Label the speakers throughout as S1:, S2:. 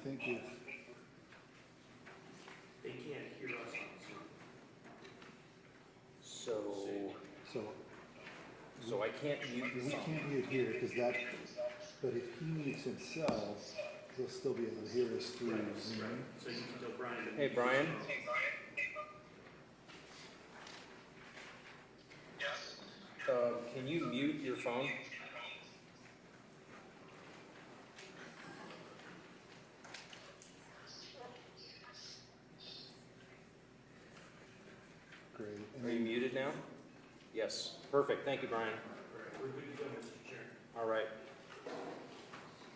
S1: think if,
S2: They can't hear us on Zoom.
S3: So I can't mute
S1: we
S3: the phone.
S1: can't mute here, because that, but if he mutes himself, he'll still be able to hear us through Zoom.
S2: So you can tell Brian. to
S3: Hey,
S2: mute
S3: Brian?
S2: his phone.
S3: Can you mute your phone?
S1: Great. And
S3: Are you
S1: then,
S3: muted now? Yes. Perfect. Thank you, Brian.
S2: All right, we're good to go, Mr. Chair.
S3: All right.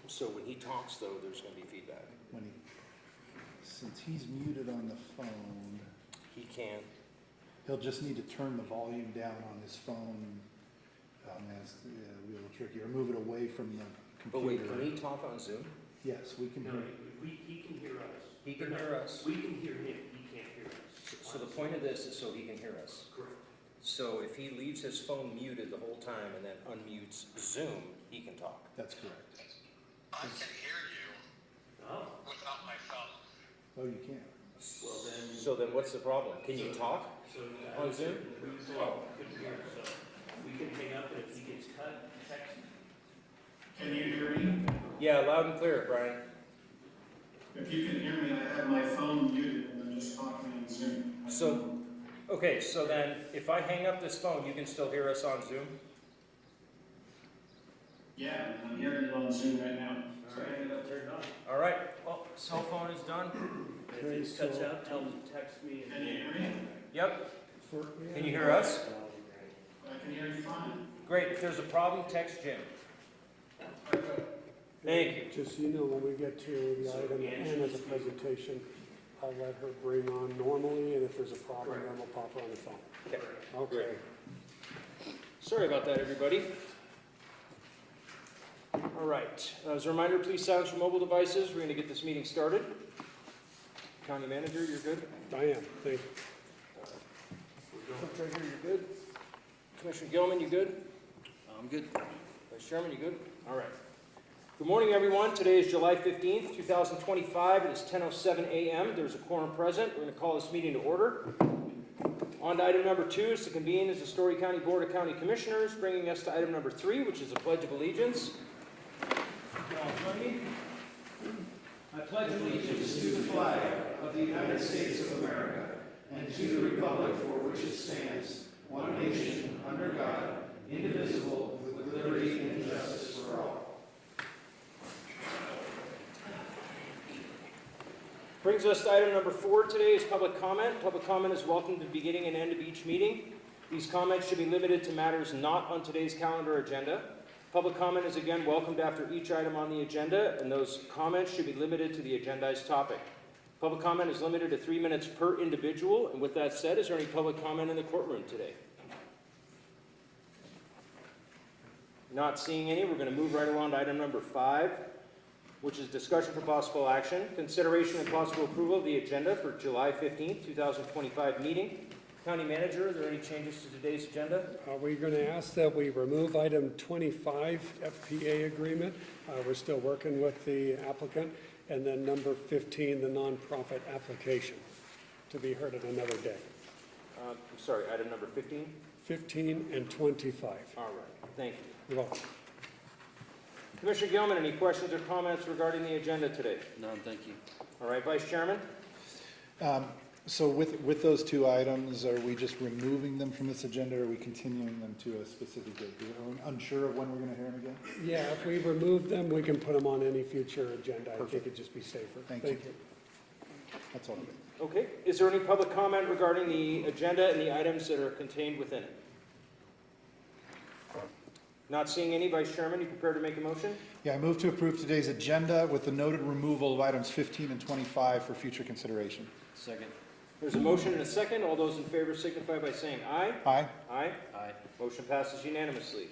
S3: So when he talks, though, there's going to be feedback.
S1: when he, since he's muted on the phone,
S3: He can.
S1: he'll just need to turn the volume down on his phone. That's a little tricky, or move it away from the
S3: But
S1: computer.
S3: wait, can he talk on Zoom?
S1: Yes, we can
S2: No,
S1: hear.
S2: he can hear us.
S3: He can
S2: No,
S3: hear us.
S2: We can hear him, he can't hear us.
S3: So the point of this is so he can hear us.
S2: Correct.
S3: So if he leaves his phone muted the whole time and then unmutes Zoom, he can talk.
S1: That's correct.
S4: I can hear you
S2: Oh,
S4: without my phone.
S1: Oh, you can.
S2: well then.
S3: So then what's the problem? Can you talk?
S2: So
S3: On Zoom?
S2: couldn't hear, so we can hang up, and if he gets cut, text me.
S5: Can you hear me?
S3: Yeah, loud and clear, Brian.
S5: If you can hear me, I have my phone muted and I'm just talking on Zoom.
S3: So, okay, so then if I hang up this phone, you can still hear us on Zoom?
S5: Yeah, I'm hearing it on Zoom right now. So hang it up.
S2: Turn it on.
S3: All right. Well, cell phone is done.
S2: If it cuts out, tell him to text me.
S5: Can you hear me?
S3: Yep.
S1: For,
S3: Can you hear us?
S5: I can hear you fine.
S3: Great. If there's a problem, text Jim. Thank you.
S6: Just so you know, when we get to the item and as a presentation, I'll let her bring on normally, and if there's a problem, then we'll pop her on the phone.
S3: Okay.
S6: Okay.
S3: Sorry about that, everybody. All right. As a reminder, please silence your mobile devices. We're going to get this meeting started. County Manager, you're good?
S6: I am, thank you.
S3: Clerk Treasurer, you're good? Commissioner Gilman, you good?
S7: I'm good.
S3: Vice Chairman, you good? All right. Good morning, everyone. Today is July 15th, 2025. It is 10:07 a.m. There's a quorum present. We're going to call this meeting to order. On to item number 2 is to convene as the Storey County Board of County Commissioners, bringing us to item number 3, which is the Pledge of Allegiance. You all join me?
S8: I pledge allegiance to the flag of the United States of America and to the republic for which it stands, one nation, under God, indivisible, with liberty and justice for all.
S3: Brings us to item number 4 today is public comment. Public comment is welcome to the beginning and end of each meeting. These comments should be limited to matters not on today's calendar agenda. Public comment is again welcomed after each item on the agenda, and those comments should be limited to the agendized topic. Public comment is limited to 3 minutes per individual, and with that said, is there any public comment in the courtroom today? Not seeing any, we're going to move right along to item number 5, which is discussion for possible action, consideration and possible approval of the agenda for July 15th, 2025 meeting. County Manager, are there any changes to today's agenda?
S6: We're going to ask that we remove item 25, FPA agreement. We're still working with the applicant. And then number 15, the nonprofit application, to be heard at another day.
S3: I'm sorry, item number 15?
S6: 15 and 25.
S3: All right, thank you.
S6: You're welcome.
S3: Commissioner Gilman, any questions or comments regarding the agenda today?
S7: None, thank you.
S3: All right, Vice Chairman?
S1: So with those 2 items, are we just removing them from this agenda, or are we continuing them to a specific date? Are we unsure of when we're going to hear them again?
S6: Yeah, if we remove them, we can put them on any future agenda. I think
S1: Perfect.
S6: it'd just be safer.
S1: Thank you. That's all.
S3: Okay, is there any public comment regarding the agenda and the items that are contained within it? Not seeing any, Vice Chairman, you prepared to make a motion?
S1: Yeah, I move to approve today's agenda with the noted removal of items 15 and 25 for future consideration.
S7: Second.
S3: There's a motion and a second. All those in favor signify by saying aye.
S1: Aye.
S3: Aye.
S7: Aye.
S3: Motion passes unanimously.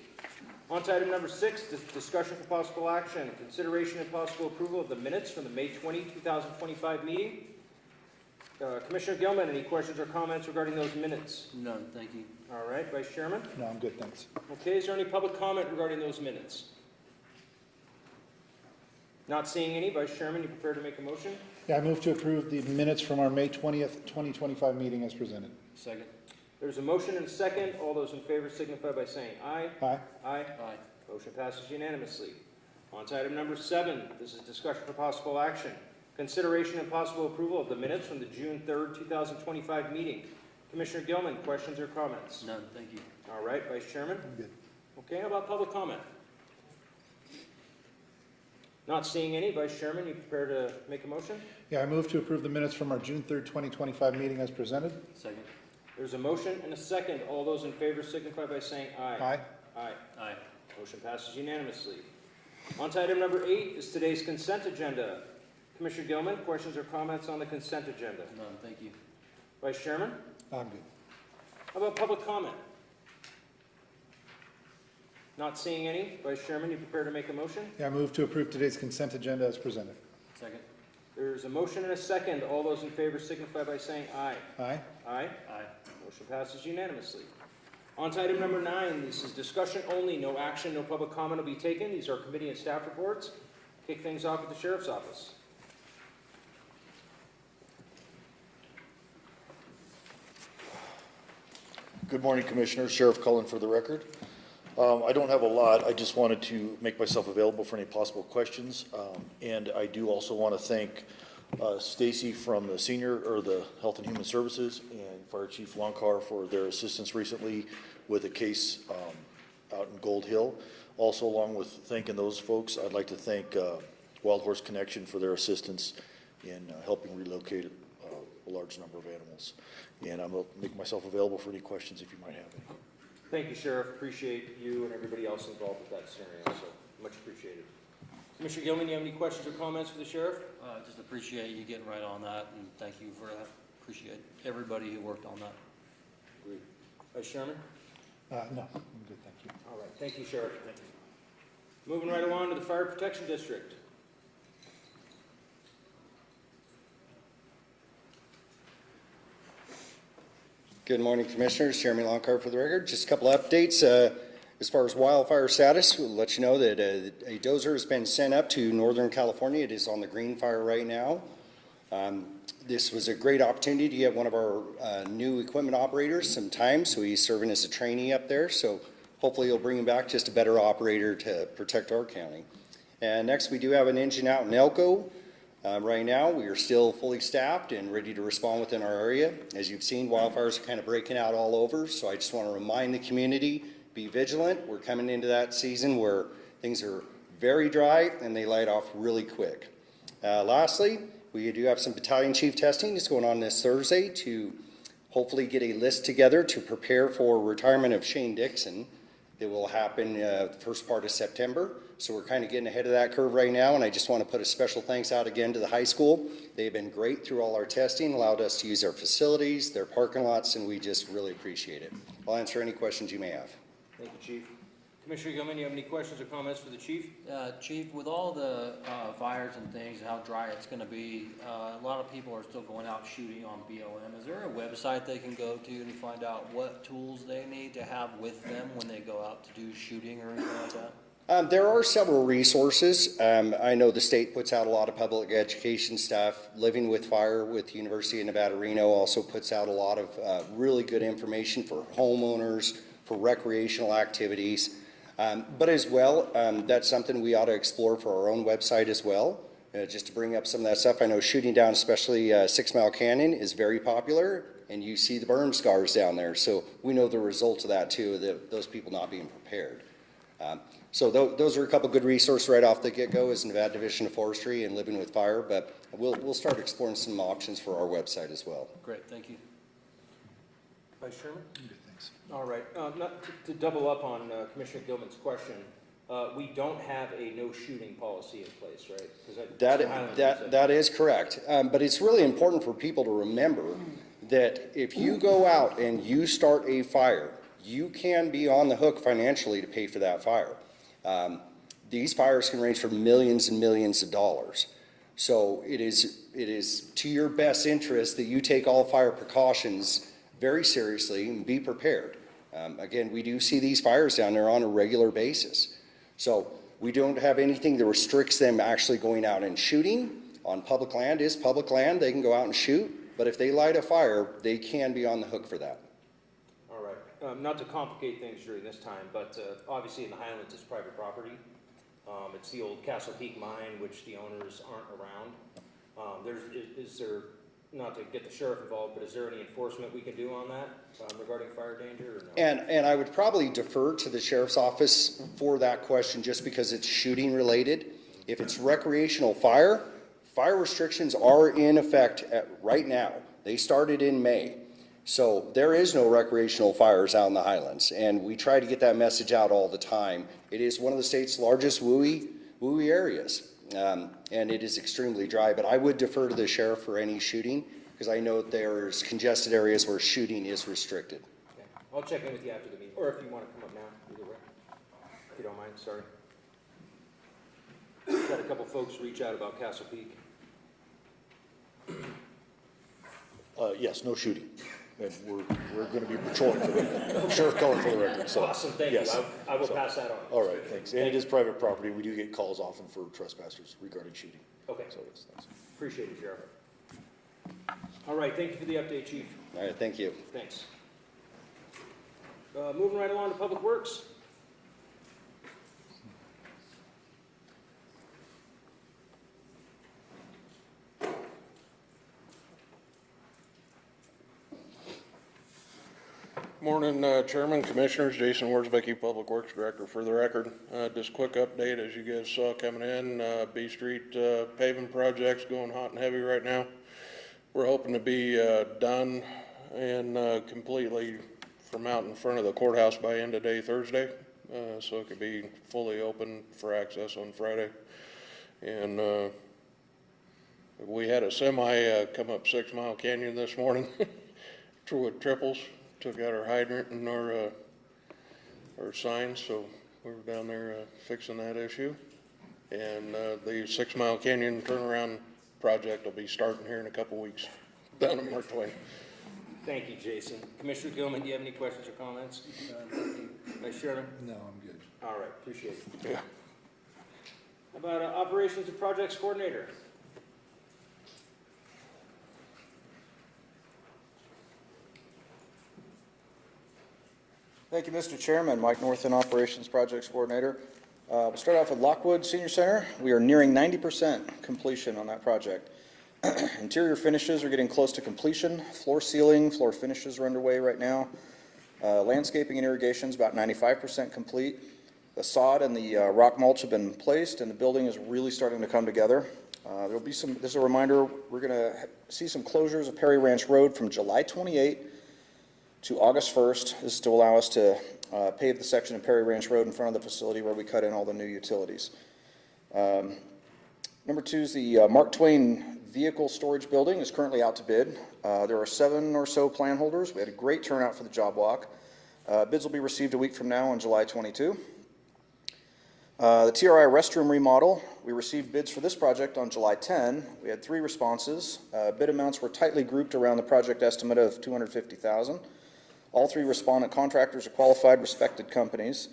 S3: On to item number 6, discussion for possible action, consideration and possible approval of the minutes from the May 20, 2025 meeting. Commissioner Gilman, any questions or comments regarding those minutes?
S7: None, thank you.
S3: All right, Vice Chairman?
S1: No, I'm good, thanks.
S3: Okay, is there any public comment regarding those minutes? Not seeing any. Vice Chairman, you prepared to make a motion?
S1: Yeah, I move to approve the minutes from our May 20th, 2025 meeting as presented.
S7: Second.
S3: There's a motion and a second. All those in favor signify by saying aye.
S1: Aye.
S3: Aye.
S7: Aye.
S3: Motion passes unanimously. On to item number 7. This is discussion for possible action. Consideration and possible approval of the minutes from the June 3rd, 2025 meeting. Commissioner Gilman, questions or comments?
S7: None, thank you.
S3: All right, Vice Chairman?
S1: I'm good.
S3: Okay, how about public comment? Not seeing any. Vice Chairman, you prepared to make a motion?
S1: Yeah, I move to approve the minutes from our June 3rd, 2025 meeting as presented.
S7: Second.
S3: There's a motion and a second. All those in favor signify by saying aye.
S1: Aye.
S3: Aye.
S7: Aye.
S3: Motion passes unanimously. On to item number 8 is today's consent agenda. Commissioner Gilman, questions or comments on the consent agenda?
S7: None, thank you.
S3: Vice Chairman?
S1: I'm good.
S3: How about public comment? Not seeing any. Vice Chairman, you prepared to make a motion?
S1: Yeah, I move to approve today's consent agenda as presented.
S7: Second.
S3: There's a motion and a second. All those in favor signify by saying aye.
S1: Aye.
S3: Aye.
S7: Aye.
S3: Motion passes unanimously. On to item number 9. This is discussion only. No action, no public comment will be taken. These are committee and staff reports. Kick things off at the Sheriff's Office.
S9: Good morning, Commissioners. Sheriff Cullen for the record. I don't have a lot. I just wanted to make myself available for any possible questions. And I do also want to thank Stacy from the the Health and Human Services and Fire Chief Longcar for their assistance recently with a case out in Gold Hill. Also, along with thanking those folks, I'd like to thank Wild Horse Connection for their assistance in helping relocate a large number of animals. And I'm going to make myself available for any questions if you might have any.
S3: Thank you, Sheriff. Appreciate you and everybody else involved with that scenario, so much appreciated. Commissioner Gilman, you have any questions or comments for the Sheriff?
S7: Just appreciate you getting right on that, and thank you for that. Appreciate everybody who worked on that.
S3: Agreed. Vice Chairman?
S1: No, I'm good, thank you.
S3: All right, thank you, Sheriff. Moving right along to the Fire Protection District.
S10: Good morning, Commissioners. Jeremy Longcar for the record. Just a couple of updates. As far as wildfire status, we'll let you know that a dozer has been sent up to Northern California. It is on the green fire right now. This was a great opportunity to get one of our new equipment operators some time, so he's serving as a trainee up there. So hopefully he'll bring him back just a better operator to protect our county. And next, we do have an engine out in Elko. Right now, we are still fully staffed and ready to respond within our area. As you've seen, wildfires are kind of breaking out all over, so I just want to remind the community, be vigilant. We're coming into that season where things are very dry and they light off really quick. Lastly, we do have some battalion chief testing that's going on this Thursday to hopefully get a list together to prepare for retirement of Shane Dixon. That will happen the first part of September. So we're kind of getting ahead of that curve right now, and I just want to put a special thanks out again to the high school. They've been great through all our testing, allowed us to use their facilities, their parking lots, and we just really appreciate it. I'll answer any questions you may have.
S3: Thank you, Chief. Commissioner Gilman, you have any questions or comments for the Chief?
S7: Chief, with all the fires and things, how dry it's going to be, a lot of people are still going out shooting on BLM. Is there a website they can go to find out what tools they need to have with them when they go out to do shooting or anything like that?
S10: There are several resources. I know the state puts out a lot of public education stuff. Living with Fire with University of Nevada, Reno also puts out a lot of really good information for homeowners, for recreational activities. But as well, that's something we ought to explore for our own website as well, just to bring up some of that stuff. I know shooting down, especially 6 Mile Canyon, is very popular, and you see the burn scars down there. So we know the results of that too, those people not being prepared. So those are a couple good resources right off the get-go as Nevada Division of Forestry and Living with Fire, but we'll start exploring some options for our website as well.
S7: Great, thank you.
S3: Vice Chairman?
S1: Good, thanks.
S3: All right. Not to double up on Commissioner Gilman's question, we don't have a no shooting policy in place, right? 'Cause
S10: That is correct. But it's really important for people to remember that if you go out and you start a fire, you can be on the hook financially to pay for that fire. These fires can range from millions and millions of dollars. So it is to your best interest that you take all fire precautions very seriously and be prepared. Again, we do see these fires down there on a regular basis. So We don't have anything that restricts them actually going out and shooting. On public land is public land, they can go out and shoot, but if they light a fire, they can be on the hook for that.
S3: All right, not to complicate things during this time, but obviously in the Highlands, it's private property. It's the old Castle Peak mine, which the owners aren't around. Is there, not to get the sheriff involved, but is there any enforcement we can do on that regarding fire danger or no?
S10: And I would probably defer to the sheriff's office for that question, just because it's shooting related. If it's recreational fire restrictions are in effect right now. They started in May. So there is no recreational fires out in the Highlands, and we try to get that message out all the time. It is one of the state's largest WUI areas, and it is extremely dry, but I would defer to the sheriff for any shooting, because I know there's congested areas where shooting is restricted.
S3: Okay. I'll check in with you after the meeting, or if you want to come up now, either way, if you don't mind, sorry. Had a couple folks reach out about Castle Peak.
S9: Yes, no shooting. And we're going to be patrolling for the Sheriff Cullen for the record. So,
S3: Awesome, thank
S9: yes.
S3: you. I will pass that on.
S9: All right, thanks. And it is private property. We do get calls often for trespassers regarding shooting.
S3: Okay,
S9: So, yes, thanks.
S3: appreciate it, Sheriff. All right, thank you for the update, Chief.
S10: All right, thank you.
S3: Thanks. Moving right along to Public Works.
S11: Morning, Chairman, Commissioners, Jason Worsbicky, Public Works Director. For the record, just quick update, as you guys saw coming in, B Street paving project's going hot and heavy right now. We're hoping to be done and completely from out in front of the courthouse by end of day Thursday, so it could be fully open for access on Friday. And we had a semi come up 6 Mile Canyon this morning with triples. Took out our hydrant and our signs, so we were down there fixing that issue. And the 6 Mile Canyon turnaround project will be starting here in a couple weeks down in Mark Twain.
S3: Thank you, Jason. Commissioner Gilman, do you have any questions or comments? Vice Chairman?
S1: No, I'm good.
S3: All right, appreciate it.
S11: Yeah.
S3: How about Operations and Projects Coordinator?
S12: Thank you, Mr. Chairman. Mike Northen, Operations Projects Coordinator. We'll start off with Lockwood Senior Center. We are nearing 90% completion on that project. Interior finishes are getting close to completion. Floor sealing, floor finishes are underway right now. Landscaping and irrigation is about 95% complete. The sod and the rock mulch have been placed, and the building is really starting to come together. There'll be some, this is a reminder, we're going to see some closures of Perry Ranch Road from July 28 to August 1st. This is to allow us to pave the section of Perry Ranch Road in front of the facility where we cut in all the new utilities. Number two is the Mark Twain Vehicle Storage Building is currently out to bid. There are 7 or so plan holders. We had a great turnout for the job walk. Bids will be received a week from now on July 22. The TRI restroom remodel, we received bids for this project on July 10. We had 3 responses. Bid amounts were tightly grouped around the project estimate of $250,000. All 3 respondent contractors are qualified, respected companies.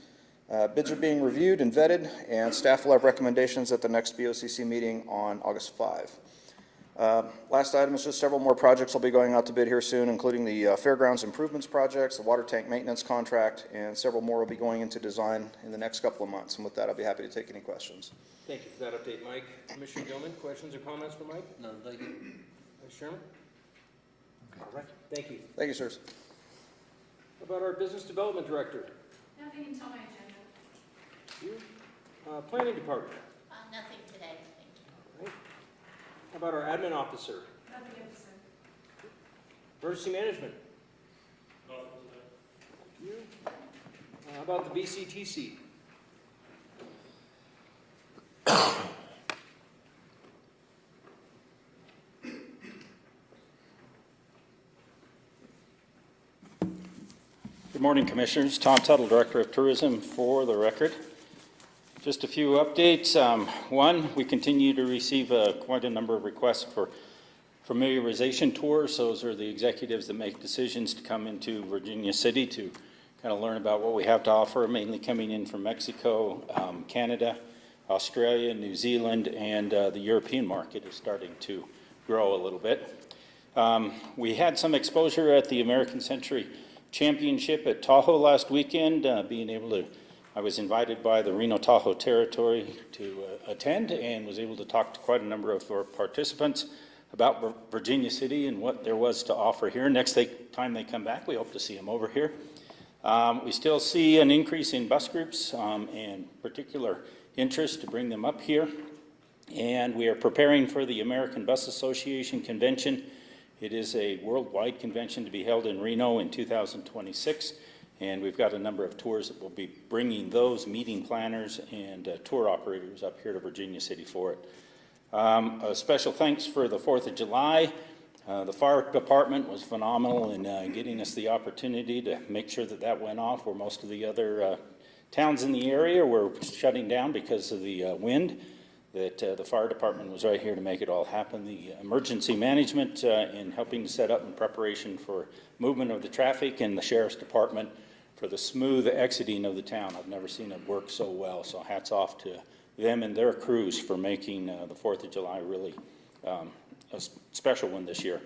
S12: Bids are being reviewed and vetted, and staff will have recommendations at the next BoCC meeting on August 5. Last item is just several more projects will be going out to bid here soon, including the Fairgrounds Improvements Projects, the Water Tank Maintenance Contract, and several more will be going into design in the next couple of months. And with that, I'll be happy to take any questions.
S3: Thank you for that update, Mike. Commissioner Gilman, questions or comments for Mike?
S7: No, thank you.
S3: Vice Chairman? All right, thank you.
S12: Thank you, sirs.
S3: How about our Business Development Director?
S13: Nothing until my agenda.
S3: You? Planning Department?
S13: Nothing today, thank you.
S3: All right. How about our Admin Officer?
S13: Nothing yet, sir.
S3: Emergency Management? You? How about the BCTC?
S14: Good morning, Commissioners. Tom Tuttle, Director of Tourism, for the record. Just a few updates. One, we continue to receive quite a number of requests for familiarization tours. Those are the executives that make decisions to come into Virginia City to kind of learn about what we have to offer, mainly coming in from Mexico, Canada, Australia, New Zealand, and the European market is starting to grow a little bit. We had some exposure at the American Century Championship at Tahoe last weekend, I was invited by the Reno-Tahoe territory to attend and was able to talk to quite a number of our participants about Virginia City and what there was to offer here. Next time they come back, we hope to see them over here. We still see an increase in bus groups and particular interest to bring them up here. And we are preparing for the American Bus Association convention. It is a worldwide convention to be held in Reno in 2026. And we've got a number of tours that will be bringing those meeting planners and tour operators up here to Virginia City for it. A special thanks for the 4th of July. The fire department was phenomenal in getting us the opportunity to make sure that that went off, where most of the other towns in the area were shutting down because of the wind. The fire department was right here to make it all happen. The emergency management in helping to set up in preparation for movement of the traffic, and the sheriff's department for the smooth exiting of the town. I've never seen it work so well, so hats off to them and their crews for making the 4th of July really a special one this year.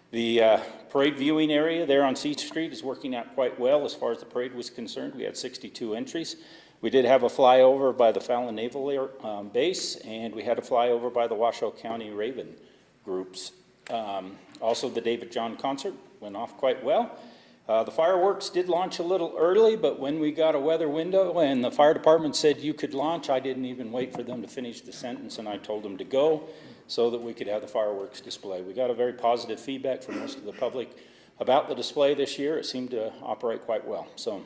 S14: The parade viewing area there on C Street is working out quite well as far as the parade was concerned. We had 62 entries. We did have a flyover by the Fallon Naval Base, and we had a flyover by the Washoe County Raven groups. Also, the David John concert went off quite well. The fireworks did launch a little early, but when we got a weather window and the fire department said you could launch, I didn't even wait for them to finish the sentence, and I told them to go so that we could have the fireworks display. We got a very positive feedback from most of the public about the display this year. It seemed to operate quite well, so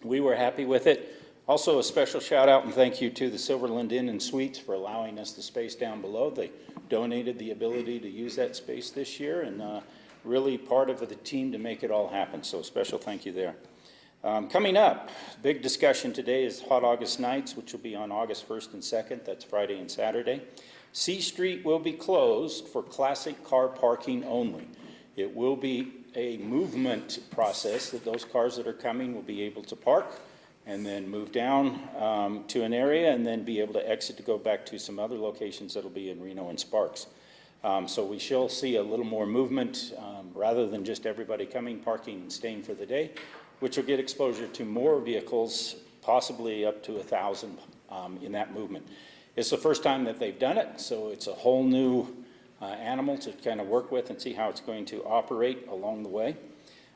S14: we were happy with it. Also, a special shout out and thank you to the Silverland Inn and Suites for allowing us the space down below. They donated the ability to use that space this year, and really part of the team to make it all happen, so special thank you there. Coming up, big discussion today is Hot August Nights, which will be on August 1st and 2nd. That's Friday and Saturday. C Street will be closed for classic car parking only. It will be a movement process that those cars that are coming will be able to park and then move down to an area and then be able to exit to go back to some other locations that'll be in Reno and Sparks. So we shall see a little more movement rather than just everybody coming, parking, and staying for the day, which will get exposure to more vehicles, possibly up to 1,000 in that movement. It's the first time that they've done it, so it's a whole new animal to kind of work with and see how it's going to operate along the way.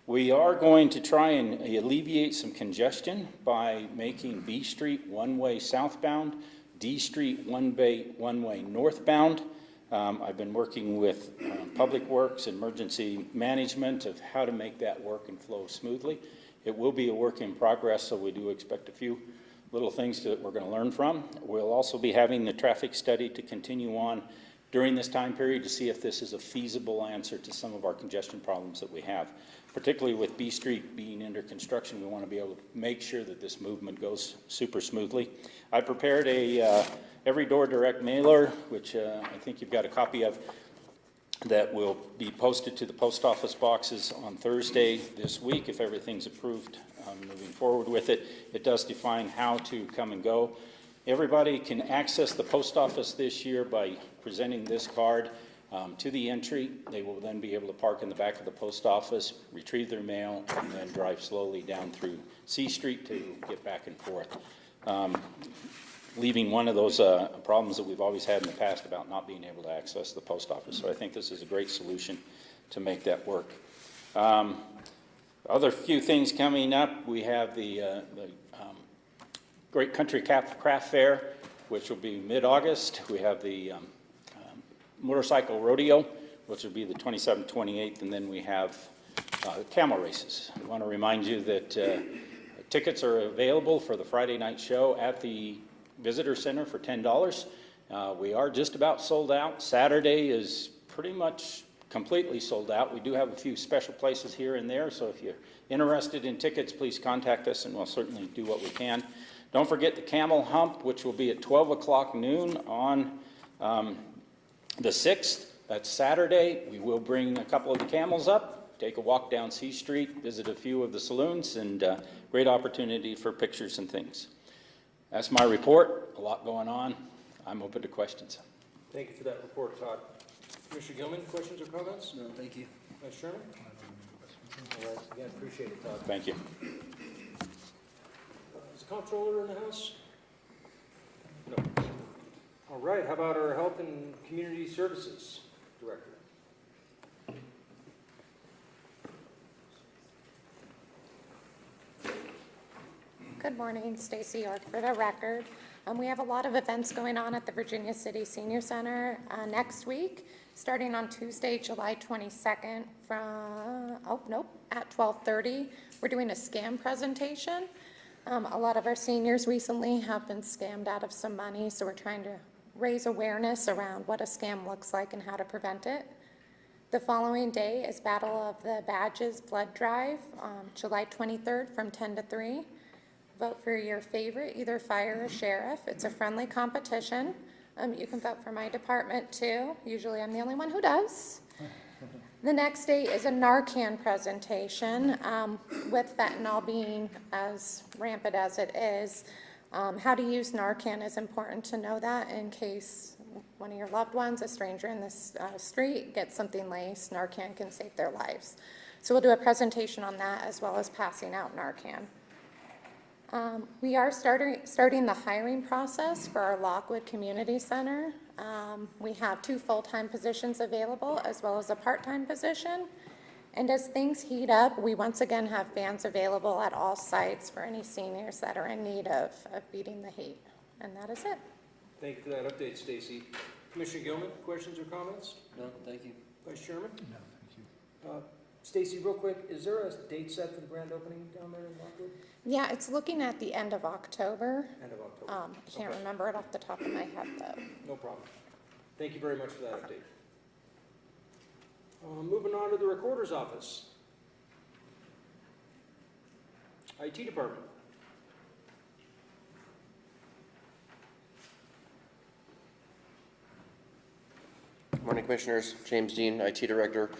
S14: We are going to try and alleviate some congestion by making B Street one-way southbound, D Street one-way northbound. I've been working with Public Works and Emergency Management of how to make that work and flow smoothly. It will be a work in progress, so we do expect a few little things that we're going to learn from. We'll also be having the traffic study to continue on during this time period to see if this is a feasible answer to some of our congestion problems that we have. Particularly with B Street being under construction, we want to be able to make sure that this movement goes super smoothly. I prepared a every door direct mailer, which I think you've got a copy of, that will be posted to the post office boxes on Thursday this week if everything's approved moving forward with it. It does define how to come and go. Everybody can access the post office this year by presenting this card to the entry. They will then be able to park in the back of the post office, retrieve their mail, and then drive slowly down through C Street to get back and forth. Leaving one of those problems that we've always had in the past about not being able to access the post office. So I think this is a great solution to make that work. Other few things coming up, we have the Great Country Craft Fair, which will be mid-August. We have the Motorcycle Rodeo, which will be the 27th, 28th, and then we have camel races. I want to remind you that tickets are available for the Friday night show at the Visitor Center for $10. We are just about sold out. Saturday is pretty much completely sold out. We do have a few special places here and there, so if you're interested in tickets, please contact us and we'll certainly do what we can. Don't forget the Camel Hump, which will be at 12 o'clock noon on the 6th. That's Saturday. We will bring a couple of the camels up, take a walk down C Street, visit a few of the saloons, and great opportunity for pictures and things. That's my report. A lot going on. I'm open to questions.
S3: Thank you for that report, Todd. Commissioner Gilman, questions or comments?
S7: No, thank you.
S3: Vice Chairman? All right, again, appreciate it, Todd.
S14: Thank you.
S3: Is the comptroller in the house? No. All right, how about our Health and Community Services Director?
S15: Good morning, Stacy York for the record. We have a lot of events going on at the Virginia City Senior Center next week, starting on Tuesday, July 22nd at 12:30. We're doing a scam presentation. A lot of our seniors recently have been scammed out of some money, so we're trying to raise awareness around what a scam looks like and how to prevent it. The following day is Battle of the Badges Blood Drive, July 23rd from 10 to 3. Vote for your favorite, either fire or sheriff. It's a friendly competition. You can vote for my department too. Usually I'm the only one who does. The next day is a Narcan presentation. With fentanyl being as rampant as it is, how to use Narcan is important to know that in case one of your loved ones, a stranger in the street, gets something laced. Narcan can save their lives. So we'll do a presentation on that as well as passing out Narcan. We are starting the hiring process for our Lockwood Community Center. We have 2 full-time positions available as well as a part-time position. And as things heat up, we once again have vans available at all sites for any seniors that are in need of beating the heat. And that is it.
S3: Thank you for that update, Stacy. Commissioner Gilman, questions or comments?
S7: No, thank you.
S3: Vice Chairman?
S1: No, thank you.
S3: Stacy, real quick, is there a date set for the grand opening down there in Lockwood?
S15: Yeah, it's looking at the end of October.
S3: End of October.
S15: I can't remember it off the top of my head, though.
S3: No problem. Thank you very much for that update. Moving on to the Recorder's Office. IT Department.
S16: Good morning, Commissioners. James Dean, IT Director.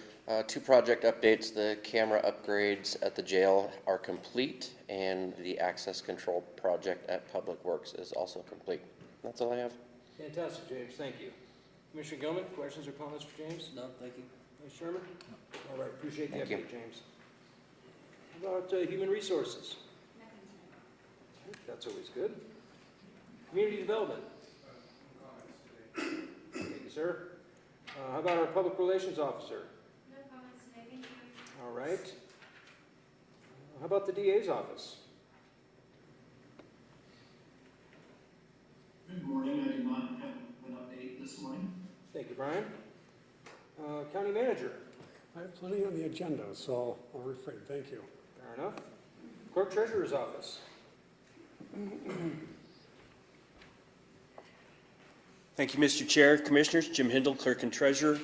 S16: 2 project updates. The camera upgrades at the jail are complete, and the access control project at Public Works is also complete. That's all I have.
S3: Fantastic, James. Thank you. Commissioner Gilman, questions or comments for James?
S7: No, thank you.
S3: Vice Chairman? All right, appreciate the
S16: Thank you.
S3: update, James. How about Human Resources? That's always good. Community Development? Thank you, sir. How about our Public Relations Officer?
S13: No comments today, thank you.
S3: All right. How about the DA's office?
S5: Good morning, I do not have an update this morning.
S3: Thank you, Brian. County Manager?
S6: I have plenty on the agenda, so I'll refrain. Thank you.
S3: Fair enough. Clerk Treasurer's office?
S2: Thank you, Mr. Chair, Commissioners. Jim Hindle, Clerk and Treasurer.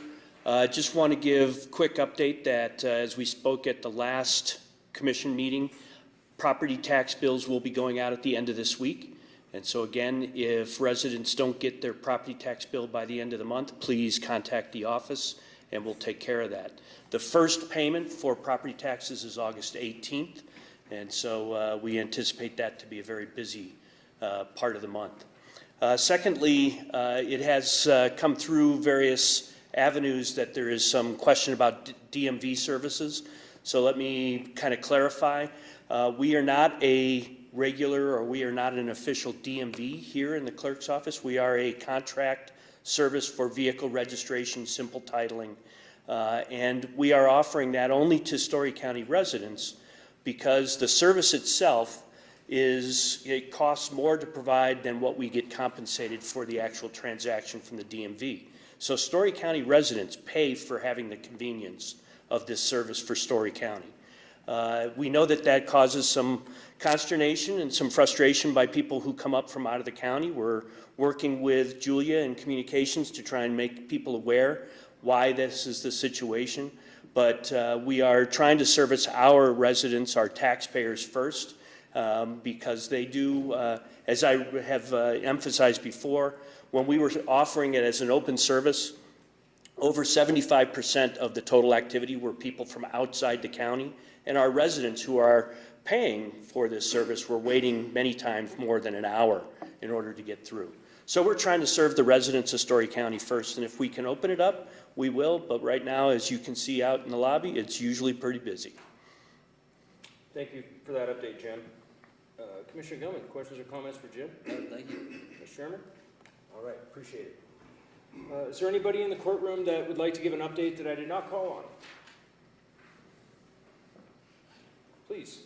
S2: Just want to give a quick update that as we spoke at the last commission meeting, property tax bills will be going out at the end of this week. And so again, if residents don't get their property tax bill by the end of the month, please contact the office and we'll take care of that. The first payment for property taxes is August 18th. And so we anticipate that to be a very busy part of the month. Secondly, it has come through various avenues that there is some question about DMV services. So let me kind of clarify. We are not a regular or we are not an official DMV here in the clerk's office. We are a contract service for vehicle registration, simple titling. And we are offering that only to Storey County residents because the service itself it costs more to provide than what we get compensated for the actual transaction from the DMV. So Storey County residents pay for having the convenience of this service for Storey County. We know that that causes some consternation and some frustration by people who come up from out of the county. We're working with Julia in communications to try and make people aware why this is the situation. But we are trying to service our residents, our taxpayers first, because they do, as I have emphasized before, when we were offering it as an open service, over 75% of the total activity were people from outside the county, and our residents who are paying for this service were waiting many times more than an hour in order to get through. So we're trying to serve the residents of Storey County first, and if we can open it up, we will, but right now, as you can see out in the lobby, it's usually pretty busy.
S3: Thank you for that update, Jim. Commissioner Gilman, questions or comments for Jim?
S7: Thank you.
S3: Mr. Chairman? All right, appreciate it. Is there anybody in the courtroom that would like to give an update that I did not call on? Please.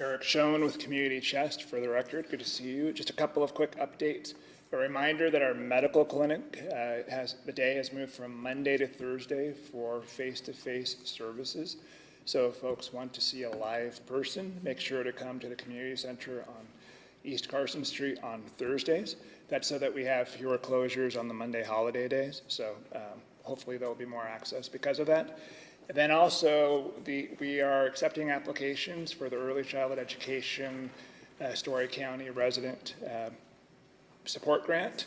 S17: Eric Schoen with Community Chest, for the record. Good to see you. Just a couple of quick updates. A reminder that our medical clinic the day has moved from Monday to Thursday for face-to-face services. So if folks want to see a live person, make sure to come to the community center on East Carson Street on Thursdays. That's so that we have fewer closures on the Monday holiday days. So hopefully there will be more access because of that. And then also, we are accepting applications for the Early Childhood Education Storey County Resident Support Grant,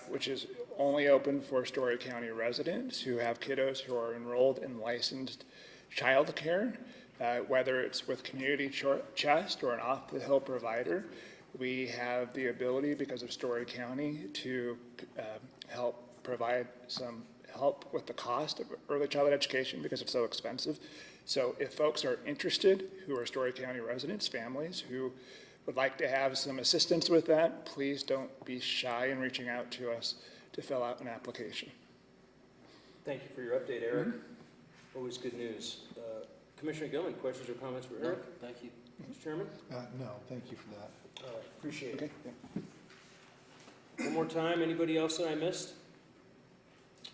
S17: which is only open for Storey County residents who have kiddos who are enrolled in licensed childcare, whether it's with Community Chest or an off-the-hill provider. We have the ability, because of Storey County, to help provide some help with the cost of early childhood education because it's so expensive. So if folks are interested, who are Storey County residents, families who would like to have some assistance with that, please don't be shy in reaching out to us to fill out an application.
S3: Thank you for your update, Eric. Always good news. Commissioner Gilman, questions or comments for Eric?
S7: No, thank you.
S3: Mr. Chairman?
S1: No, thank you for that.
S3: All right, appreciate
S1: Okay.
S3: it. Yeah. One more time, anybody else that I missed?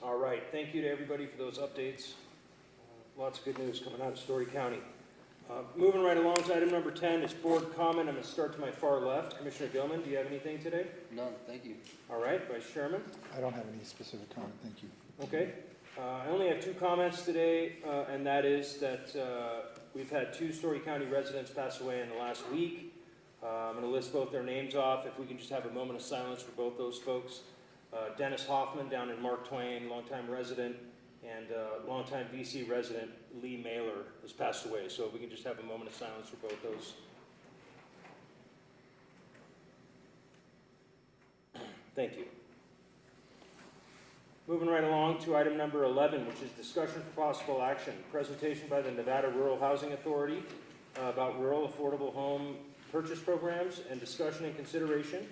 S3: All right, thank you to everybody for those updates. Lots of good news coming out of Storey County. Moving right along to item number 10 is board comment. I'm going to start to my far left. Commissioner Gilman, do you have anything today?
S7: None, thank you.
S3: All right, Vice Chairman?
S1: I don't have any specific comment, thank you.
S3: Okay. I only have two comments today, and that is that we've had two Storey County residents pass away in the last week. I'm going to list both their names off. If we can just have a moment of silence for both those folks. Dennis Hoffman down in Mark Twain, longtime resident, and longtime VC resident Lee Mailer has passed away. So if we can just have a moment of silence for both those. Thank you. Moving right along to item number 11, which is discussion for possible action. Presentation by the Nevada Rural Housing Authority about rural affordable home purchase programs, and discussion and consideration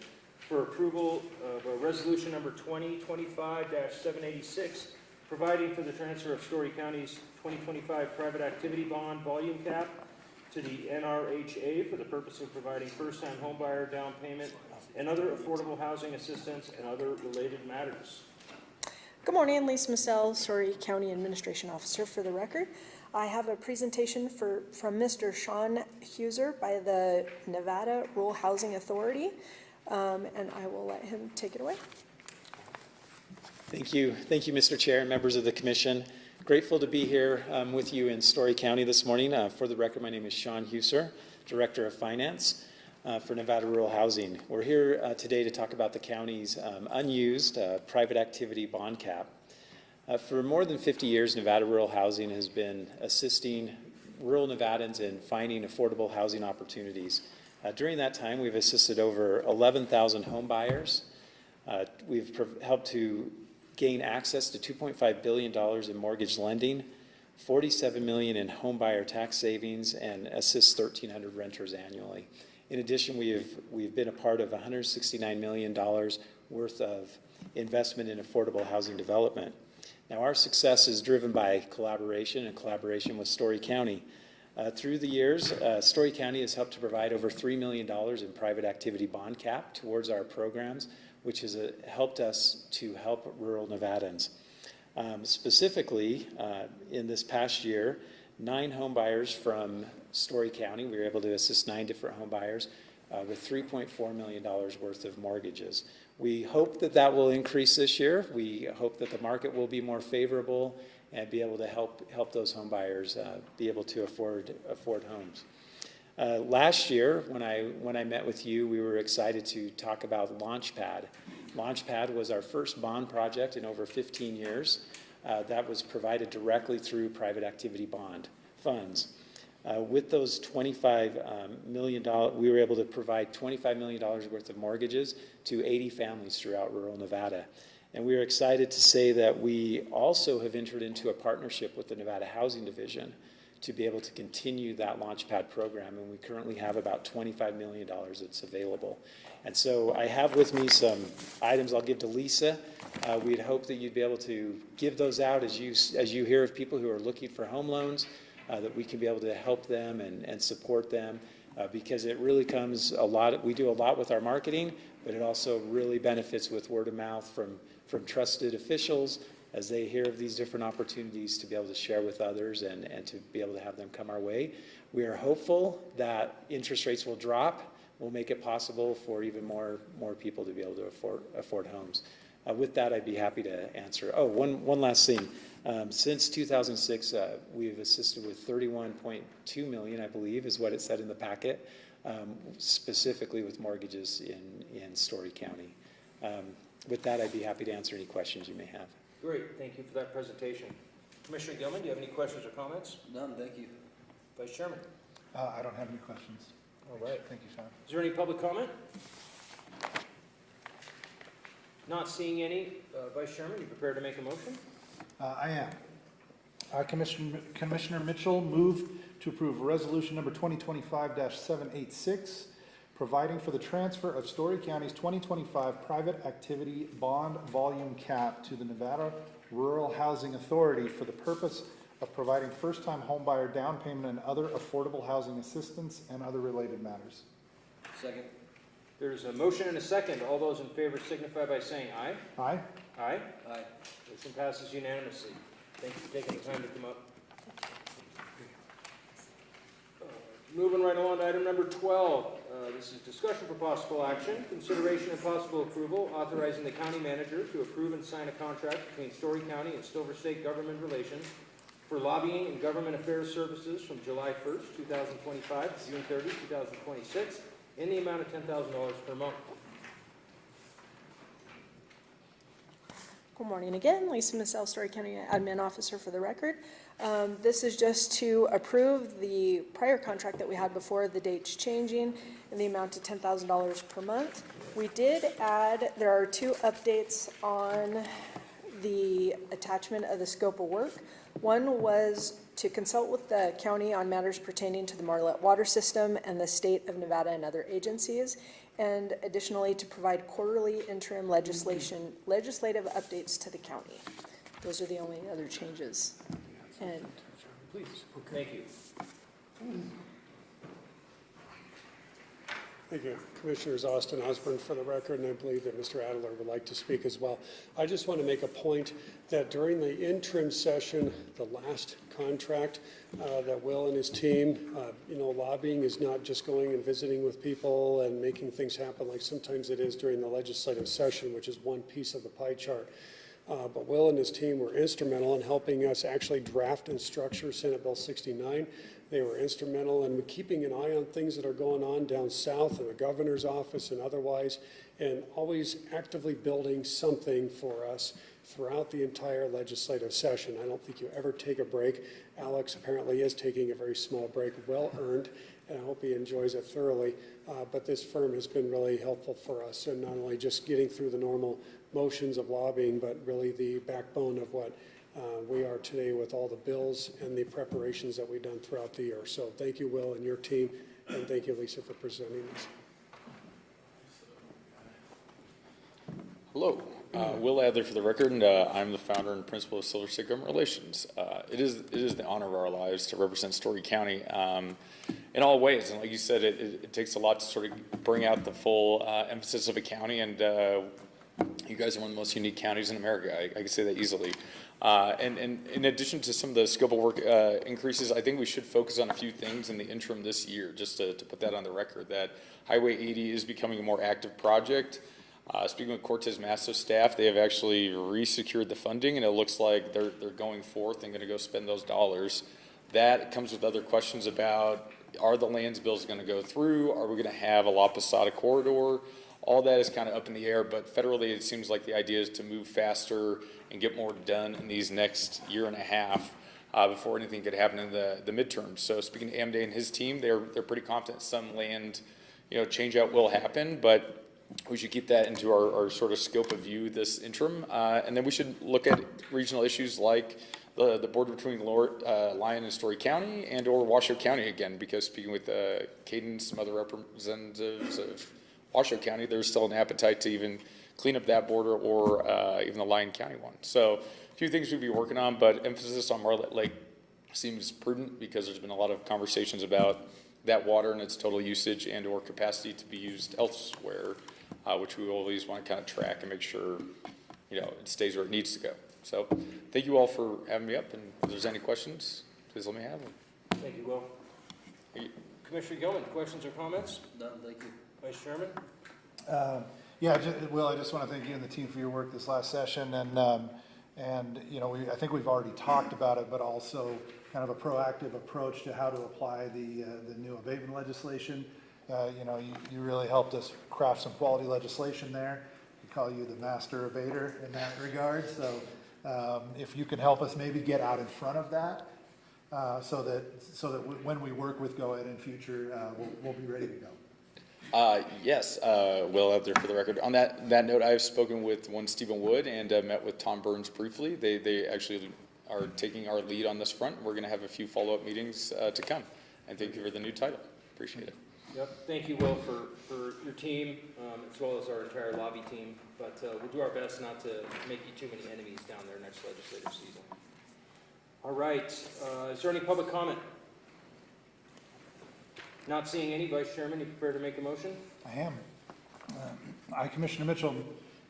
S3: for approval of resolution number 2025-786, providing for the transfer of Storey County's 2025 private activity bond volume cap to the NRHA for the purpose of providing first-time homebuyer down payment and other affordable housing assistance and other related matters.
S18: Good morning, Lisa Massell, Storey County Administration Officer, for the record. I have a presentation from Mr. Sean Huser by the Nevada Rural Housing Authority, and I will let him take it away.
S19: Thank you, Mr. Chair and members of the Commission. Grateful to be here with you in Storey County this morning. For the record, my name is Sean Huser, Director of Finance for Nevada Rural Housing. We're here today to talk about the county's unused private activity bond cap. For more than 50 years, Nevada Rural Housing has been assisting rural Nevadans in finding affordable housing opportunities. During that time, we've assisted over 11,000 home buyers. We've helped to gain access to $2.5 billion in mortgage lending, $47 million in home buyer tax savings, and assist 1,300 renters annually. In addition, we've been a part of $169 million worth of investment in affordable housing development. Now, our success is driven by collaboration with Storey County. Through the years, Storey County has helped to provide over $3 million in private activity bond cap towards our programs, which has helped us to help rural Nevadans. Specifically, in this past year, 9 home buyers from Storey County, we were able to assist 9 different home buyers with $3.4 million worth of mortgages. We hope that will increase this year. We hope that the market will be more favorable and be able to help those home buyers be able to afford homes. Last year, when I met with you, we were excited to talk about Launchpad. Launchpad was our first bond project in over 15 years. That was provided directly through private activity bond funds. With those $25 million, we were able to provide $25 million worth of mortgages to 80 families throughout rural Nevada. And we are excited to say that we also have entered into a partnership with the Nevada Housing Division to be able to continue that Launchpad program, and we currently have about $25 million that's available. And so I have with me some items I'll give to Lisa. We'd hope that you'd be able to give those out as you hear of people who are looking for home loans, that we can be able to help them and support them, because it really comes a lot, we do a lot with our marketing, but it also really benefits with word of mouth from trusted officials as they hear of these different opportunities to be able to share with others and to be able to have them come our way. We are hopeful that interest rates will drop, will make it possible for even more people to be able to afford homes. With that, I'd be happy to answer. Oh, one last thing. Since 2006, we've assisted with $31.2 million, I believe, is what it said in the packet, specifically with mortgages in Storey County. With that, I'd be happy to answer any questions you may have.
S3: Great, thank you for that presentation. Commissioner Gilman, do you have any questions or comments?
S7: None, thank you.
S3: Vice Chairman?
S1: I don't have any questions.
S3: All right.
S1: Thank you, Sean.
S3: Is there any public comment? Not seeing any. Vice Chairman, you prepared to make a motion?
S1: I am. Commissioner Mitchell moved to approve resolution number 2025-786, providing for the transfer of Storey County's 2025 private activity bond volume cap to the Nevada Rural Housing Authority for the purpose of providing first-time homebuyer down payment and other affordable housing assistance and other related matters.
S7: Second.
S3: There's a motion and a second. All those in favor signify by saying aye.
S1: Aye.
S3: Aye.
S7: Aye.
S3: Motion passes unanimously. Thank you for taking the time to come up. Moving right along to item number 12. This is discussion for possible action, consideration and possible approval, authorizing the county manager to approve and sign a contract between Storey County and Silver State Government Relations for lobbying and government affairs services from July 1st, 2025 to June 30, 2026, in the amount of $10,000 per month.
S18: Good morning again, Lisa Massell, Storey County Admin Officer for the record. This is just to approve the prior contract that we had before, the dates changing, in the amount of $10,000 per month. We did add, there are two updates on the attachment of the scope of work. One was to consult with the county on matters pertaining to the Marlette water system and the state of Nevada and other agencies, and additionally to provide quarterly interim legislative updates to the county. Those are the only other changes. And
S3: please. Thank you.
S6: Thank you. Commissioners Austin Osborne for the record, and I believe that Mr. Adler would like to speak as well. I just want to make a point that during the interim session, the last contract, that Will and his team, lobbying is not just going and visiting with people and making things happen like sometimes it is during the legislative session, which is one piece of the pie chart. But Will and his team were instrumental in helping us actually draft and structure Senate Bill 69. They were instrumental in keeping an eye on things that are going on down south in the governor's office and otherwise, and always actively building something for us throughout the entire legislative session. I don't think you ever take a break. Alex apparently is taking a very small break, well earned, and I hope he enjoys it thoroughly. But this firm has been really helpful for us, and not only just getting through the normal motions of lobbying, but really the backbone of what we are today with all the bills and the preparations that we've done throughout the year. So thank you, Will, and your team, and thank you, Lisa, for presenting this.
S20: Hello, Will Adler for the record, and I'm the founder and principal of Silver State Government Relations. It is the honor of our lives to represent Storey County in all ways, and like you said, it takes a lot to sort of bring out the full emphasis of a county, and you guys are one of the most unique counties in America. I can say that easily. And in addition to some of the scope of work increases, I think we should focus on a few things in the interim this year, just to put that on the record, that Highway 80 is becoming a more active project. Speaking with Cortez Masto staff, they have actually re-secured the funding, and it looks like they're going forth and going to go spend those dollars. That comes with other questions about Are the lands bills going to go through? Are we going to have a La Posada corridor? All that is kind of up in the air, but federally it seems like the idea is to move faster and get more done in these next year and a half before anything could happen in the midterms. So speaking to Amday and his team, they're pretty confident some land, change out will happen, but we should keep that into our sort of scope of view this interim. And then we should look at regional issues like the border between Lyon and Storey County and or Washoe County again, because speaking with Caden and some other representatives of Washoe County, there's still an appetite to even clean up that border or even the Lyon County one. So a few things we'd be working on, but emphasis on Marlette Lake seems prudent because there's been a lot of conversations about that water and its total usage and or capacity to be used elsewhere, which we always want to kind of track and make sure, it stays where it needs to go. So thank you all for having me up, and if there's any questions, please let me have them.
S3: Thank you, Will. Commissioner Gilman, questions or comments?
S7: None, thank you.
S3: Vice Chairman?
S1: Will, I just want to thank you and the team for your work this last session, and I think we've already talked about it, but also kind of a proactive approach to how to apply the new abatement legislation. You really helped us craft some quality legislation there. We call you the master abater in that regard. So if you can help us maybe get out in front of that, so that when we work with Go Ahead in future, we'll be ready to go.
S20: Yes, Will out there for the record. On that note, I've spoken with one Stephen Wood and met with Tom Burns briefly. They actually are taking our lead on this front. We're going to have a few follow-up meetings to come. And thank you for the new title. Appreciate it.
S3: Yep. Thank you, Will, for your team, as well as our entire lobby team. But we'll do our best not to make you too many enemies down there next legislative season. All right. Is there any public comment? Not seeing any. Vice Chairman, you prepared to make a motion?
S1: I am. I, Commissioner Mitchell,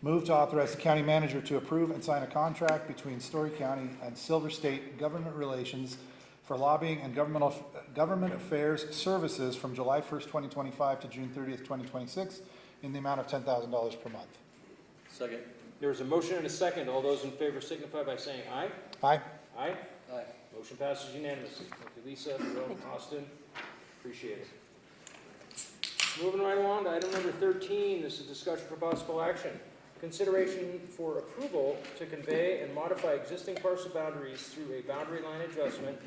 S1: move to authorize the county manager to approve and sign a contract between Storey County and Silver State Government Relations for lobbying and government affairs services from July 1st, 2025 to June 30th, 2026 in the amount of $10,000 per month.
S7: Second.
S3: There's a motion and a second. All those in favor signify by saying aye.
S1: Aye.
S3: Aye.
S7: Aye.
S3: Motion passes unanimously. Thank you, Lisa, Will, Austin. Appreciate it. Moving right along to item number 13. This is discussion for possible action. Consideration for approval to convey and modify existing parcel boundaries through a boundary line adjustment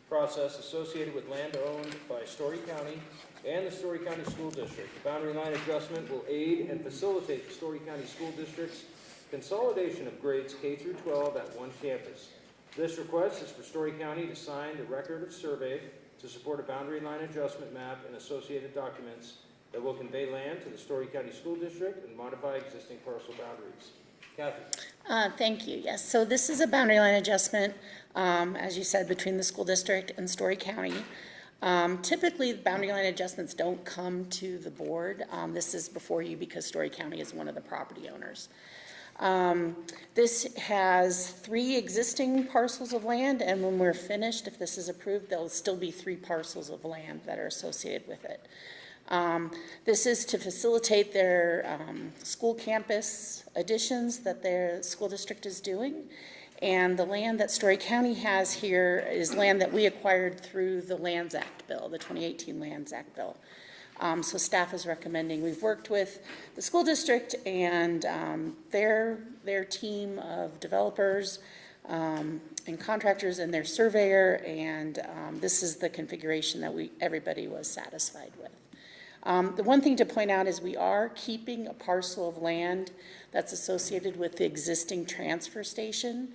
S3: process associated with land owned by Storey County and the Storey County School District. The boundary line adjustment will aid and facilitate the Storey County School District's consolidation of grades K through 12 at one campus. This request is for Storey County to sign the record of survey to support a boundary line adjustment map and associated documents that will convey land to the Storey County School District and modify existing parcel boundaries. Kathy.
S15: Thank you. Yes, so this is a boundary line adjustment, as you said, between the school district and Storey County. Typically, boundary line adjustments don't come to the board. This is before you because Storey County is one of the property owners. This has 3 existing parcels of land, and when we're finished, if this is approved, there'll still be 3 parcels of land that are associated with it. This is to facilitate their school campus additions that their school district is doing. And the land that Storey County has here is land that we acquired through the Lands Act bill, the 2018 Lands Act bill. So staff is recommending, we've worked with the school district and their team of developers and contractors and their surveyor, and this is the configuration that everybody was satisfied with. The one thing to point out is we are keeping a parcel of land that's associated with the existing transfer station.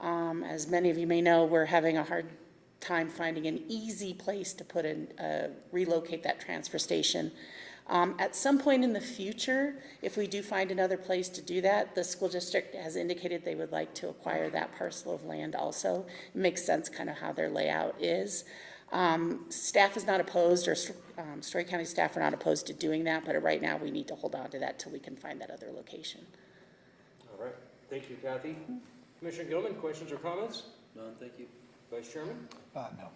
S15: As many of you may know, we're having a hard time finding an easy place to put in, relocate that transfer station. At some point in the future, if we do find another place to do that, the school district has indicated they would like to acquire that parcel of land also. It makes sense kind of how their layout is. Staff is not opposed, or Storey County staff are not opposed to doing that, but right now we need to hold on to that till we can find that other location.
S3: All right. Thank you, Kathy. Commissioner Gilman, questions or comments?
S7: None, thank you.
S3: Vice Chairman?
S1: No.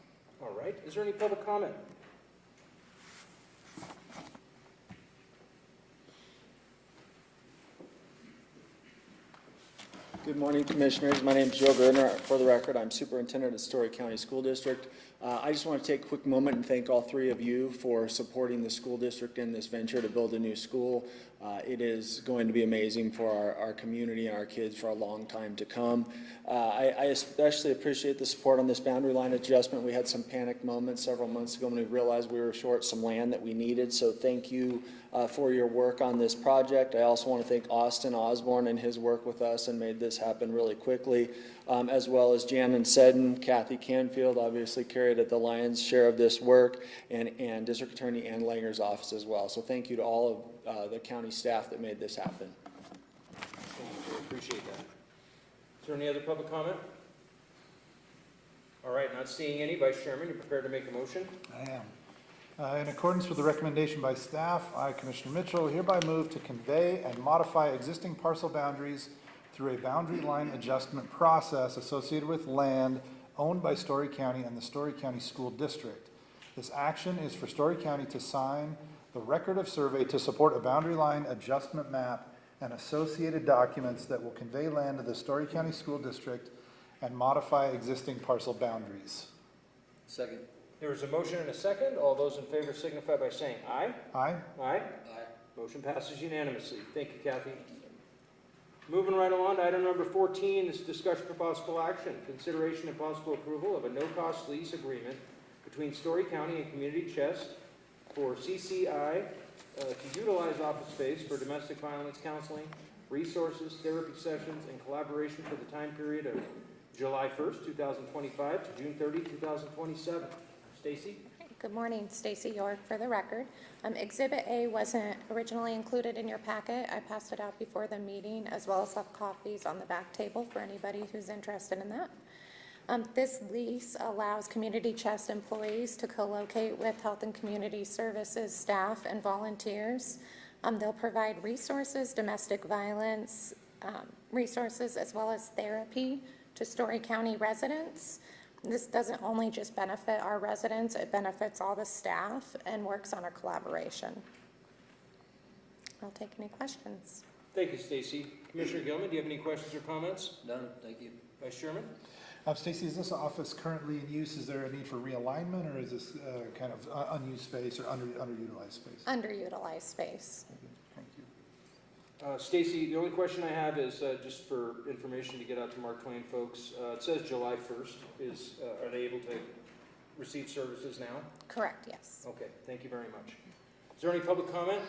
S3: All right. Is there any public comment?
S21: Good morning, Commissioners. My name is Joe Gardner. For the record, I'm Superintendent of Storey County School District.
S8: I just want to take a quick moment and thank all three of you for supporting the school district in this venture to build a new school. It is going to be amazing for our community and our kids for a long time to come. I especially appreciate the support on this boundary line adjustment. We had some panic moments several months ago when we realized we were short some land that we needed, so thank you for your work on this project. I also want to thank Austin Osborne and his work with us and made this happen really quickly, as well as Jan Seddon, Kathy Canfield, obviously carried at the lion's share of this work, and District Attorney Ann Langer's office as well. So thank you to all of the county staff that made this happen.
S3: Thank you, I appreciate that. Is there any other public comment? All right, not seeing any. Vice Chairman, you prepared to make a motion?
S1: I am. In accordance with the recommendation by staff, I, Commissioner Mitchell, hereby move to convey and modify existing parcel boundaries through a boundary line adjustment process associated with land owned by Storey County and the Storey County School District. This action is for Storey County to sign the record of survey to support a boundary line adjustment map and associated documents that will convey land to the Storey County School District and modify existing parcel boundaries.
S7: Second.
S3: There is a motion and a second. All those in favor signify by saying aye.
S1: Aye.
S3: Aye. Aye. Motion passes unanimously. Thank you, Kathy. Moving right along to item number 14 is discussion for possible action. Consideration and possible approval of a no-cost lease agreement between Storey County and Community Chest for CCI to utilize office space for domestic violence counseling, resources, therapy sessions, and collaboration for the time period of July 1st, 2025 to June 30, 2027. Stacy?
S15: Good morning, Stacy York for the record. Exhibit A wasn't originally included in your packet. I passed it out before the meeting, as well as left copies on the back table for anybody who's interested in that. This lease allows Community Chest employees to co-locate with Health and Community Services staff and volunteers. They'll provide resources, domestic violence resources, as well as therapy to Storey County residents. This doesn't only just benefit our residents, it benefits all the staff and works on a collaboration. I'll take any questions.
S3: Thank you, Stacy. Commissioner Gilman, do you have any questions or comments?
S7: None, thank you.
S3: Vice Chairman?
S1: Stacy, is this office currently in use? Is there a need for realignment, or is this kind of unused space or underutilized space?
S15: Underutilized space.
S1: Thank you.
S3: Stacy, the only question I have is just for information to get out to Mark Twain folks. It says July 1st. Are they able to receive services now?
S15: Correct, yes.
S3: Okay, thank you very much. Is there any public comment?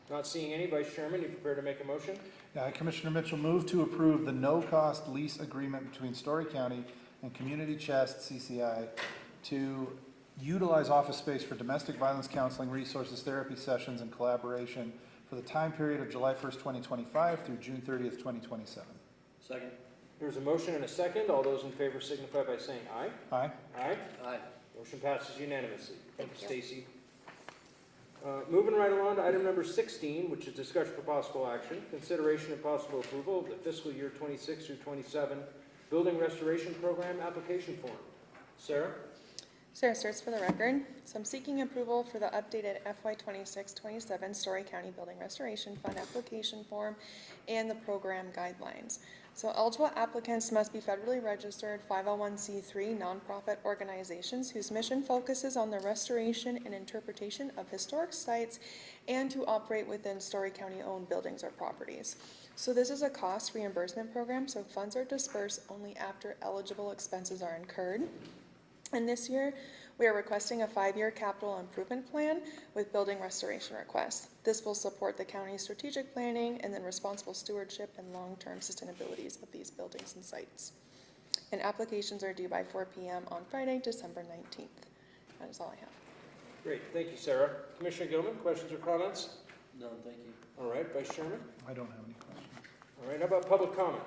S3: Not seeing any. Vice Chairman, you prepared to make a motion?
S1: Yeah, Commissioner Mitchell, move to approve the no-cost lease agreement between Storey County and Community Chest, CCI, to utilize office space for domestic violence counseling, resources, therapy sessions, and collaboration for the time period of July 1st, 2025 through June 30th, 2027.
S7: Second.
S3: There's a motion and a second. All those in favor signify by saying aye.
S1: Aye.
S3: Aye.
S7: Aye.
S3: Motion passes unanimously. Thank you, Stacy. Moving right along to item number 16, which is discussion for possible action, consideration and possible approval of the fiscal year 26 through 27 building restoration program application form. Sarah?
S21: Sarah Sturts for the record. So I'm seeking approval for the updated FY 26-27 Storey County Building Restoration Fund application form and the program guidelines. So eligible applicants must be federally registered 501c3 nonprofit organizations whose mission focuses on the restoration and interpretation of historic sites and to operate within Storey County owned buildings or properties. So this is a cost reimbursement program, so funds are dispersed only after eligible expenses are incurred. And this year, we are requesting a 5-year capital improvement plan with building restoration requests. This will support the county's strategic planning and then responsible stewardship and long-term sustainabilities of these buildings and sites. And applications are due by 4 p.m. on Friday, December 19th. That is all I have.
S3: Great, thank you, Sarah. Commissioner Gilman, questions or comments?
S7: None, thank you.
S3: All right, Vice Chairman?
S1: I don't have any questions.
S3: All right, how about public comment?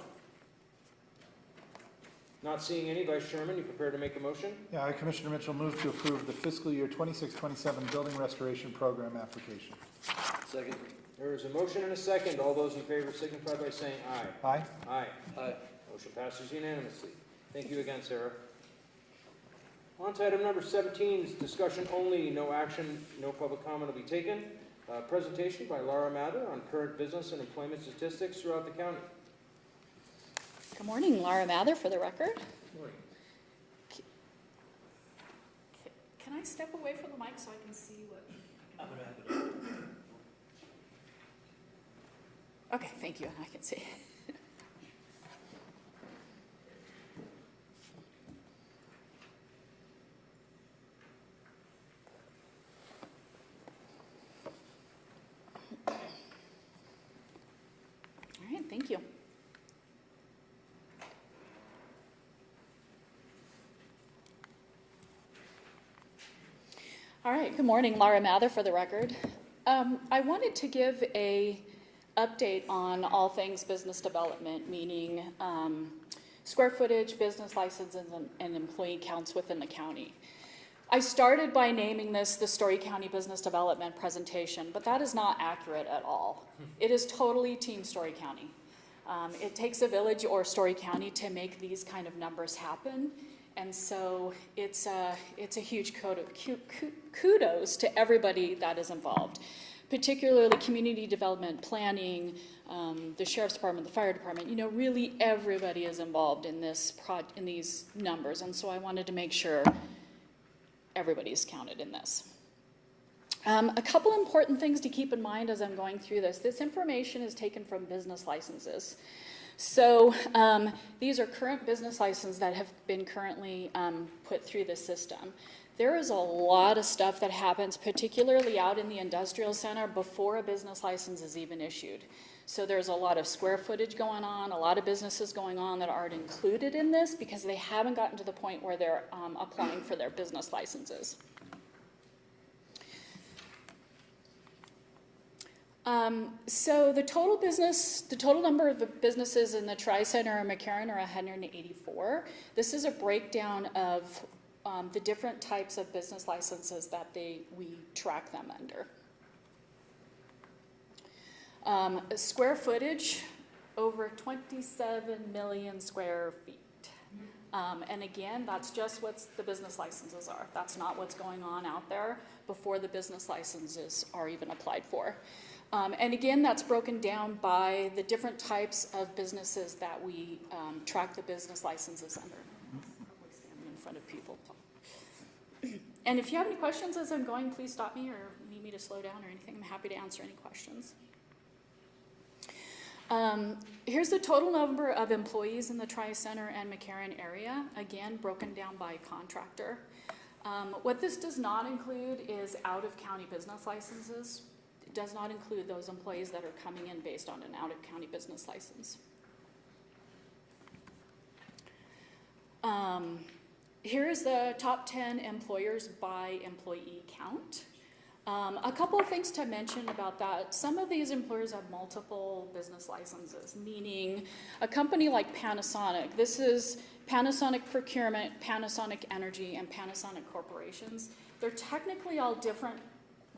S3: Not seeing any. Vice Chairman, you prepared to make a motion?
S1: Yeah, I, Commissioner Mitchell, move to approve the fiscal year 26-27 building restoration program application.
S7: Second.
S3: There is a motion and a second. All those in favor signify by saying aye.
S1: Aye.
S3: Aye.
S7: Aye.
S3: Motion passes unanimously. Thank you again, Sarah. On to item number 17 is discussion only, no action, no public comment will be taken. Presentation by Laura Mather on current business and employment statistics throughout the county.
S22: Good morning, Laura Mather for the record.
S3: Good morning.
S4: Can I step away from the mic so I can see what?
S3: I'm gonna have it.
S4: Okay, thank you, I can see. All right, thank you. All right, good morning, Laura Mather for the record. I wanted to give a update on all things business development, meaning square footage, business licenses, and employee counts within the county. I started by naming this the Storey County Business Development Presentation, but that is not accurate at all. It is totally Team Storey County. It takes a village or Storey County to make these kind of numbers happen. And so it's a huge kudos to everybody that is involved, particularly community development, planning, the sheriff's department, the fire department. You know, really everybody is involved in in these numbers. And so I wanted to make sure everybody's counted in this. A couple important things to keep in mind as I'm going through this. This information is taken from business licenses. So these are current business licenses that have been currently put through the system. There is a lot of stuff that happens, particularly out in the industrial center, before a business license is even issued. So there's a lot of square footage going on, a lot of businesses going on that aren't included in this because they haven't gotten to the point where they're applying for their business licenses. So the total number of businesses in the Tri-Center and McCarran are 184. This is a breakdown of the different types of business licenses that we track them under. Square footage, over 27 million square feet. And again, that's just what the business licenses are. That's not what's going on out there before the business licenses are even applied for. And again, that's broken down by the different types of businesses that we track the business licenses under. I'm standing in front of people. And if you have any questions as I'm going, please stop me or need me to slow down or anything. I'm happy to answer any questions. Here's the total number of employees in the Tri-Center and McCarran area, again, broken down by contractor. What this does not include is out-of-county business licenses. It does not include those employees that are coming in based on an out-of-county business license. Here's the top 10 employers by employee count. A couple of things to mention about that. Some of these employers have multiple business licenses, meaning a company like Panasonic. This is Panasonic Procurement, Panasonic Energy, and Panasonic Corporations. They're technically all different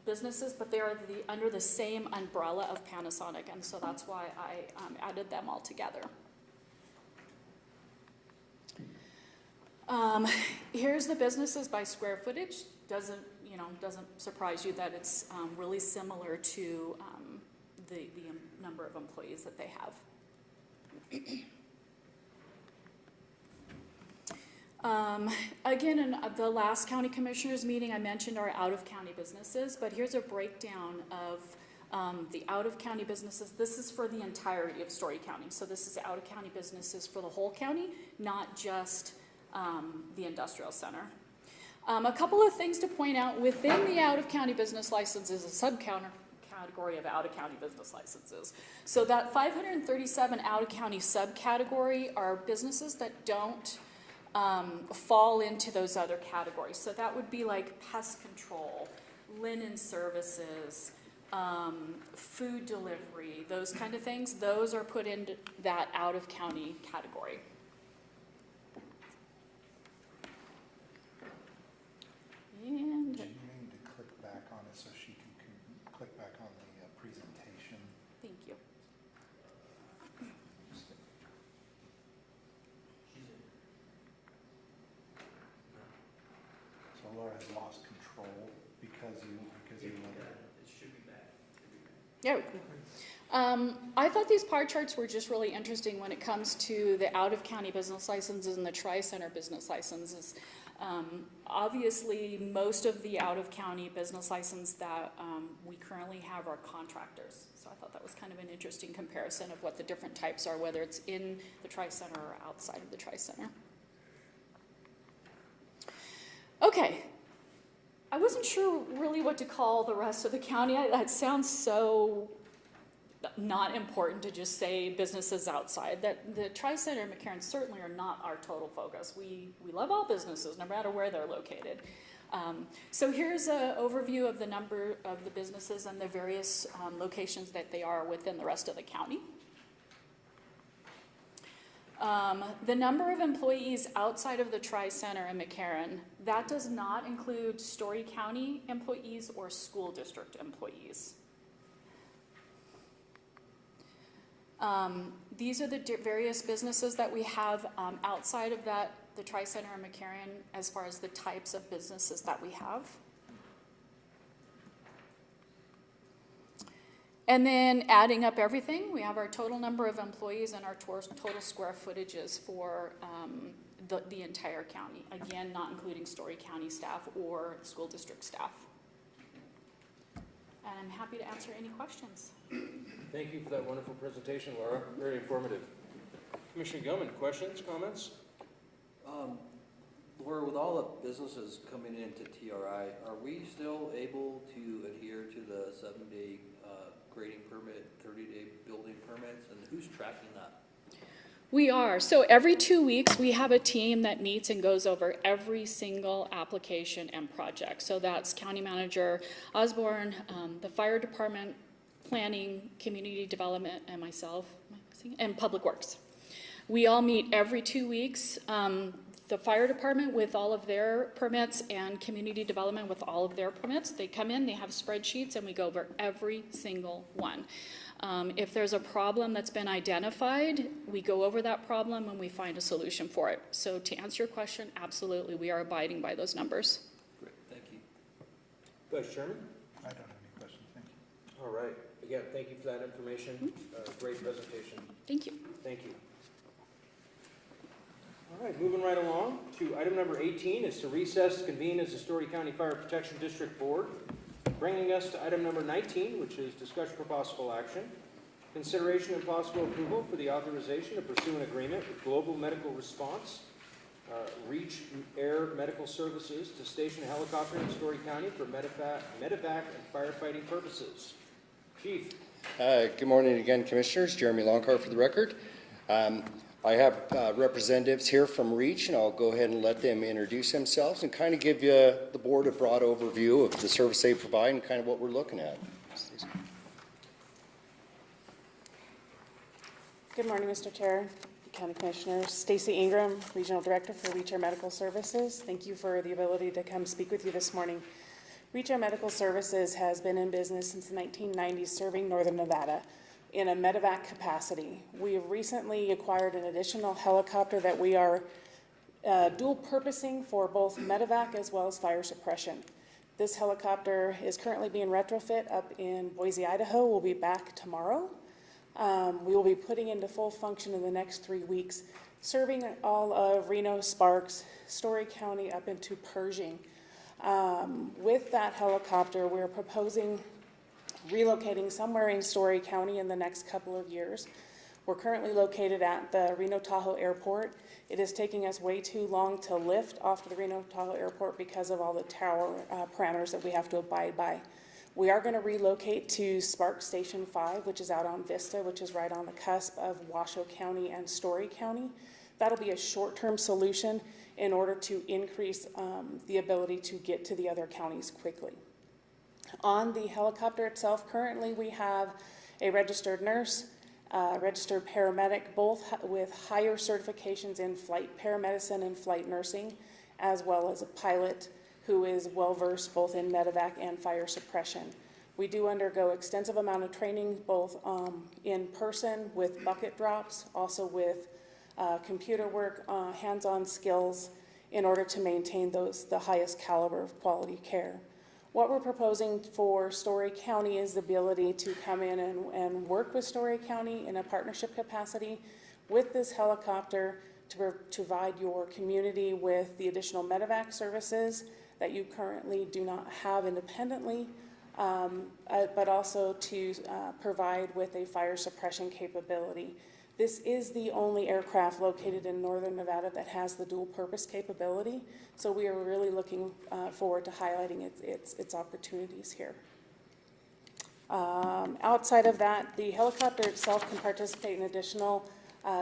S4: businesses, but they are under the same umbrella of Panasonic, and so that's why I added them all together. Here's the businesses by square footage. Doesn't surprise you that it's really similar to the number of employees that they have. Again, in the last county commissioners meeting, I mentioned our out-of-county businesses, but here's a breakdown of the out-of-county businesses. This is for the entirety of Storey County. So this is out-of-county businesses for the whole county, not just the industrial center. A couple of things to point out. Within the out-of-county business license is a subcategory of out-of-county business licenses. So that 537 out-of-county subcategory are businesses that don't fall into those other categories. So that would be like pest control, linen services, food delivery, those kind of things. Those are put into that out-of-county category. And
S1: Do you need to click back on it so she can click back on the presentation?
S4: thank you.
S1: So Laura has lost control because you let her.
S3: It should be back.
S4: There we go. I thought these pie charts were just really interesting when it comes to the out-of-county business licenses and the Tri-Center business licenses. Obviously, most of the out-of-county business license that we currently have are contractors. So I thought that was kind of an interesting comparison of what the different types are, whether it's in the Tri-Center or outside of the Tri-Center. Okay. I wasn't sure really what to call the rest of the county. That sounds so not important to just say businesses outside. That the Tri-Center and McCarran certainly are not our total focus. We love all businesses, no matter where they're located. So here's an overview of the number of the businesses and the various locations that they are within the rest of the county. The number of employees outside of the Tri-Center and McCarran, that does not include Storey County employees or school district employees. These are the various businesses that we have outside of that, the Tri-Center and McCarran, as far as the types of businesses that we have. And then adding up everything, we have our total number of employees and our total square footages for the entire county. Again, not including Storey County staff or school district staff. And I'm happy to answer any questions.
S3: Thank you for that wonderful presentation, Laura. Very informative. Commissioner Gilman, questions, comments?
S7: Laura, with all the businesses coming into TRI, are we still able to adhere to the 7-day grading permit, 30-day building permits, and who's tracking that?
S4: We are. So every 2 weeks, we have a team that meets and goes over every single application and project. So that's County Manager Osborne, the Fire Department, Planning, Community Development, and myself, and Public Works. We all meet every 2 weeks. The Fire Department with all of their permits and Community Development with all of their permits. They come in, they have spreadsheets, and we go over every single one. If there's a problem that's been identified, we go over that problem and we find a solution for it. So to answer your question, absolutely, we are abiding by those numbers.
S7: Great, thank you.
S3: Vice Chairman?
S1: I don't have any questions, thank you.
S3: All right. Again, thank you for that information. Great presentation.
S4: Thank you.
S3: Thank you. All right, moving right along to item number 18 is to recess, convene as the Storey County Fire Protection District Board. Bringing us to item number 19, which is discussion for possible action. Consideration and possible approval for the authorization to pursue an agreement with Global Medical Response, Reach Air Medical Services, to station a helicopter in Storey County for medevac and firefighting purposes. Chief.
S10: Good morning again, Commissioners. Jeremy Longcar for the record. I have representatives here from REACH, and I'll go ahead and let them introduce themselves and kind of give you the board a broad overview of the service they provide and kind of what we're looking at.
S9: Good morning, Mr. Chair, County Commissioners. Stacy Ingram, Regional Director for Reach Air Medical Services. Thank you for the ability to come speak with you this morning. Reach Air Medical Services has been in business since the 1990s, serving Northern Nevada in a medevac capacity. We have recently acquired an additional helicopter that we are dual purposing for both medevac as well as fire suppression. This helicopter is currently being retrofit up in Boise, Idaho. We'll be back tomorrow. We will be putting into full function in the next 3 weeks, serving all of Reno, Sparks, Storey County up into Pershing. With that helicopter, we're proposing relocating somewhere in Storey County in the next couple of years. We're currently located at the Reno Tahoe Airport. It is taking us way too long to lift off to the Reno Tahoe Airport because of all the tower parameters that we have to abide by. We are going to relocate to Spark Station 5, which is out on Vista, which is right on the cusp of Washoe County and Storey County. That'll be a short-term solution in order to increase the ability to get to the other counties quickly. On the helicopter itself, currently we have a registered nurse, registered paramedic, both with higher certifications in flight paramedicine and flight nursing, as well as a pilot who is well-versed both in medevac and fire suppression. We do undergo extensive amount of training, both in person with bucket drops, also with computer work, hands-on skills, in order to maintain the highest caliber of quality care. What we're proposing for Storey County is the ability to come in and work with Storey County in a partnership capacity with this helicopter to provide your community with the additional medevac services that you currently do not have independently, but also to provide with a fire suppression capability. This is the only aircraft located in northern Nevada that has the dual purpose capability, so we are really looking forward to highlighting its opportunities here. Outside of that, the helicopter itself can participate in additional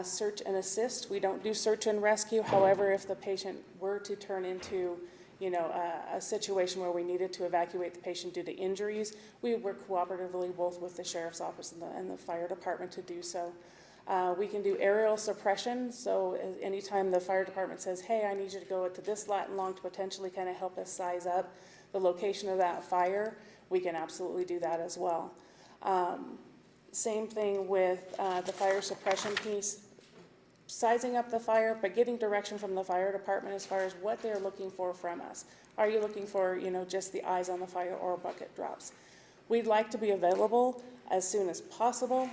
S9: search and assist. We don't do search and rescue. However, if the patient were to turn into a situation where we needed to evacuate the patient due to injuries, we work cooperatively both with the Sheriff's Office and the Fire Department to do so. We can do aerial suppression, so anytime the Fire Department says, hey, I need you to go to this lat and long to potentially kind of help us size up the location of that fire, we can absolutely do that as well. Same thing with the fire suppression piece, sizing up the fire, but getting direction from the Fire Department as far as what they're looking for from us. Are you looking for, just the eyes on the fire or bucket drops? We'd like to be available as soon as possible.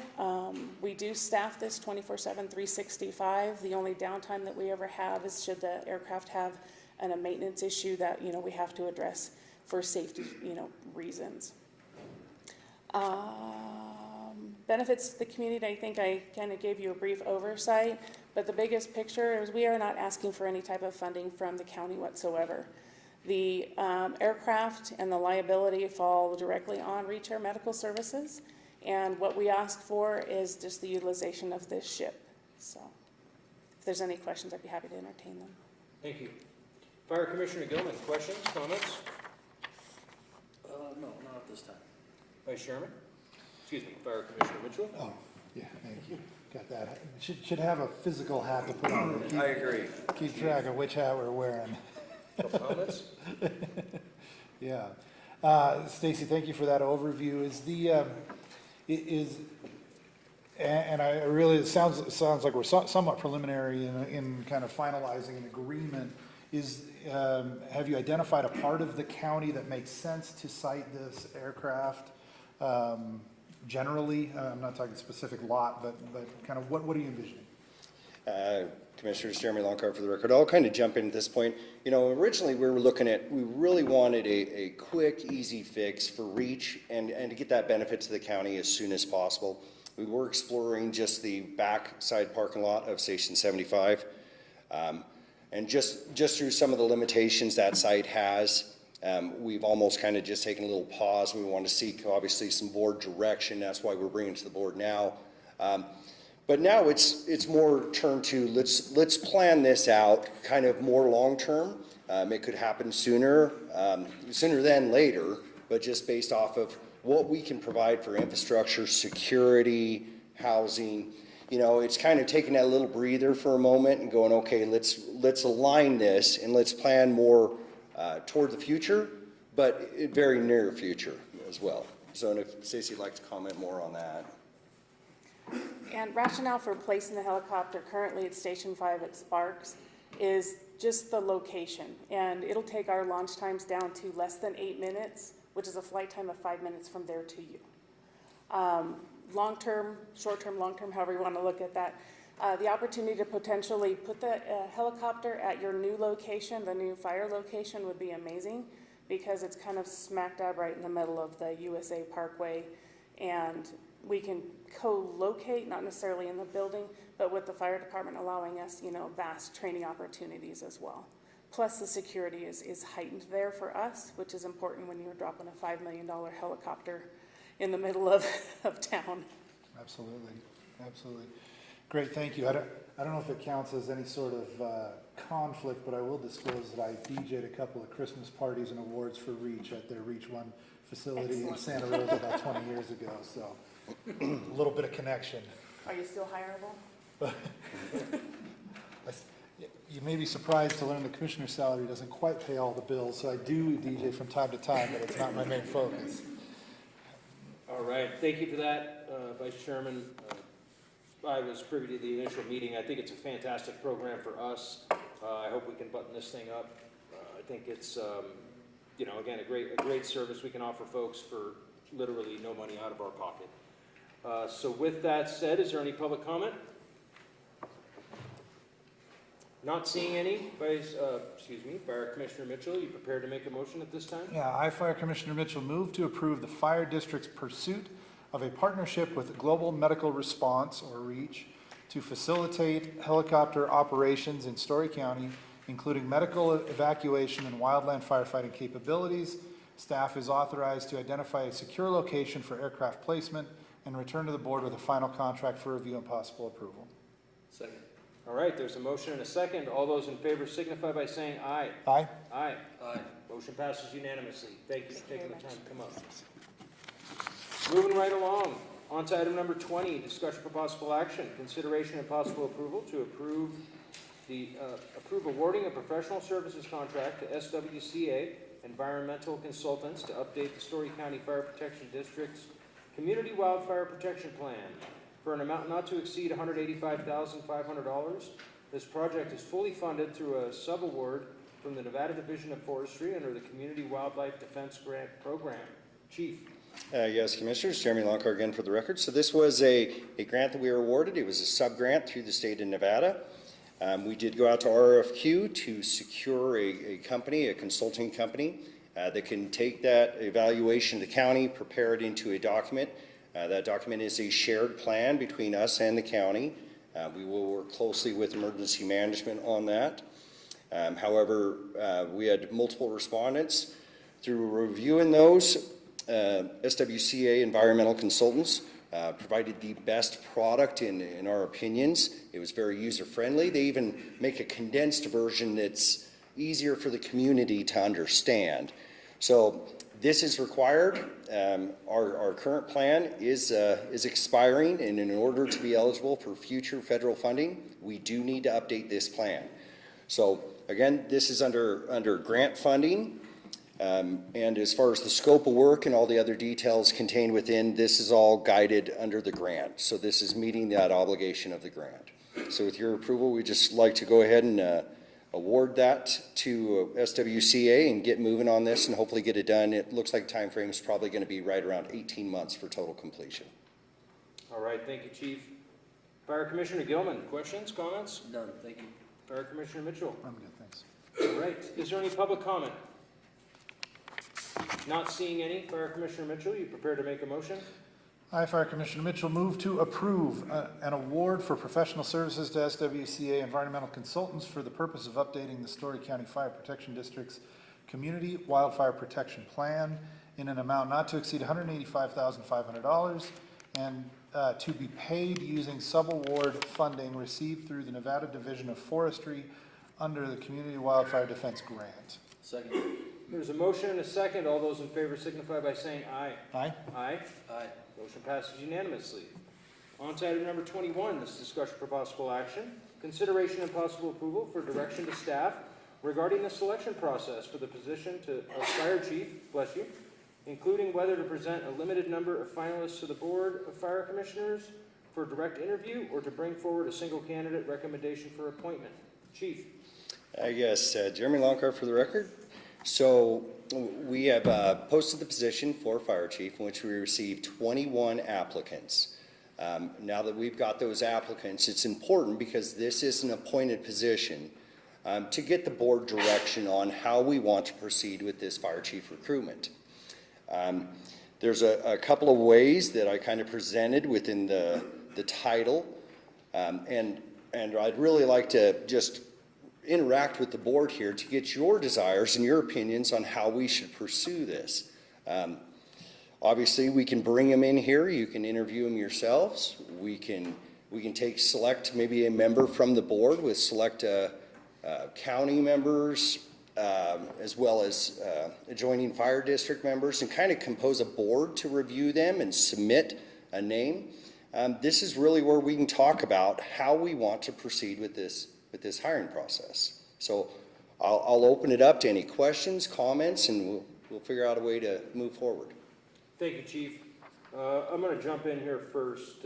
S9: We do staff this 24/7, 365. The only downtime that we ever have is should the aircraft have a maintenance issue that, we have to address for safety, reasons. Benefits to the community, I think I kind of gave you a brief oversight, but the biggest picture is we are not asking for any type of funding from the county whatsoever. The aircraft and the liability fall directly on Reach Air Medical Services, and what we ask for is just the utilization of this ship. So if there's any questions, I'd be happy to entertain them.
S3: Thank you. Fire Commissioner Gilman, questions, comments?
S7: No, not at this time.
S3: Vice Chairman? Excuse me, Fire Commissioner Mitchell?
S1: Oh, yeah, thank you. Got that. Should have a physical hat to put on.
S7: I agree.
S1: Keep track of which hat we're wearing.
S3: Comments?
S1: Yeah. Stacy, thank you for that overview. And I really, it sounds like we're somewhat preliminary in kind of finalizing an agreement. Have you identified a part of the county that makes sense to site this aircraft? Generally, I'm not talking specific lot, but kind of what are you envisioning?
S10: Commissioners, Jeremy Longcart for the record. I'll kind of jump in at this point. Originally we really wanted a quick, easy fix for Reach and to get that benefit to the county as soon as possible. We were exploring just the backside parking lot of Station 75. And just through some of the limitations that site has, we've almost kind of just taken a little pause. We want to seek, obviously, some board direction. That's why we're bringing it to the board now. But now it's more turned to let's plan this out kind of more long-term. It could happen sooner than later, but just based off of what we can provide for infrastructure, security, housing. It's kind of taking that little breather for a moment and going, okay, let's align this and let's plan more toward the future, but very near future as well. So if Stacey would like to comment more on that.
S9: And rationale for placing the helicopter currently at Station 5 at Sparks is just the location. And it'll take our launch times down to less than 8 minutes, which is a flight time of 5 minutes from there to you. Long-term, short-term, long-term, however you want to look at that. The opportunity to potentially put the helicopter at your new location, the new fire location, would be amazing because it's kind of smack dab right in the middle of the USA Parkway, and we can co-locate, not necessarily in the building, but with the fire department allowing us, vast training opportunities as well. Plus the security is heightened there for us, which is important when you're dropping a $5 million helicopter in the middle of town.
S1: Absolutely, absolutely. Great, thank you. I don't know if it counts as any sort of conflict, but I will disclose that I DJ'd a couple of Christmas parties and awards for Reach at their Reach One facility in Santa Rosa about 20 years ago, so a little bit of connection.
S9: Are you still hireable?
S1: You may be surprised to learn the commissioner's salary doesn't quite pay all the bills, so I do DJ from time to time, but it's not my main focus.
S3: All right, thank you for that, Vice Chairman. I was privy to the initial meeting. I think it's a fantastic program for us. I hope we can button this thing up. I think it's, again, a great service we can offer folks for literally no money out of our pocket. So with that said, is there any public comment? Not seeing any, Fire Commissioner Mitchell, you prepared to make a motion at this time?
S1: Yeah, I, Fire Commissioner Mitchell, move to approve the fire district's pursuit of a partnership with Global Medical Response, or REACH, to facilitate helicopter operations in Storey County, including medical evacuation and wildland firefighting capabilities. Staff is authorized to identify a secure location for aircraft placement and return to the board with a final contract for review and possible approval.
S3: Second. All right, there's a motion and a second. All those in favor signify by saying aye.
S1: Aye.
S3: Aye. Aye. Motion passes unanimously. Thank you for taking the time to come up. Moving right along, on to item number 20, discussion for possible action, consideration and possible approval to approve awarding a professional services contract to SWCA Environmental Consultants to update the Storey County Fire Protection District's Community Wildfire Protection Plan for an amount not to exceed $185,500. This project is fully funded through a subaward from the Nevada Division of Forestry under the Community Wildlife Defense Grant Program. Chief.
S10: Yes, Commissioners, Jeremy Lonkar again for the record. So this was a grant that we were awarded. It was a sub-grant through the state of Nevada. We did go out to RFQ to secure a company, a consulting company, that can take that evaluation to the county, prepare it into a document. That document is a shared plan between us and the county. We will work closely with emergency management on that. However, we had multiple respondents. Through reviewing those, SWCA Environmental Consultants provided the best product in our opinions. It was very user-friendly. They even make a condensed version that's easier for the community to understand. So this is required. Our current plan is expiring, and in order to be eligible for future federal funding, we do need to update this plan. So again, this is under grant funding, and as far as the scope of work and all the other details contained within, this is all guided under the grant. So this is meeting that obligation of the grant. So with your approval, we'd just like to go ahead and award that to SWCA and get moving on this and hopefully get it done. It looks like time frame is probably going to be right around 18 months for total completion.
S3: All right, thank you, Chief. Fire Commissioner Gilman, questions, comments?
S7: None, thank you.
S3: Fire Commissioner Mitchell.
S1: I'm good, thanks.
S3: All right, is there any public comment? Not seeing any. Fire Commissioner Mitchell, you prepared to make a motion?
S1: I, Fire Commissioner Mitchell, move to approve an award for professional services to SWCA Environmental Consultants for the purpose of updating the Storey County Fire Protection District's Community Wildfire Protection Plan in an amount not to exceed $185,500 and to be paid using subaward funding received through the Nevada Division of Forestry under the Community Wildfire Defense Grant.
S7: Second.
S3: There's a motion and a second. All those in favor signify by saying aye.
S1: Aye.
S3: Aye.
S7: Aye.
S3: Motion passes unanimously. On to item number 21, this is discussion for possible action. Consideration and possible approval for direction to staff regarding the selection process for the position of Fire Chief, bless you, including whether to present a limited number of finalists to the Board of Fire Commissioners for direct interview or to bring forward a single candidate recommendation for appointment. Chief.
S10: Yes, Jeremy Lonkar for the record. So we have posted the position for Fire Chief, in which we received 21 applicants. Now that we've got those applicants, it's important because this is an appointed position to get the board direction on how we want to proceed with this Fire Chief recruitment. There's a couple of ways that I kind of presented within the title, and I'd really like to just interact with the board here to get your desires and your opinions on how we should pursue this. Obviously, we can bring them in here. You can interview them yourselves. We can select maybe a member from the board with select county members as well as adjoining fire district members and kind of compose a board to review them and submit a name. This is really where we can talk about how we want to proceed with this hiring process. So I'll open it up to any questions, comments, and we'll figure out a way to move forward.
S3: Thank you, Chief. I'm going to jump in here first.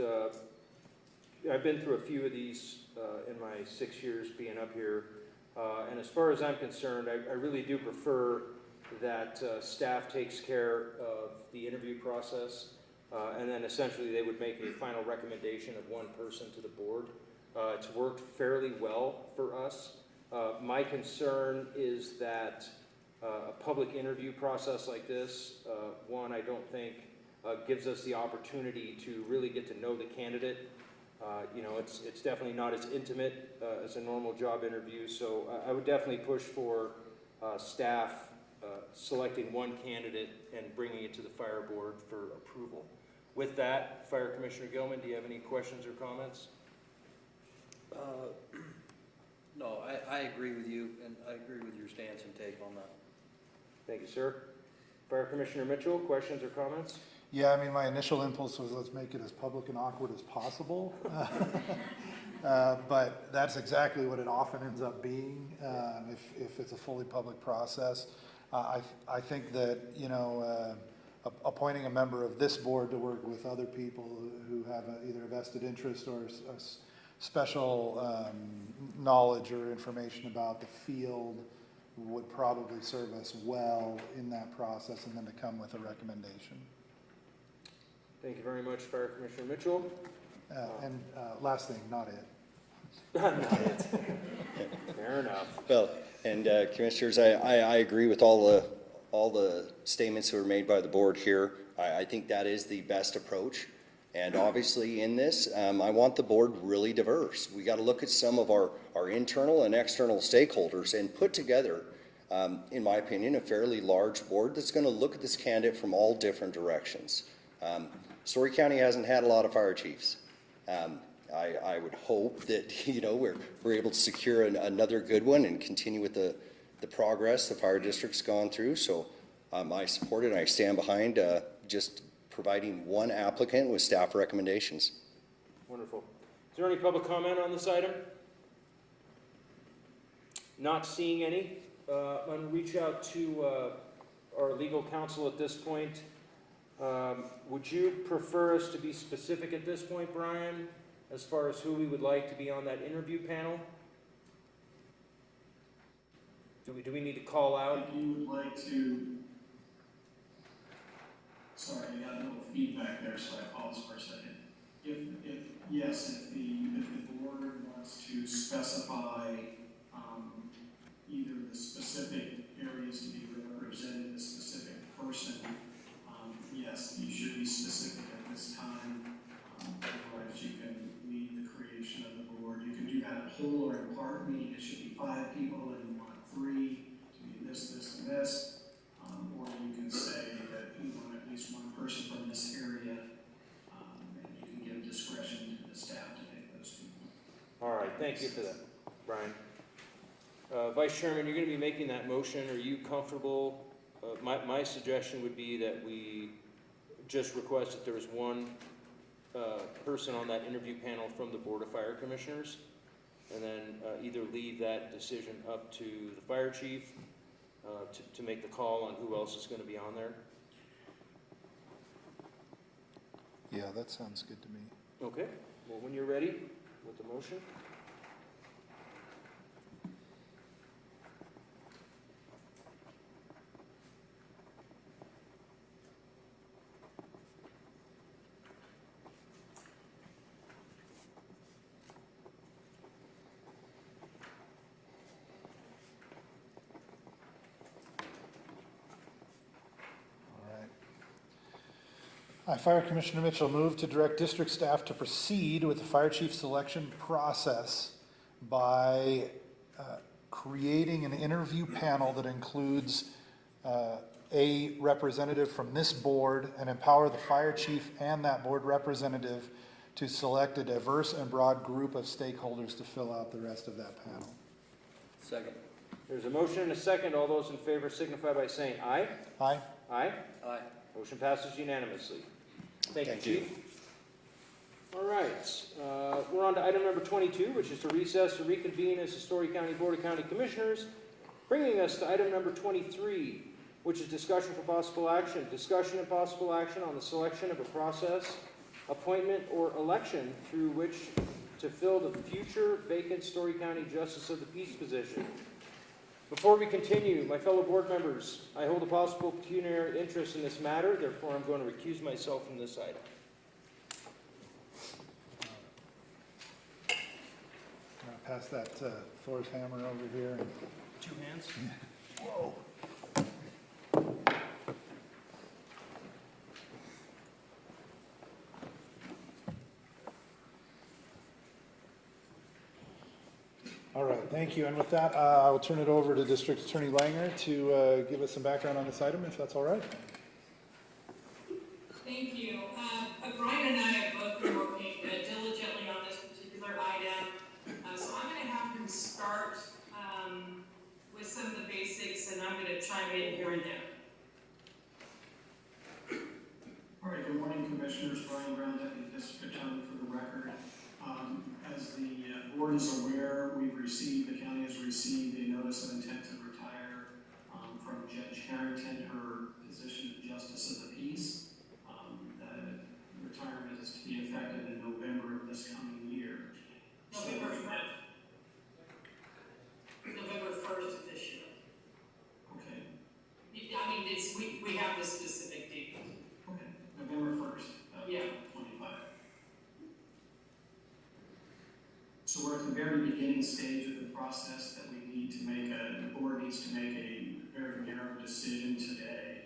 S3: I've been through a few of these in my 6 years being up here, and as far as I'm concerned, I really do prefer that staff takes care of the interview process, and then essentially they would make a final recommendation of one person to the board. It's worked fairly well for us. My concern is that a public interview process like this, one, I don't think gives us the opportunity to really get to know the candidate. You know, it's definitely not as intimate as a normal job interview, so I would definitely push for staff selecting one candidate and bringing it to the fire board for approval. With that, Fire Commissioner Gilman, do you have any questions or comments?
S7: No, I agree with you, and I agree with your stance and take on that.
S3: Thank you, sir. Fire Commissioner Mitchell, questions or comments?
S1: Yeah, I mean, my initial impulse was let's make it as public and awkward as possible. But that's exactly what it often ends up being if it's a fully public process. I think that, you know, appointing a member of this board to work with other people who have either a vested interest or a special knowledge or information about the field would probably serve us well in that process, and then to come with a recommendation.
S3: Thank you very much, Fire Commissioner Mitchell.
S1: And last thing, not it.
S3: Not it. Fair enough.
S10: Well, and Commissioners, I agree with all the statements that were made by the board here. I think that is the best approach. And obviously in this, I want the board really diverse. We got to look at some of our internal and external stakeholders and put together, in my opinion, a fairly large board that's going to look at this candidate from all different directions. Storey County hasn't had a lot of fire chiefs. I would hope that, you know, we're able to secure another good one and continue with the progress the fire district's gone through. So I support it and I stand behind just providing one applicant with staff recommendations.
S3: Wonderful. Is there any public comment on this item? Not seeing any. I'm going to reach out to our legal counsel at this point. Would you prefer us to be specific at this point, Brian, as far as who we would like to be on that interview panel? Do we need to call out?
S5: If you would like to, sorry, I got a little feedback there, so I paused for a second. If the board wants to specify either the specific areas to be represented, the specific person, yes, you should be specific at this time. Otherwise, you can lead the creation of the board. You can do that whole or in part, meaning it should be 5 people and you want 3 to be this, this, and this. Or you can say that you want at least one person from this area, and you can give discretion to the staff to pick those people.
S3: All right, thank you for that, Brian. Vice Chairman, you're going to be making that motion. Are you comfortable? My suggestion would be that we just request that there is one person on that interview panel from the Board of Fire Commissioners, and then either leave that decision up to the fire chief to make the call on who else is going to be on there.
S1: Yeah, that sounds good to me.
S3: Okay, well, when you're ready with the motion.
S1: I, Fire Commissioner Mitchell, move to direct district staff to proceed with the fire chief selection process by creating an interview panel that includes a representative from this board and empower the fire chief and that board representative to select a diverse and broad group of stakeholders to fill out the rest of that panel.
S7: Second.
S3: There's a motion and a second. All those in favor signify by saying aye.
S1: Aye.
S3: Aye.
S7: Aye.
S3: Motion passes unanimously. Thank you, Chief. All right, we're on to item number 22, which is to recess to reconvene as the Storey County Board of County Commissioners, bringing us to item number 23, which is discussion for possible action. Discussion and possible action on the selection of a process, appointment, or election through which to fill the future vacant Storey County Justice of the Peace position. Before we continue, my fellow board members, I hold a possible pecuniary interest in this matter, therefore I'm going to recuse myself from this item.
S1: pass that Thor's hammer over here. And,
S3: 2 hands.
S1: whoa. All right, thank you. And with that, I will turn it over to District Attorney Langer to give us some background on this item, if that's all right.
S11: Thank you. Brian and I have both been working diligently on this particular item. So I'm going to have him start with some of the basics, and I'm going to chime in here and there.
S5: All right, good morning, Commissioners. Brian Brown, Deputy District Attorney for the record. As the board is aware, the county has received a notice of intent to retire from Judge Harrington, her position of Justice of the Peace. The retirement is to be effective in November of this coming year.
S11: November 1st of this year.
S5: Okay.
S11: I mean, we have the specific date.
S5: Okay, November 1st of
S11: Yeah.
S5: 25. So we're at the very beginning stage of the process that we need to make the board needs to make a very narrow decision today.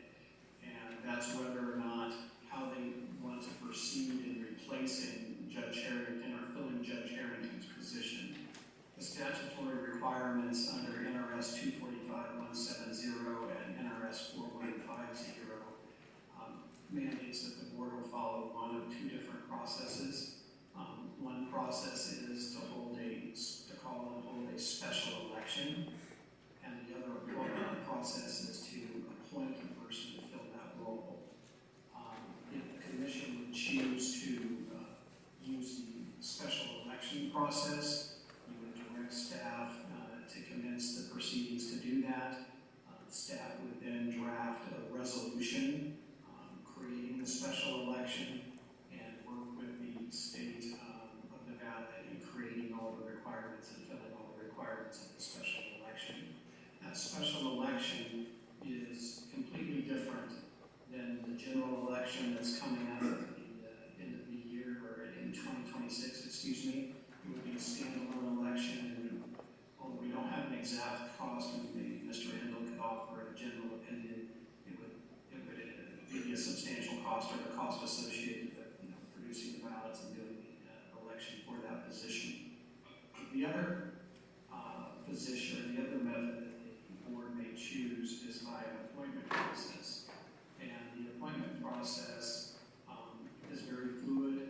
S5: And that's whether or not how they want to proceed in replacing Judge Harrington or filling Judge Harrington's position. The statutory requirements under NRS 245.170 and NRS 4150 mandates that the board will follow one of 2 different processes. One process is to call and hold a special election, and the other process is to appoint a person to fill that role. If the commission would choose to use the special election process, you would direct staff to commence the proceedings to do that. Staff would then draft a resolution creating the special election and work with the state of Nevada in creating all the requirements and filling all the requirements of the special election. That special election is completely different than the general election that's coming up at the end of the year, or in 2026, excuse me. It would be a standalone election, and although we don't have an exact cost, and maybe Mr. Hindle could offer a general opinion, it would be a substantial cost, or the cost associated with producing the ballots and doing the election for that position. The other position, or the other method that the board may choose is by an appointment process. And the appointment process is very fluid.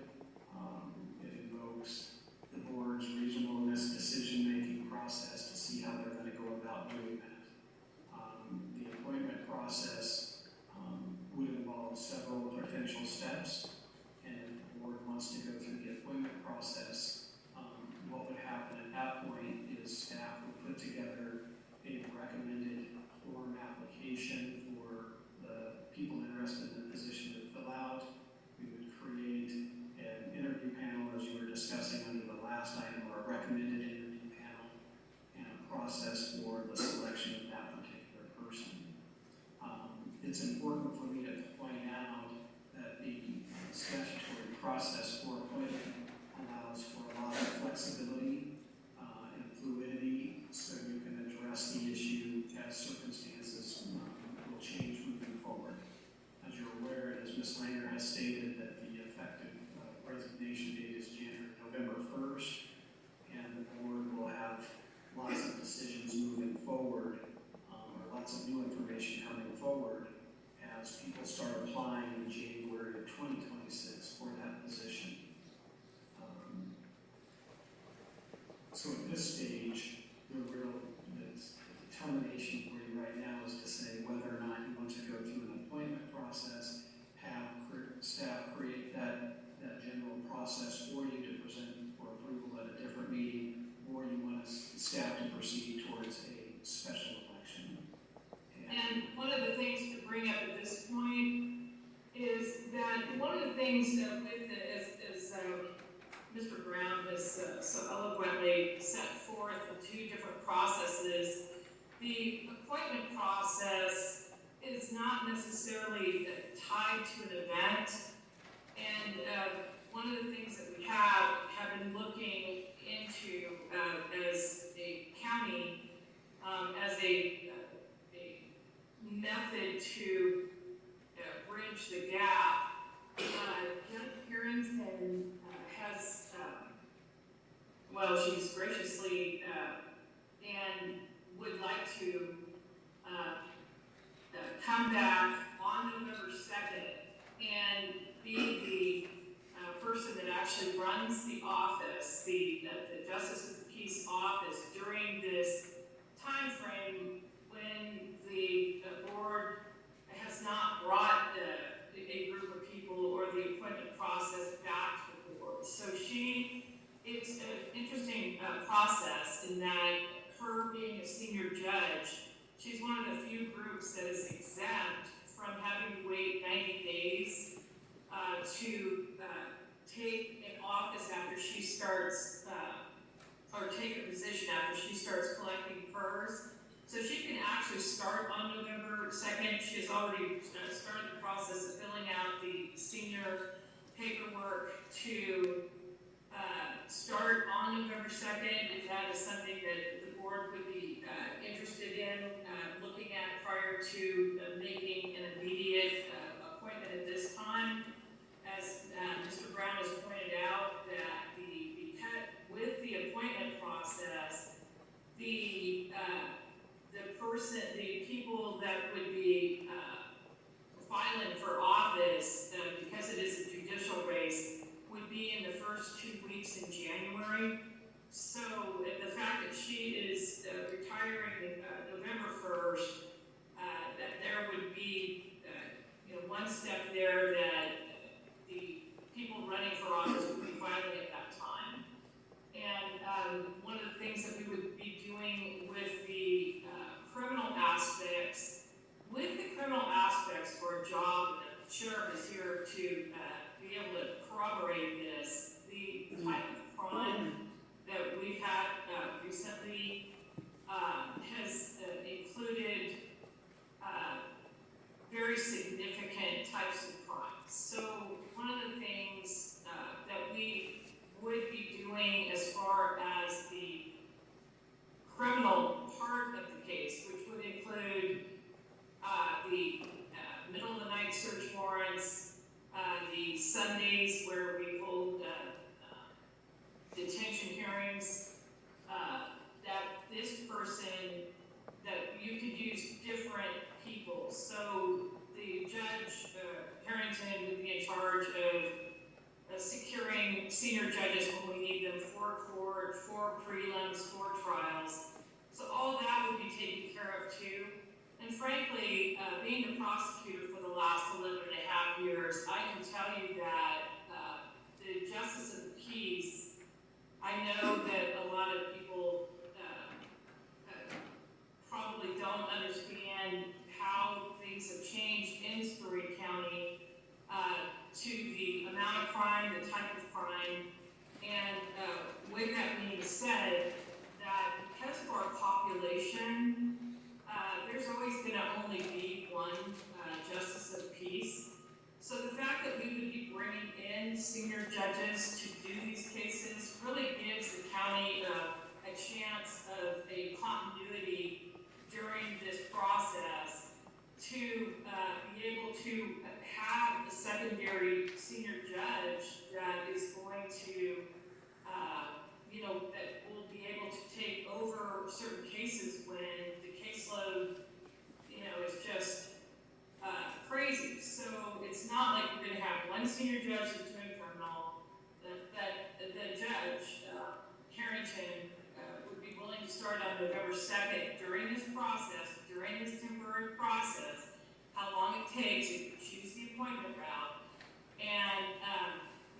S5: It invokes the board's reasonableness decision-making process to see how they're going to go about doing that. The appointment process would involve several potential steps, and if the board wants to go through the appointment process, what would happen at that point is staff would put together a recommended form application for the people interested in the position to fill out. We would create an interview panel, as you were discussing under the last item, or a recommended interview panel, and a process for the selection of that particular person. It's important for me to point out that the statutory process for appointment allows for a lot of flexibility and fluidity, so you can address the issue as circumstances will change moving forward. As you're aware, and as Ms. Langer has stated, that the effective resignation date is November 1st, and the board will have lots of decisions moving forward, or lots of new information coming forward as people start applying in January of 2026 for that position. So at this stage, the determination for you right now is to say whether or not you want to go through an appointment process, have staff create that general process for you to present for approval at a different meeting, or you want staff to proceed towards a special election.
S11: And one of the things to bring up at this point is that one of the things as Mr. Brown has so eloquently set forth the 2 different processes, the appointment process is not necessarily tied to an event. And one of the things that we have been looking into as a county, as a method to bridge the gap. Judge Harrington has, well, she's graciously and would like to come back on November 2nd and be the person that actually runs the office, the Justice of the Peace office during this time frame when the board has not brought a group of people or the appointment process back to the board. So it's an interesting process in that her being a senior judge, she's one of the few groups that is exempt from having to wait 90 days to take an office after she starts, or take a position after she starts collecting PERS. So she can actually start on November 2nd. She has already started the process of filling out the senior paperwork to start on November 2nd, if that is something that the board would be interested in looking at prior to making an immediate appointment at this time. As Mr. Brown has pointed out, that with the appointment process, the people that would be filing for office, because it is a judicial race, would be in the first 2 weeks in January. So the fact that she is retiring November 1st, that there would be one step there that the people running for office would be filing at that time. And one of the things that we would be doing with the criminal aspects, for a job, and the sheriff is here to be able to corroborate this, the type of crime that we've had recently has included very significant types of crimes. So one of the things that we would be doing as far as the criminal part of the case, which would include the middle of the night search warrants, the Sundays where we hold detention hearings, that this person, that you could use different people. So the judge, Harrington, would be in charge of securing senior judges when we need them for court, for prelims, for trials. So all that would be taken care of too. And frankly, being the prosecutor for the last 11.5 years, I can tell you that the Justice of the Peace, I know that a lot of people probably don't understand how things have changed in Storey County to the amount of crime, the type of crime. And with that being said, that because of our population, there's always going to only be one Justice of Peace. So the fact that we would be bringing in senior judges to do these cases really gives the county a chance of a continuity during this process to be able to have a secondary senior judge that is going to, that will be able to take over certain cases when the caseload, is just crazy. So it's not like we're going to have one senior judge who's doing criminal, that the judge, Harrington, would be willing to start on November 2nd during this process, during this temporary process, how long it takes if you choose the appointment route, and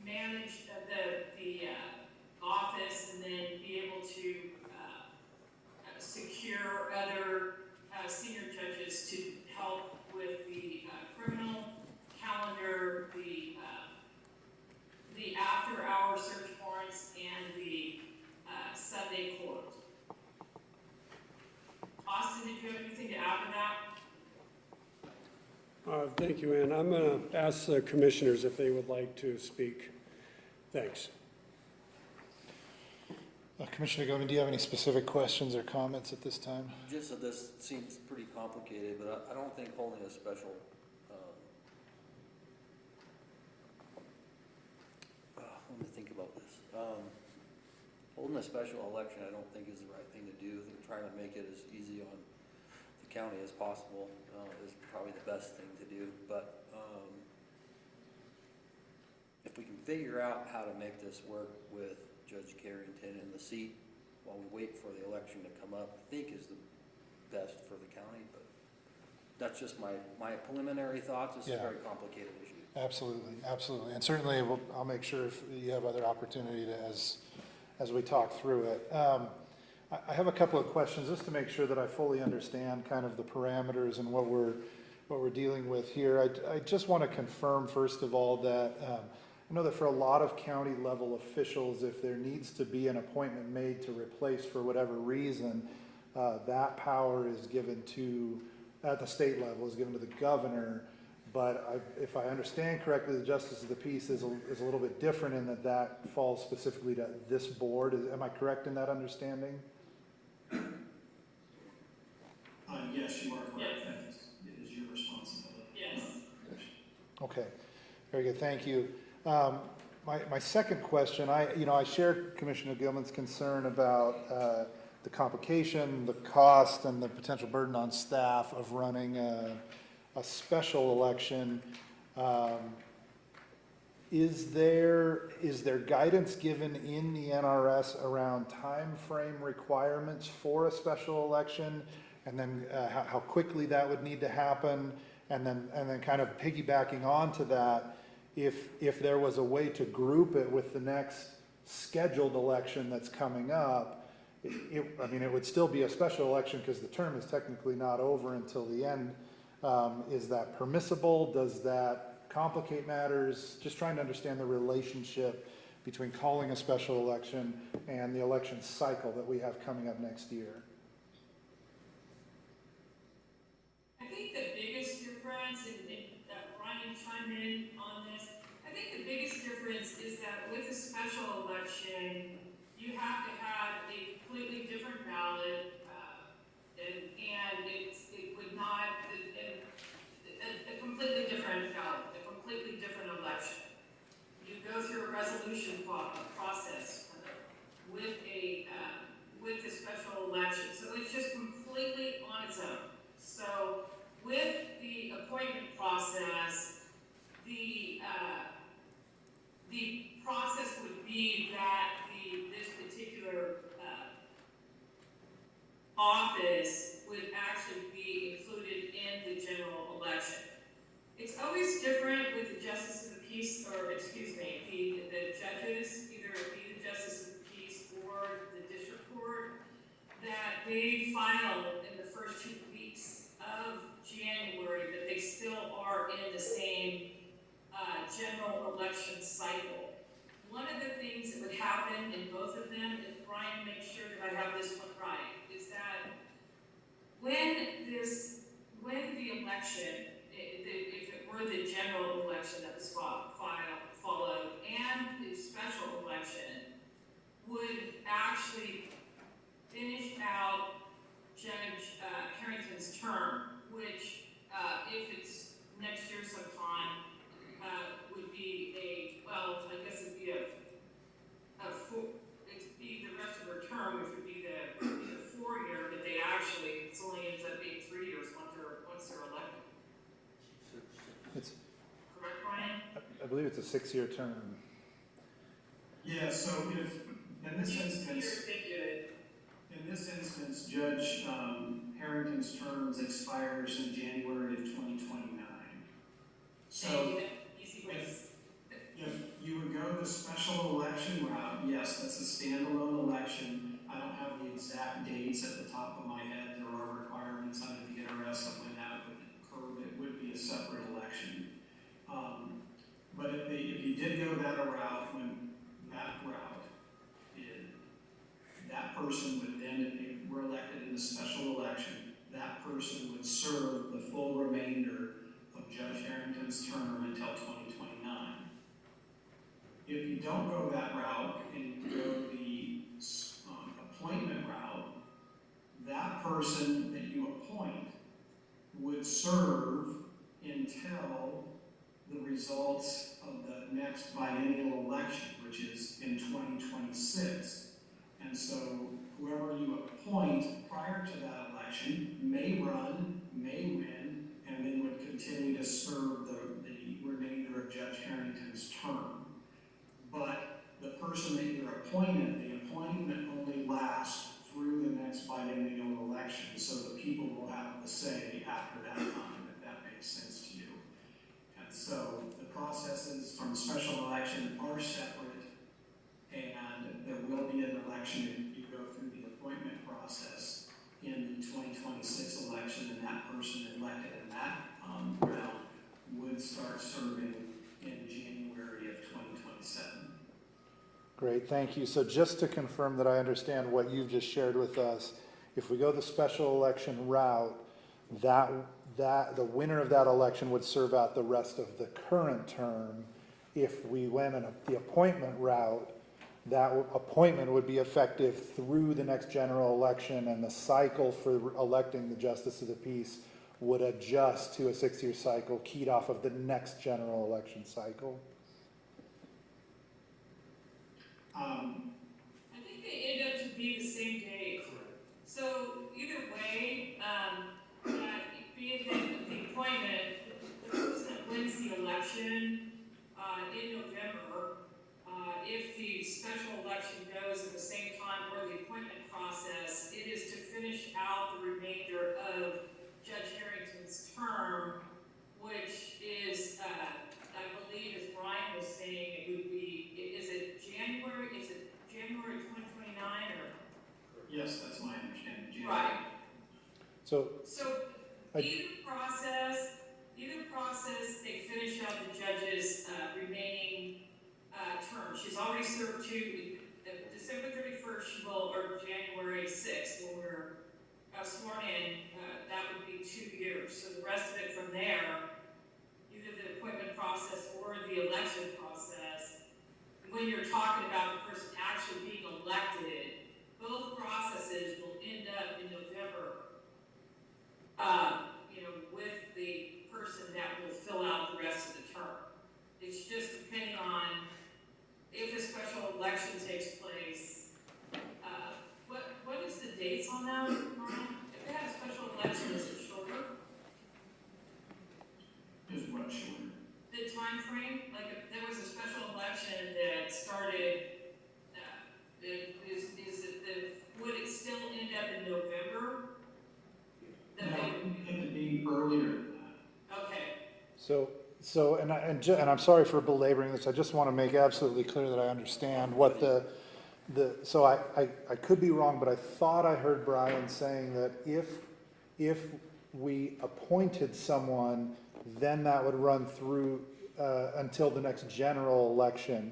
S11: manage the office, and then be able to secure other senior judges to help with the criminal calendar, the after-hour search warrants, and the Sunday court. Austin, did you have anything to add to that?
S6: Thank you, Ann. I'm going to ask the commissioners if they would like to speak. Thanks.
S1: Commissioner Goodman, do you have any specific questions or comments at this time?
S7: Just that this seems pretty complicated, but I don't think holding a special, let me think about this. Holding a special election, I don't think is the right thing to do. I think trying to make it as easy on the county as possible is probably the best thing to do. But if we can figure out how to make this work with Judge Carrington in the seat while we wait for the election to come up, I think is the best for the county. But that's just my preliminary thoughts. It's a very complicated issue.
S1: Absolutely, absolutely. And certainly I'll make sure if you have other opportunity to, as we talk through it. I have a couple of questions just to make sure that I fully understand kind of the parameters and what we're dealing with here. I just want to confirm, first of all, that I know that for a lot of county level officials, if there needs to be an appointment made to replace for whatever reason, that power is given to, at the state level, is given to the governor. But if I understand correctly, the justice of the peace is a little bit different in that falls specifically to this board. Am I correct in that understanding?
S5: Yes, you are correct. It is your responsibility.
S11: Yes.
S1: Okay, very good, thank you. My second question, I share Commissioner Gilman's concern about the complication, the cost, and the potential burden on staff of running a special election. Is there guidance given in the NRS around time frame requirements for a special election, and then how quickly that would need to happen, and then kind of piggybacking onto that, if there was a way to group it with the next scheduled election that's coming up, it would still be a special election because the term is technically not over until the end. Is that permissible? Does that complicate matters? Just trying to understand the relationship between calling a special election and the election cycle that we have coming up next year.
S11: I think the biggest difference, and Brian chime in on this, I think the biggest difference is that with a special election, you have to have a completely different ballot, and it would not, a completely different ballot, a completely different election. You go through a resolution process with the special election, so it's just completely on its own. So with the appointment process, the process would be that this particular office would actually be included in the general election. It's always different with the justice of the peace, or excuse me, the judges, either it be the justice of the peace or the district court, that they file in the first 2 weeks of January, but they still are in the same general election cycle. One of the things that would happen in both of them, if Brian makes sure that I have this one right, is that when the election, if it were the general election that was followed, and the special election would actually finish out Judge Harrington's term, which, if it's next year sometime, would be I guess it'd be it'd be the rest of her term, which would be the 4-year, but they actually, it only ends up being 3 years once they're elected. Correct, Brian?
S1: I believe it's a 6-year term.
S5: Yeah, so if, in this instance, Judge Harrington's terms expires in January of 2029. So if you would go the special election route, yes, that's a standalone election. I don't have the exact dates at the top of my head. There are requirements under the NRS of when that would occur, but it would be a separate election. But if you did go that route, that person would then, if they were elected in a special election, that person would serve the full remainder of Judge Harrington's term until 2029. If you don't go that route and you go the person that you appoint would serve until the results of the next biennial election, which is in 2026. And so whoever you appoint prior to that election may run, may win, and then would continue to serve the remainder of Judge Harrington's term. But the person that you're appointed, the appointment only lasts through the next biennial election, so the people will have the say after that time, if that makes sense to you. And so the processes from special election are separate, and there will be an election if you go through the appointment process in the 2026 election, and that person elected in that round would start serving in January of 2027.
S1: Great, thank you. So just to confirm that I understand what you've just shared with us, if we go the special election route, that the winner of that election would serve out the rest of the current term. If we went in the appointment route, that appointment would be effective through the next general election, and the cycle for electing the Justice of the Peace would adjust to a 6-year cycle keyed off of the next general election cycle.
S11: I think they end up to be the same date. So either way, that being the appointment, the person that wins the election in November, if the special election goes at the same time or the appointment process, it is to finish out the remainder of Judge Harrington's term, which is, I believe, as Brian was saying, it would be, is it January 2029 or?
S5: Yes, that's my understanding, January.
S11: Right.
S1: So
S11: either process, they finish out the judge's remaining term. She's already served December 31st, she will, or January 6th, when we're sworn in, that would be 2 years. So the rest of it from there, either the appointment process or the election process, when you're talking about the person actually being elected, both processes will end up in November, with the person that will fill out the rest of the term. It's just depending on if a special election takes place. What is the dates on that, Brian? If they have a special election, is it shorter?
S5: Is what shorter?
S11: The time frame, like if there was a special election that started, would it still end up in November?
S5: It could be earlier than that.
S11: Okay.
S1: And I'm sorry for belaboring this. I just want to make absolutely clear that I understand what so I could be wrong, but I thought I heard Brian saying that if we appointed someone, then that would run through until the next general election.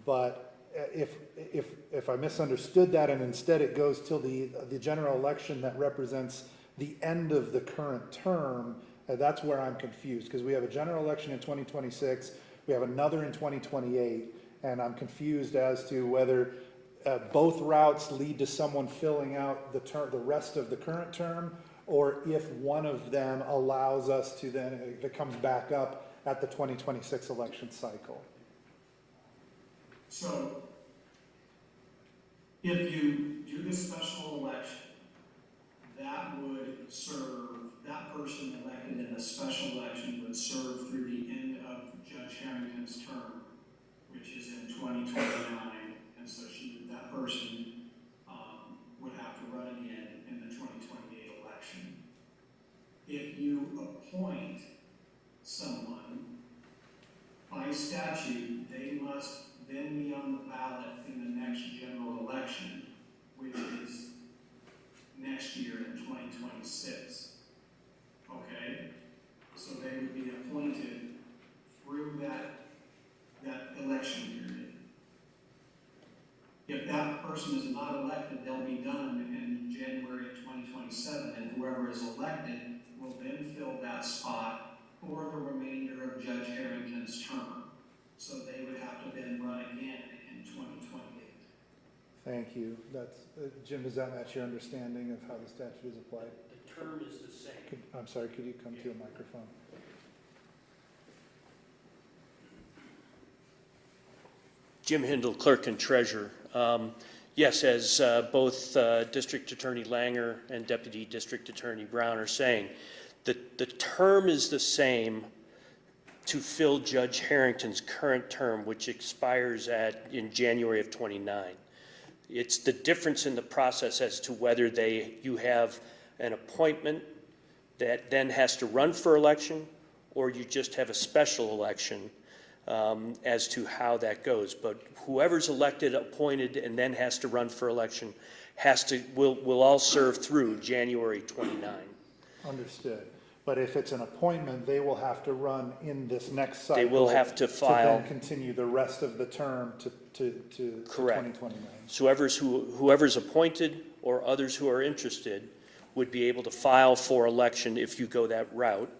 S1: But if I misunderstood that, and instead it goes till the general election that represents the end of the current term, that's where I'm confused, because we have a general election in 2026, we have another in 2028, and I'm confused as to whether both routes lead to someone filling out the rest of the current term, or if one of them allows us to then, if it comes back up at the 2026 election cycle.
S5: So if you do the special election, that would serve, that person elected in a special election would serve through the end of Judge Harrington's term, which is in 2029, and so that person would have to run again in the 2028 election. If you appoint someone, by statute, they must then be on the ballot in the next general election, which is next year in 2026. Okay? So they would be appointed through that election period. If that person is not elected, they'll be done in January of 2027, and whoever is elected will then fill that spot for the remainder of Judge Harrington's term. So they would have to then run again in 2028.
S1: Thank you. That's, Jim, does that match your understanding of how the statute is applied?
S2: The term is the same.
S1: I'm sorry, could you come to a microphone?
S2: Jim Hindle, Clerk and Treasurer. Yes, as both District Attorney Langer and Deputy District Attorney Brown are saying, the term is the same to fill Judge Harrington's current term, which expires in January of '29. It's the difference in the process as to whether you have an appointment that then has to run for election, or you just have a special election as to how that goes. But whoever's elected, appointed, and then has to run for election will all serve through January 29.
S1: Understood. But if it's an appointment, they will have to run in this next cycle.
S2: They will have to file.
S1: To then continue the rest of the term to
S2: Correct.
S1: 2029.
S2: So whoever's appointed or others who are interested would be able to file for election if you go that route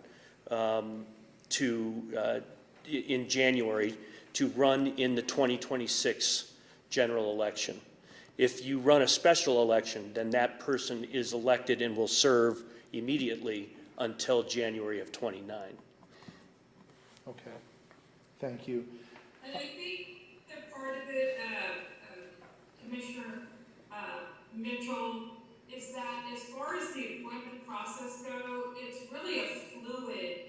S2: in January to run in the 2026 general election. If you run a special election, then that person is elected and will serve immediately until January of '29.
S1: Okay, thank you.
S11: And I think that part of it, Commissioner Mitchell, is that as far as the appointment process go, it's really a fluid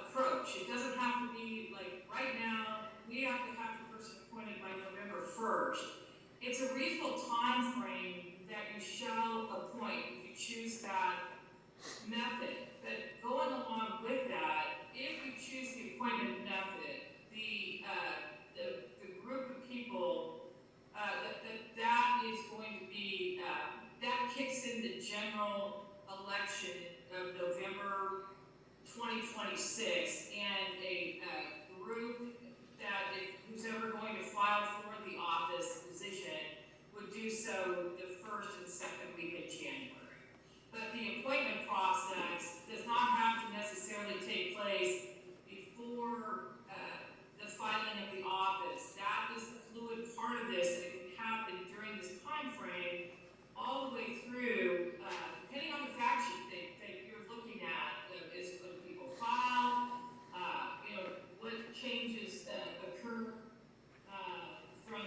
S11: approach. It doesn't have to be like right now, we have to have the person appointed by November 1st. It's a reasonable time frame that you shall appoint if you choose that method. But going along with that, if you choose the appointment method, the group of people that is going to be that kicks in the general election of November 2026, and a group that who's ever going to file for the office position would do so the first and second week in January. But the appointment process does not have to necessarily take place before the filing of the office. That is the fluid part of this, and it can happen during this time frame all the way through, depending on the fact sheet that you're looking at, is when people file, what changes occur from,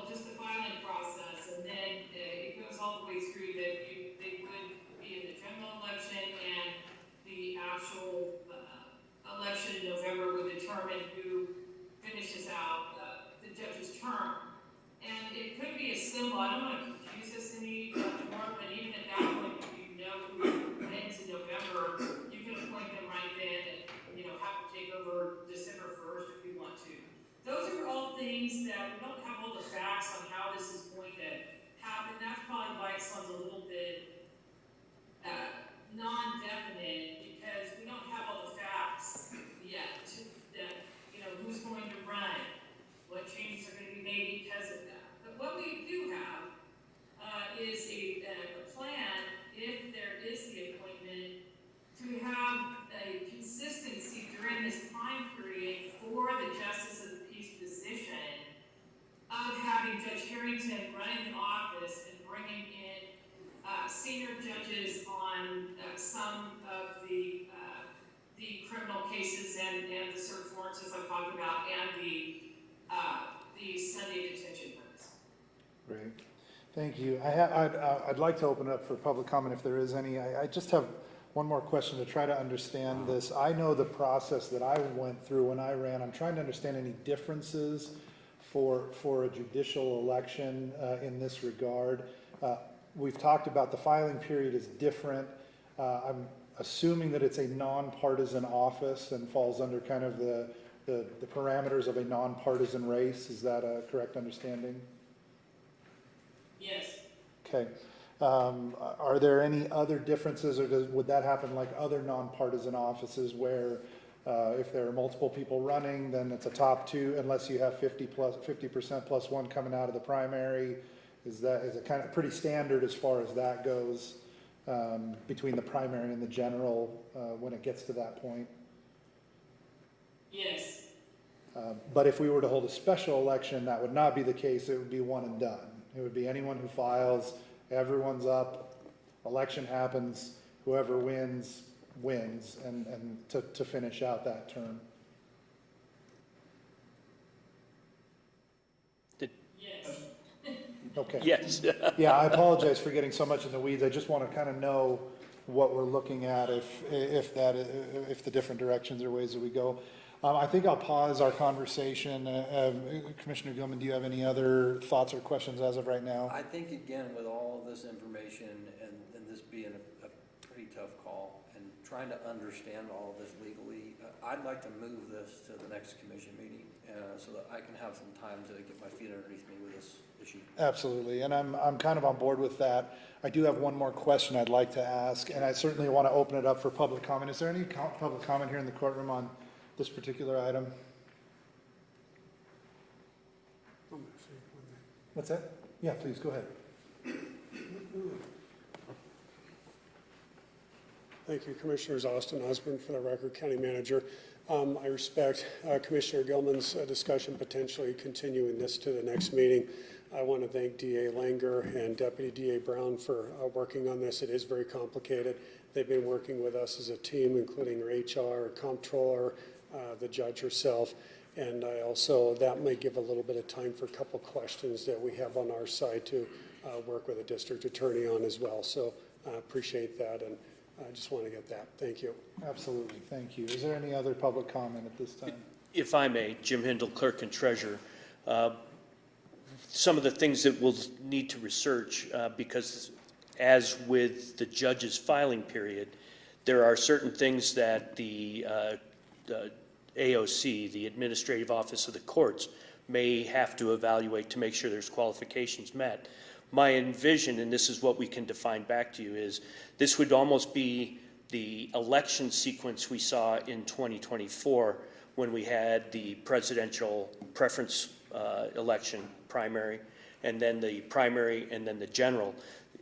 S11: just the filing process, and then it goes all the way through that they would be in the general election, and the actual election in November would determine who finishes out the judge's term. And it could be a symbol. I don't want to confuse this any more, but even at that point, if you know who wins in November, you can appoint them right then and, have to take over December 1st if you want to. Those are all things that we don't have all the facts on how this is going to happen. That's probably why it sounds a little bit non-definite, because we don't have all the facts yet that, who's going to run, what changes are going to be made because of that. But what we do have is a plan, if there is the appointment, to have a consistency during this time period for the Justice of the Peace position of having Judge Harrington running the office and bringing in senior judges on some of the criminal cases and the search warrants, as I talked about, and the Sunday detention permits.
S1: Great, thank you. I'd like to open it up for public comment if there is any. I just have one more question to try to understand this. I know the process that I went through when I ran. I'm trying to understand any differences for a judicial election in this regard. We've talked about the filing period is different. I'm assuming that it's a nonpartisan office and falls under kind of the parameters of a nonpartisan race. Is that a correct understanding?
S11: Yes.
S1: Okay. Are there any other differences, or would that happen like other nonpartisan offices where if there are multiple people running, then it's a top two unless you have 50% plus one coming out of the primary? Is it kind of pretty standard as far as that goes between the primary and the general when it gets to that point?
S11: Yes.
S1: But if we were to hold a special election, that would not be the case. It would be one and done. It would be anyone who files, everyone's up, election happens, whoever wins, wins, and to finish out that term. Okay.
S2: Yes.
S1: Yeah, I apologize for getting so much in the weeds. I just want to kind of know what we're looking at, if the different directions or ways that we go. I think I'll pause our conversation. Commissioner Gilman, do you have any other thoughts or questions as of right now?
S7: I think, again, with all of this information and this being a pretty tough call and trying to understand all of this legally, I'd like to move this to the next commission meeting so that I can have some time to get my feet underneath me with this issue.
S1: Absolutely, and I'm kind of on board with that. I do have one more question I'd like to ask, and I certainly want to open it up for public comment. Is there any public comment here in the courtroom on this particular item? What's that? Yeah, please, go ahead.
S6: Thank you, Commissioners. Austin Osborne for the record, County Manager. I respect Commissioner Gilman's discussion, potentially continuing this to the next meeting. I want to thank DA Langer and Deputy DA Brown for working on this. It is very complicated. They've been working with us as a team, including our HR, comptroller, the judge herself, and I also, that may give a little bit of time for a couple questions that we have on our side to work with the district attorney on as well. So I appreciate that, and I just want to get that. Thank you.
S1: Absolutely, thank you. Is there any other public comment at this time?
S2: If I may, Jim Hindle, Clerk and Treasurer. Some of the things that we'll need to research, because as with the judge's filing period, there are certain things that the AOC, the Administrative Office of the Courts, may have to evaluate to make sure there's qualifications met. My envision, and this is what we can define back to you, is this would almost be the election sequence we saw in 2024 when we had the presidential preference election primary, and then the primary, and then the general.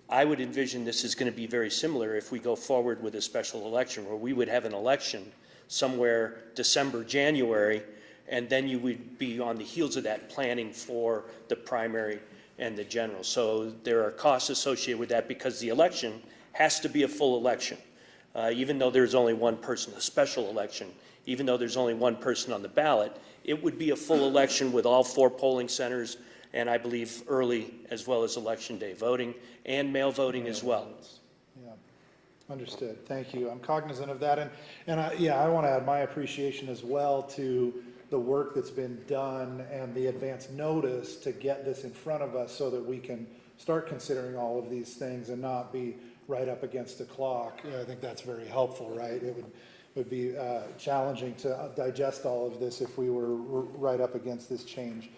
S2: I would envision this is going to be very similar if we go forward with a special election, where we would have an election somewhere December, January, and then you would be on the heels of that planning for the primary and the general. So there are costs associated with that because the election has to be a full election. Even though there's only one person, a special election, even though there's only one person on the ballot, it would be a full election with all 4 polling centers, and I believe early as well as election day voting and mail voting as well.
S1: Yeah, understood. Thank you. I'm cognizant of that, and I want to add my appreciation as well to the work that's been done and the advance notice to get this in front of us so that we can start considering all of these things and not be right up against the clock. I think that's very helpful, right? It would be challenging to digest all of this if we were right up against this change.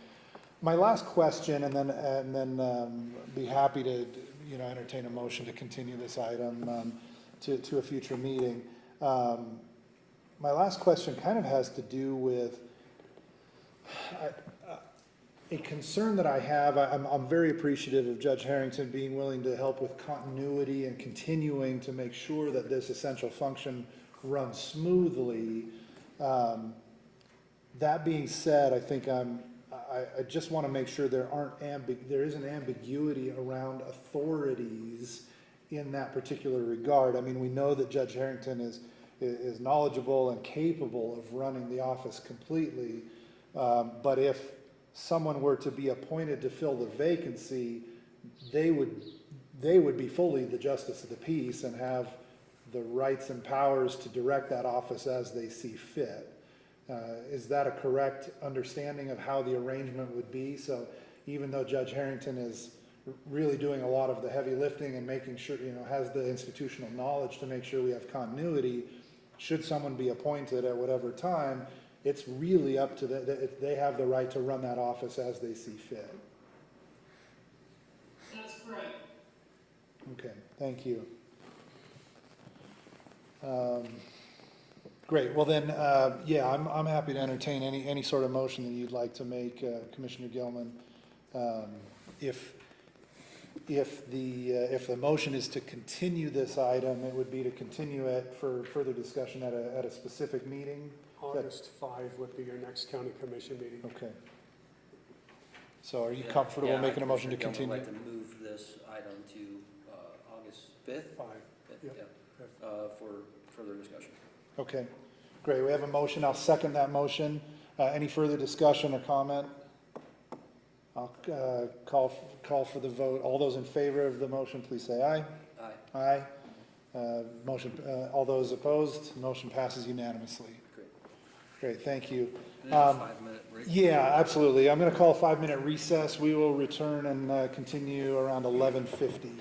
S1: My last question, and then be happy to entertain a motion to continue this item to a future meeting. My last question kind of has to do with a concern that I have. I'm very appreciative of Judge Harrington being willing to help with continuity and continuing to make sure that this essential function runs smoothly. That being said, I think I just want to make sure there isn't ambiguity around authorities in that particular regard. I mean, we know that Judge Harrington is knowledgeable and capable of running the office completely. But if someone were to be appointed to fill the vacancy, they would be fully the justice of the peace and have the rights and powers to direct that office as they see fit. Is that a correct understanding of how the arrangement would be? So even though Judge Harrington is really doing a lot of the heavy lifting and making sure, has the institutional knowledge to make sure we have continuity, should someone be appointed at whatever time, it's really up to they have the right to run that office as they see fit.
S11: That's correct.
S1: Okay, thank you. Great. Well then, I'm happy to entertain any sort of motion that you'd like to make, Commissioner Gilman. If the motion is to continue this item, it would be to continue it for further discussion at a specific meeting.
S6: August 5 would be your next county commission meeting.
S1: Okay. So are you
S7: Yeah.
S1: comfortable
S7: Yeah,
S1: making a motion to
S7: Commissioner Gilman
S1: continue?
S7: would like to move this item to August 5th?
S6: 5.
S7: Yeah,
S6: Yep.
S7: for further discussion.
S1: Okay, great. We have a motion. I'll second that motion. Any further discussion or comment? I'll call for the vote. All those in favor of the motion, please say aye.
S7: Aye.
S1: Aye. All those opposed, motion passes unanimously.
S7: Great.
S1: Great, thank you.
S7: Then a 5-minute break.
S1: Yeah, absolutely. I'm going to call a 5-minute recess. We will return and continue around 11:50.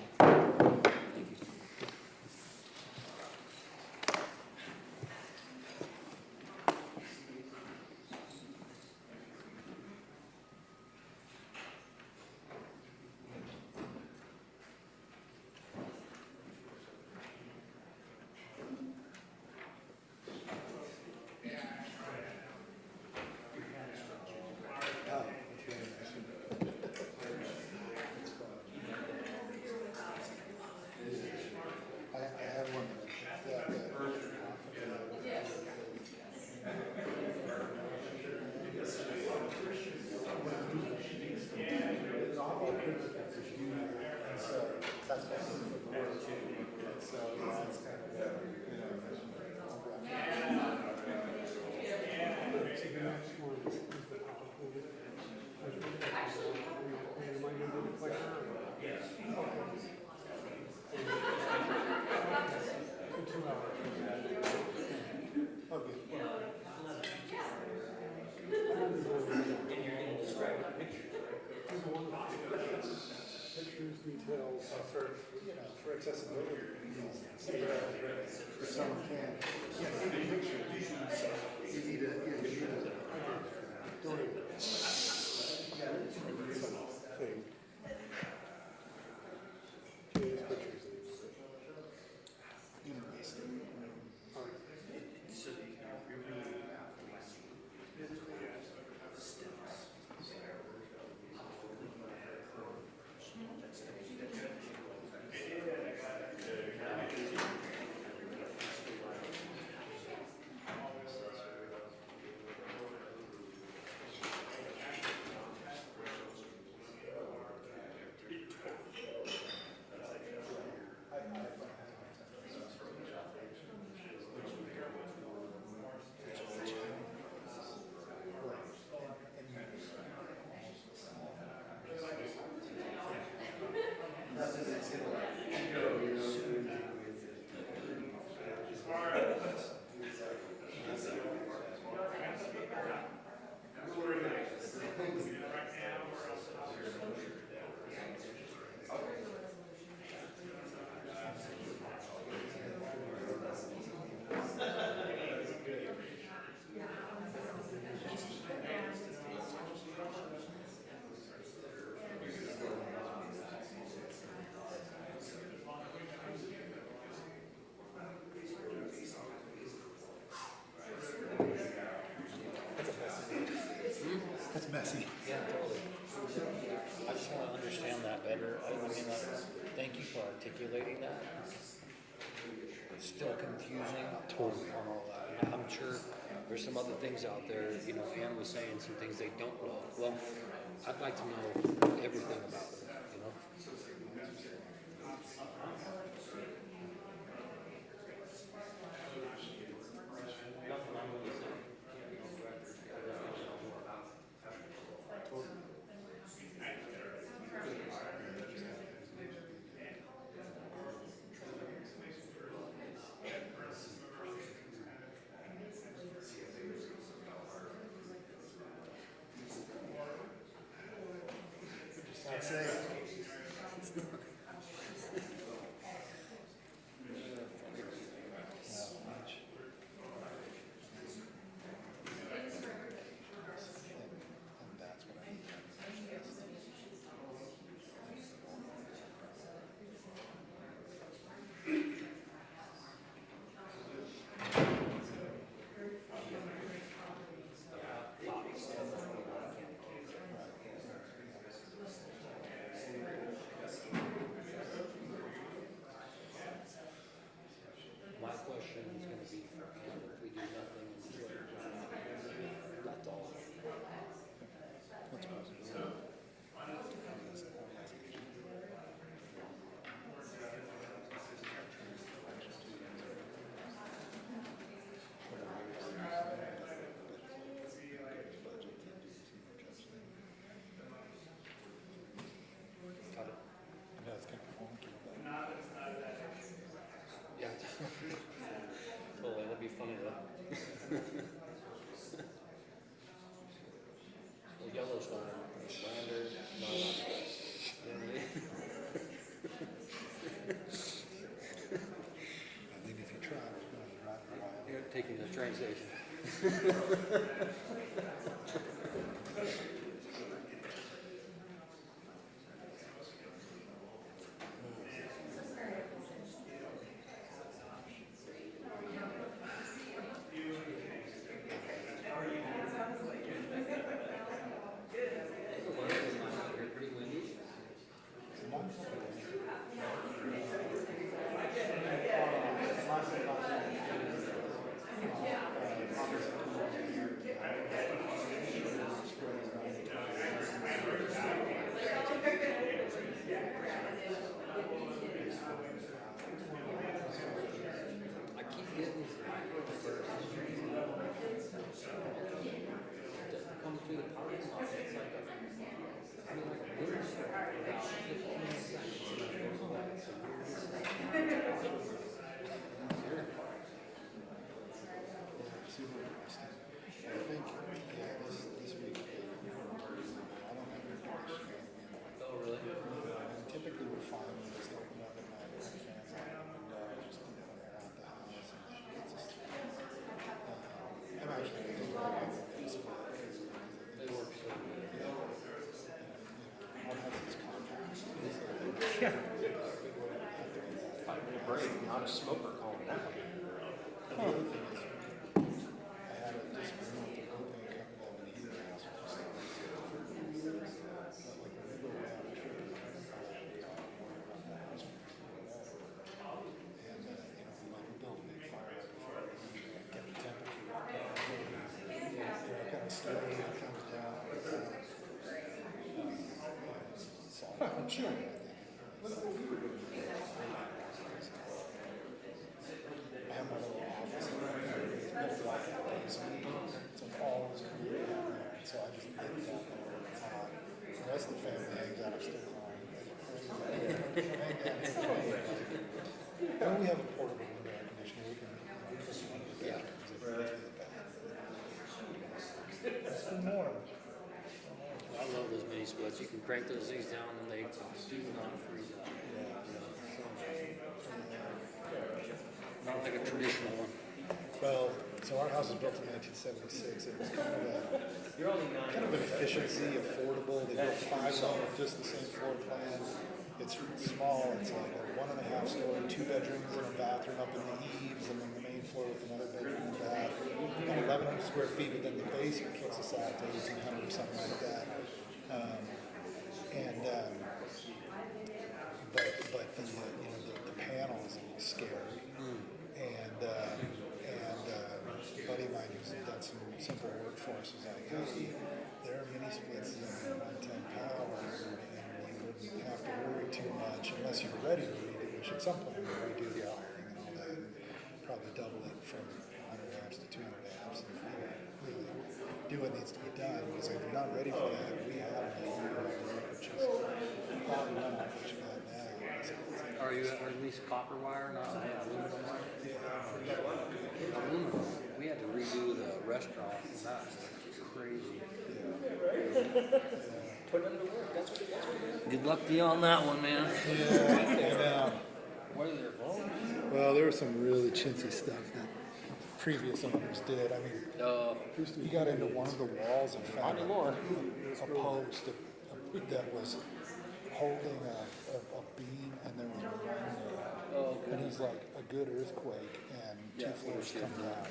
S6: Details.
S1: For accessibility reasons. For someone can't see the picture, you need a,
S6: Thing.
S1: Interesting. That's messy.
S7: Yeah, totally. I just want to understand that better. I mean, thank you for articulating that. It's still confusing totally on all that. And I'm sure there's some other things out there, you know, Ann was saying some things they don't know. Well, I'd like to know everything about it, you know?
S1: I'd say.
S7: conversation.
S1: Yeah. Break, not a smoker calling that. The other thing is, I had a disagreement with the propane company that we heated house. Like when we go down a trip, and we build a big fire before we get the temperature up. Kind of slowly it comes down. I'm sure. I have my little office in there, it's blackout basement, so it's always cool down there, so I just live down there when it's hot. The rest of the family hangs out upstairs. And we have a portable window air conditioner, we can push one of the bedrooms if we live in the back. It's been warm.
S7: I love those mini splits. You can crank those things down and they do not freeze up. Not like a traditional one.
S1: Well, so our house was built in 1976. It was kind of an efficiency, affordable. They built 5 of them with just the same floor plan. It's small. It's like a 1.5 story, 2 bedrooms and a bathroom up in the eaves, and then the main floor with another bedroom and bath. About 1,100 square feet, but then the basement kicks us out to 1,800 or something like that. But the panel is a little scary. And a buddy of mine who's done some simple work for us was like, hey, there are mini splits in 110 power, and you wouldn't have to worry too much unless you're ready to read it, which at some point we'll redo the wiring and all that, and probably double it from 100 amps to 200 amps, and really do what needs to be done, because if you're not ready for that, we have which is probably run off what you got now.
S7: Are you at least copper wire, not aluminum wire? Aluminum. We had to redo the restaurant, and that was crazy.
S3: Put them to work, that's what
S7: Good luck to you on that one, man.
S1: Yeah,
S7: What are their bones?
S1: well, there was some really chintzy stuff that previous owners did. I mean, he got into one of the walls and found a post that was holding a beam, and there was a window. And he's like, a good earthquake, and 2 floors come down.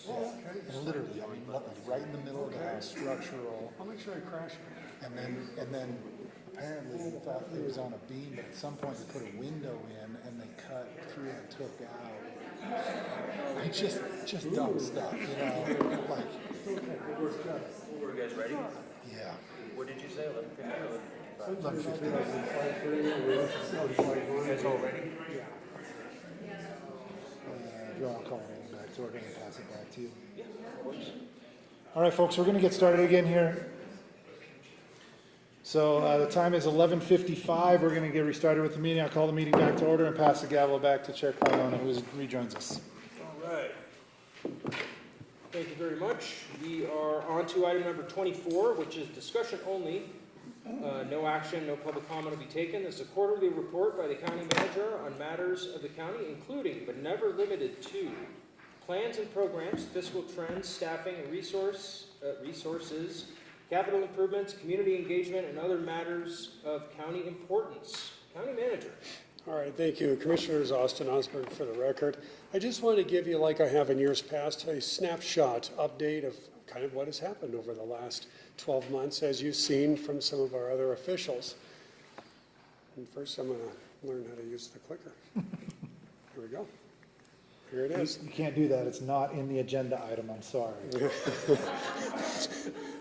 S1: Yeah. And literally, I mean, right in the middle of the house, structural.
S6: I'll make sure I crash it.
S1: And then apparently he thought it was on a beam, but at some point they put a window in and they cut through and took out. Like just dumb stuff, you know, like.
S3: Were you guys ready?
S1: Yeah.
S3: What did you say, 11:50 or
S1: 11:50.
S3: 11:55? You guys all ready?
S1: Yeah. If you want to call it back, so we're going to pass it back to you.
S3: Yeah, of course.
S1: All right, folks, we're going to get started again here. So the time is 11:55. We're going to get restarted with the meeting. I'll call the meeting back to order and pass the gavel back to Chair Carmona, who rejoins us.
S3: All right. Thank you very much. We are on to item number 24, which is discussion only. No action, no public comment will be taken. This is a quarterly report by the county manager on matters of the county, including but never limited to plans and programs, fiscal trends, staffing, and resources, capital improvements, community engagement, and other matters of county importance. County Manager.
S6: All right, thank you. Commissioners, Austin Osborne for the record. I just want to give you, like I have in years past, a snapshot update of kind of what has happened over the last 12 months, as you've seen from some of our other officials. And first, I'm going to learn how to use the clicker. Here we go. Here it is.
S1: You can't do that. It's not in the agenda item. I'm sorry.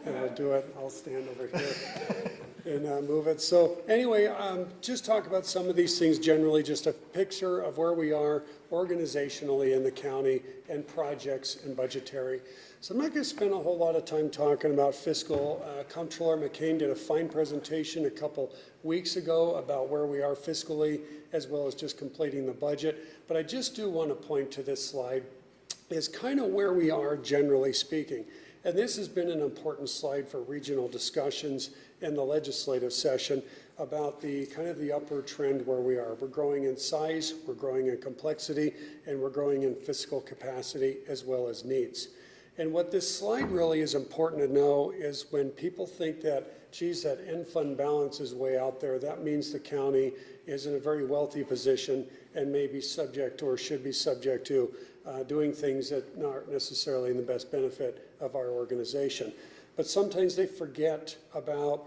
S6: And I'll do it. I'll stand over here and move it. So anyway, just talk about some of these things generally, just a picture of where we are organizationally in the county and projects and budgetary. So I'm not going to spend a whole lot of time talking about fiscal. Comptroller McCain did a fine presentation a couple weeks ago about where we are fiscally, as well as just completing the budget. But I just do want to point to this slide is kind of where we are generally speaking. And this has been an important slide for regional discussions in the legislative session about the kind of the upward trend where we are. We're growing in size, we're growing in complexity, and we're growing in fiscal capacity as well as needs. And what this slide really is important to know is when people think that, geez, that end fund balance is way out there, that means the county is in a very wealthy position and may be subject or should be subject to doing things that aren't necessarily in the best benefit of our organization. But sometimes they forget about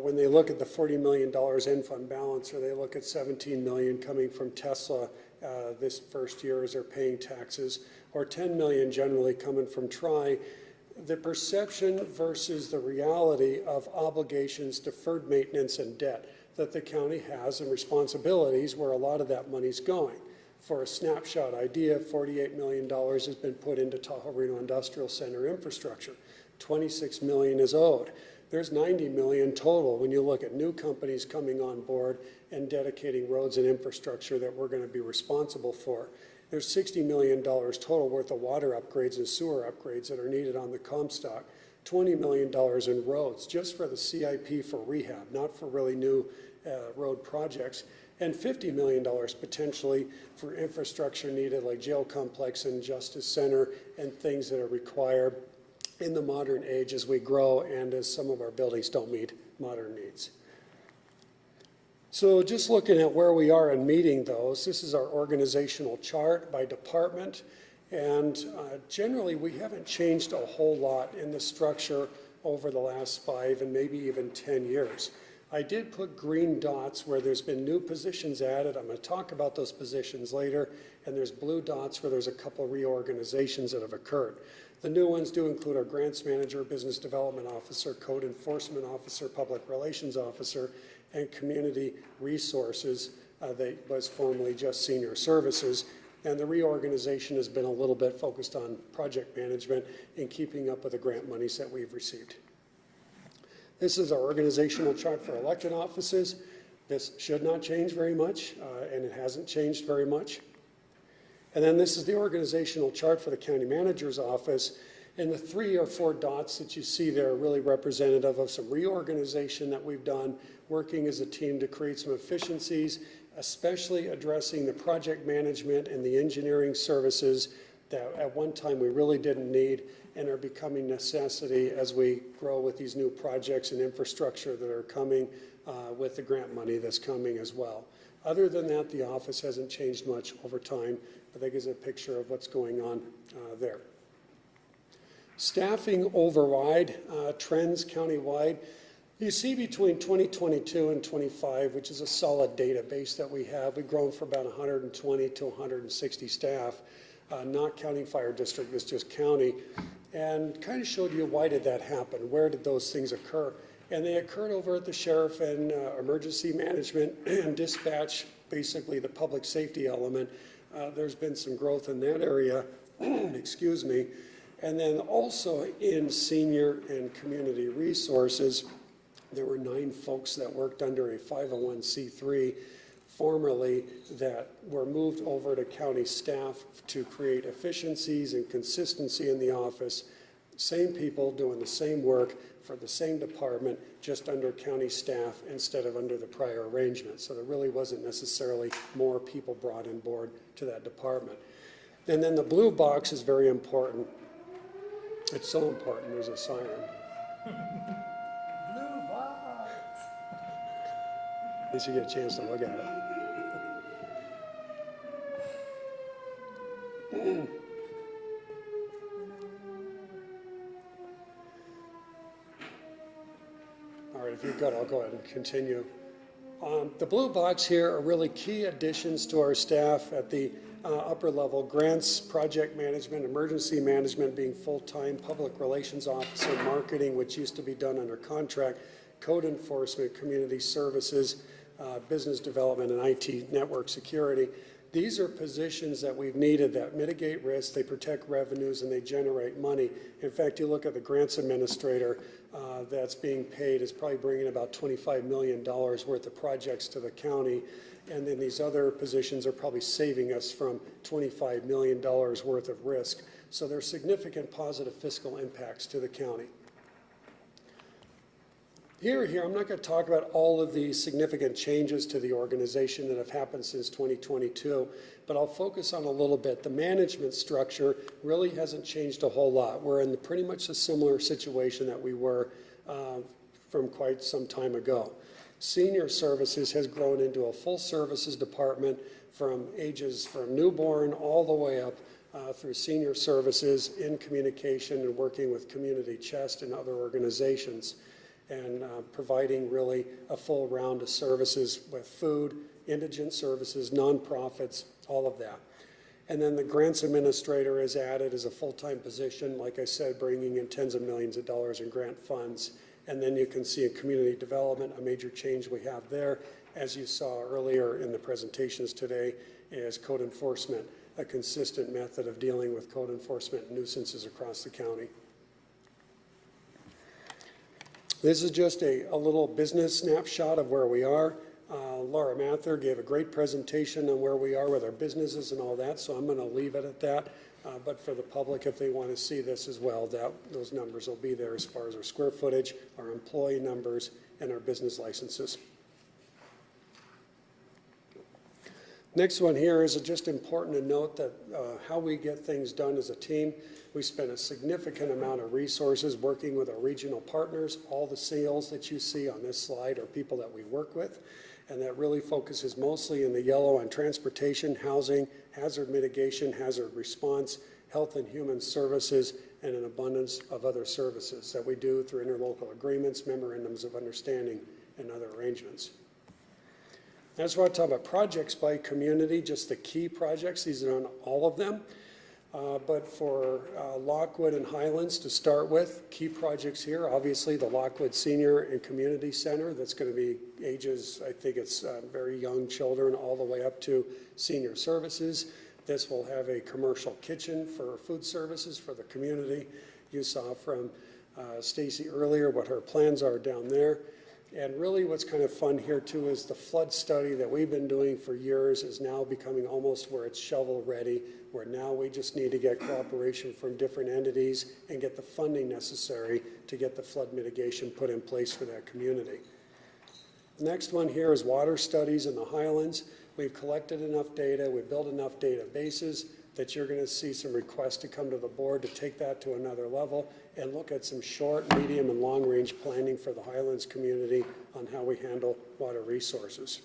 S6: when they look at the $40 million end fund balance, or they look at $17 million coming from Tesla this first year as they're paying taxes, or $10 million generally coming from Tri, the perception versus the reality of obligations, deferred maintenance, and debt that the county has and responsibilities where a lot of that money's going. For a snapshot idea, $48 million has been put into Tahoe Reno Industrial Center infrastructure. $26 million is owed. There's $90 million total when you look at new companies coming on board and dedicating roads and infrastructure that we're going to be responsible for. There's $60 million total worth of water upgrades and sewer upgrades that are needed on the Comstock. $20 million in roads, just for the CIP for rehab, not for really new road projects. And $50 million potentially for infrastructure needed like jail complex and justice center and things that are required in the modern age as we grow and as some of our buildings don't meet modern needs. So just looking at where we are in meeting those, this is our organizational chart by department. And generally, we haven't changed a whole lot in the structure over the last 5 and maybe even 10 years. I did put green dots where there's been new positions added. I'm going to talk about those positions later. And there's blue dots where there's a couple reorganizations that have occurred. The new ones do include our grants manager, business development officer, code enforcement officer, public relations officer, and community resources that was formerly just senior services. And the reorganization has been a little bit focused on project management and keeping up with the grant monies that we've received. This is our organizational chart for elected offices. This should not change very much, and it hasn't changed very much. And then this is the organizational chart for the county manager's office. And the 3 or 4 dots that you see there are really representative of some reorganization that we've done, working as a team to create some efficiencies, especially addressing the project management and the engineering services that at one time we really didn't need and are becoming necessity as we grow with these new projects and infrastructure that are coming with the grant money that's coming as well. Other than that, the office hasn't changed much over time, but that gives a picture of what's going on there. Staffing override trends countywide. You see between 2022 and 25, which is a solid database that we have, we've grown from about 120 to 160 staff, not counting fire district, it's just county, and kind of showed you why did that happen, where did those things occur. And they occurred over at the sheriff and emergency management and dispatch, basically the public safety element. There's been some growth in that area, excuse me. And then also in senior and community resources, there were 9 folks that worked under a 501c3 formerly that were moved over to county staff to create efficiencies and consistency in the office. Same people doing the same work for the same department, just under county staff instead of under the prior arrangement. So there really wasn't necessarily more people brought on board to that department. And then the blue box is very important. It's so important, there's a siren.
S1: Blue box.
S6: At least you get a chance to look at it. All right, if you're good, I'll go ahead and continue. The blue box here are really key additions to our staff at the upper level. Grants, project management, emergency management being full-time, public relations officer, marketing, which used to be done under contract, code enforcement, community services, business development, and IT network security. These are positions that we've needed that mitigate risk, they protect revenues, and they generate money. In fact, you look at the grants administrator that's being paid is probably bringing about $25 million worth of projects to the county. And then these other positions are probably saving us from $25 million worth of risk. So there's significant positive fiscal impacts to the county. Here, I'm not going to talk about all of the significant changes to the organization that have happened since 2022, but I'll focus on a little bit. The management structure really hasn't changed a whole lot. We're in pretty much a similar situation that we were from quite some time ago. Senior services has grown into a full services department from newborn all the way up through senior services in communication and working with Community Chest and other organizations, and providing really a full round of services with food, indigent services, nonprofits, all of that. And then the grants administrator is added as a full-time position, like I said, bringing in tens of millions of dollars in grant funds. And then you can see in community development, a major change we have there, as you saw earlier in the presentations today, is code enforcement, a consistent method of dealing with code enforcement nuisances across the county. This is just a little business snapshot of where we are. Laura Mather gave a great presentation on where we are with our businesses and all that, so I'm going to leave it at that. But for the public, if they want to see this as well, those numbers will be there as far as our square footage, our employee numbers, and our business licenses. Next one here is just important to note that how we get things done as a team. We spend a significant amount of resources working with our regional partners. All the sales that you see on this slide are people that we work with, and that really focuses mostly in the yellow on transportation, housing, hazard mitigation, hazard response, health and human services, and an abundance of other services that we do through interlocal agreements, memorandums of understanding, and other arrangements. That's why I talk about projects by community, just the key projects. These are on all of them. But for Lockwood and Highlands to start with, key projects here, obviously the Lockwood Senior and Community Center, that's going to be ages, I think it's very young children all the way up to senior services. This will have a commercial kitchen for food services for the community. You saw from Stacy earlier what her plans are down there. And really what's kind of fun here too is the flood study that we've been doing for years is now becoming almost where it's shovel ready, where now we just need to get cooperation from different entities and get the funding necessary to get the flood mitigation put in place for that community. The next one here is water studies in the Highlands. We've collected enough data, we've built enough databases that you're going to see some requests to come to the board to take that to another level and look at some short, medium, and long-range planning for the Highlands community on how we handle water resources.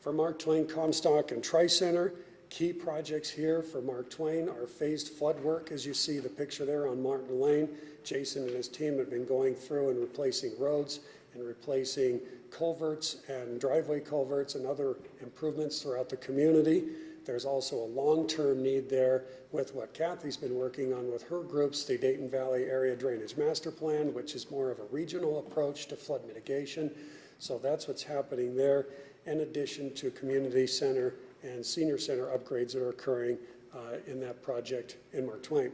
S6: For Mark Twain, Comstock, and Tri-Center, key projects here for Mark Twain are phased flood work, as you see the picture there on Martin Lane. Jason and his team have been going through and replacing roads and replacing culverts and driveway culverts and other improvements throughout the community. There's also a long-term need there with what Kathy's been working on with her groups, the Dayton Valley Area Drainage Master Plan, which is more of a regional approach to flood mitigation. So that's what's happening there, in addition to community center and senior center upgrades that are occurring in that project in Mark Twain.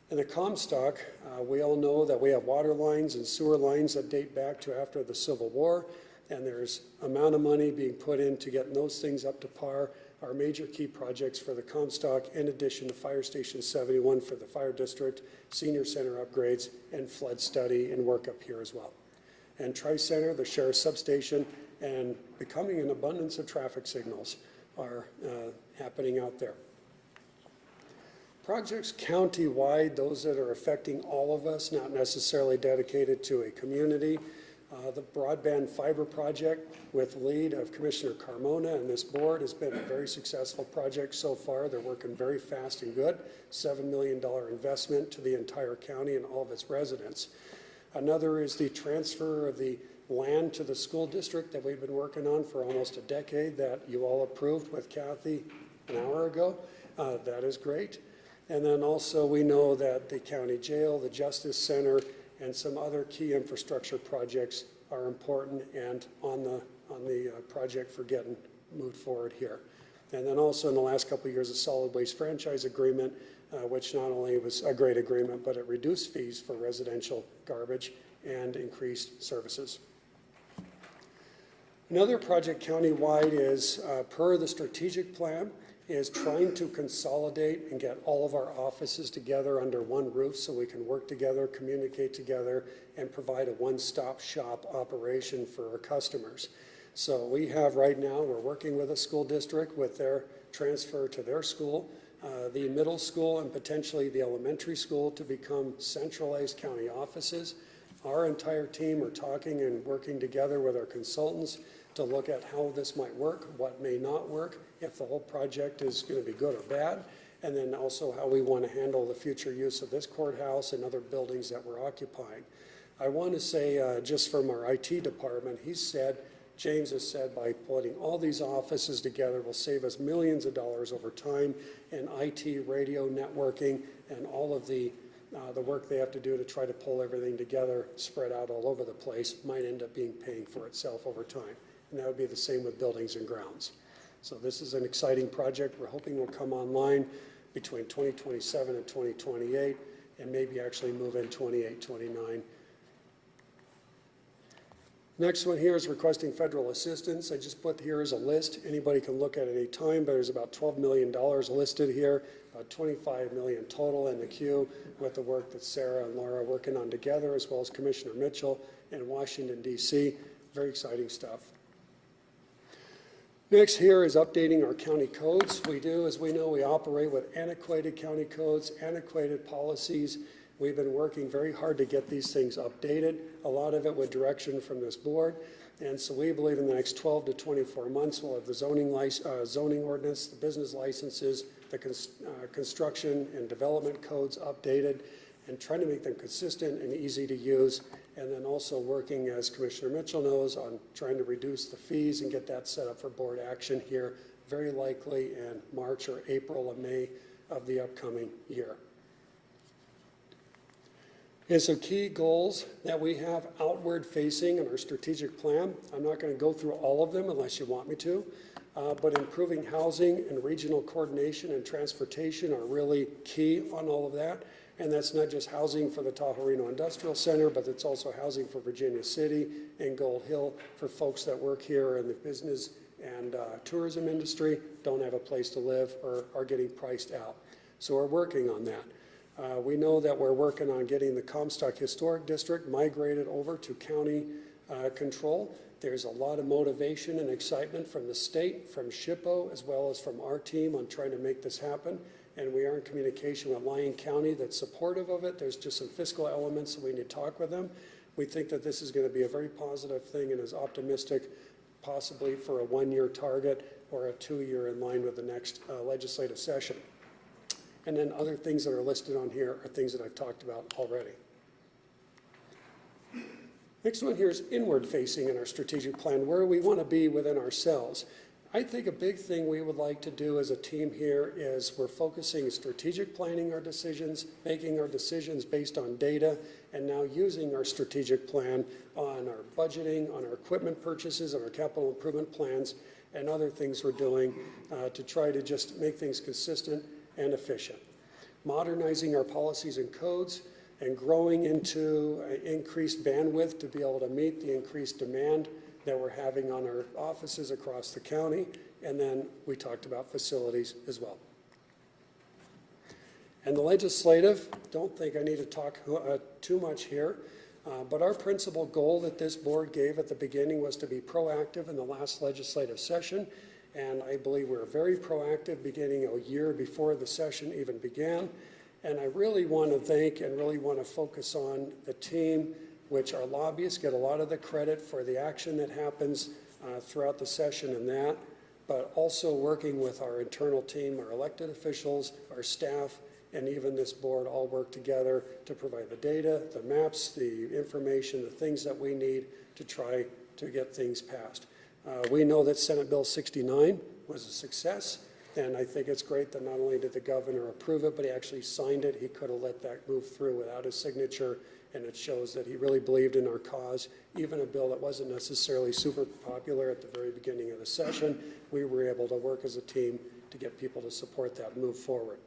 S6: In the Comstock, we all know that we have water lines and sewer lines that date back to after the Civil War, and there's amount of money being put into getting those things up to par. Our major key projects for the Comstock, in addition to Fire Station 71 for the fire district, senior center upgrades, and flood study and work up here as well. And Tri-Center, the sheriff's substation, and becoming an abundance of traffic signals are happening out there. Projects county-wide, those that are affecting all of us, not necessarily dedicated to a community. The broadband fiber project with lead of Commissioner Carmona and this board has been a very successful project so far. They're working very fast and good. $7 million investment to the entire county and all of its residents. Another is the transfer of the land to the school district that we've been working on for almost a decade that you all approved with Kathy an hour ago. That is great. And then also we know that the county jail, the Justice Center, and some other key infrastructure projects are important and on the project for getting moved forward here. And then also in the last couple of years, a solid waste franchise agreement, which not only was a great agreement, but it reduced fees for residential garbage and increased services. Another project countywide is, per the strategic plan, is trying to consolidate and get all of our offices together under one roof so we can work together, communicate together, and provide a one-stop shop operation for our customers. So we have right now, we're working with a school district with their transfer to their school, the middle school and potentially the elementary school to become centralized county offices. Our entire team are talking and working together with our consultants to look at how this might work, what may not work, if the whole project is going to be good or bad, and then also how we want to handle the future use of this courthouse and other buildings that we're occupying. I want to say, just from our IT department, James has said by putting all these offices together will save us millions of dollars over time in IT, radio, networking, and all of the work they have to do to try to pull everything together, spread out all over the place, might end up paying for itself over time. And that would be the same with buildings and grounds. So this is an exciting project. We're hoping will come online between 2027 and 2028, and maybe actually move in 28, 29. Next one here is requesting federal assistance. I just put here as a list. Anybody can look at any time, but there's about $12 million listed here, about $25 million total in the queue with the work that Sarah and Laura are working on together, as well as Commissioner Mitchell in Washington, D.C. Very exciting stuff. Next here is updating our county codes. We do, as we know, we operate with antiquated county codes, antiquated policies. We've been working very hard to get these things updated, a lot of it with direction from this board. And so we believe in the next 12 to 24 months, we'll have the zoning ordinance, the business licenses, the construction and development codes updated, and trying to make them consistent and easy to use. And then also working, as Commissioner Mitchell knows, on trying to reduce the fees and get that set up for board action here, very likely in March or April or May of the upcoming year. And some key goals that we have outward facing in our strategic plan. I'm not going to go through all of them unless you want me to, but improving housing and regional coordination and transportation are really key on all of that. And that's not just housing for the Tahoe Reno Industrial Center, but it's also housing for Virginia City and Gold Hill for folks that work here in the business and tourism industry, don't have a place to live or are getting priced out. So we're working on that. We know that we're working on getting the Comstock Historic District migrated over to county control. There's a lot of motivation and excitement from the state, from SHPO, as well as from our team on trying to make this happen. And we are in communication with Lyon County that's supportive of it. There's just some fiscal elements that we need to talk with them. We think that this is going to be a very positive thing and is optimistic, possibly for a 1-year target or a 2-year in line with the next legislative session. And then other things that are listed on here are things that I've talked about already. Next one here is inward facing in our strategic plan, where we want to be within ourselves. I think a big thing we would like to do as a team here is we're focusing strategic planning our decisions, making our decisions based on data, and now using our strategic plan on our budgeting, on our equipment purchases, on our capital improvement plans, and other things we're doing to try to just make things consistent and efficient. Modernizing our policies and codes and growing into increased bandwidth to be able to meet the increased demand that we're having on our offices across the county. And then we talked about facilities as well. And the legislative, don't think I need to talk too much here, but our principal goal that this board gave at the beginning was to be proactive in the last legislative session And I believe we were very proactive beginning a year before the session even began. And I really want to thank and really want to focus on the team, which our lobbyists get a lot of the credit for the action that happens throughout the session and that, but also working with our internal team, our elected officials, our staff, and even this board all work together to provide the data, the maps, the information, the things that we need to try to get things passed. We know that Senate Bill 69 was a success, and I think it's great that not only did the governor approve it, but he actually signed it. He could have let that move through without his signature, and it shows that he really believed in our cause. Even a bill that wasn't necessarily super popular at the very beginning of the session, we were able to work as a team to get people to support that and move forward.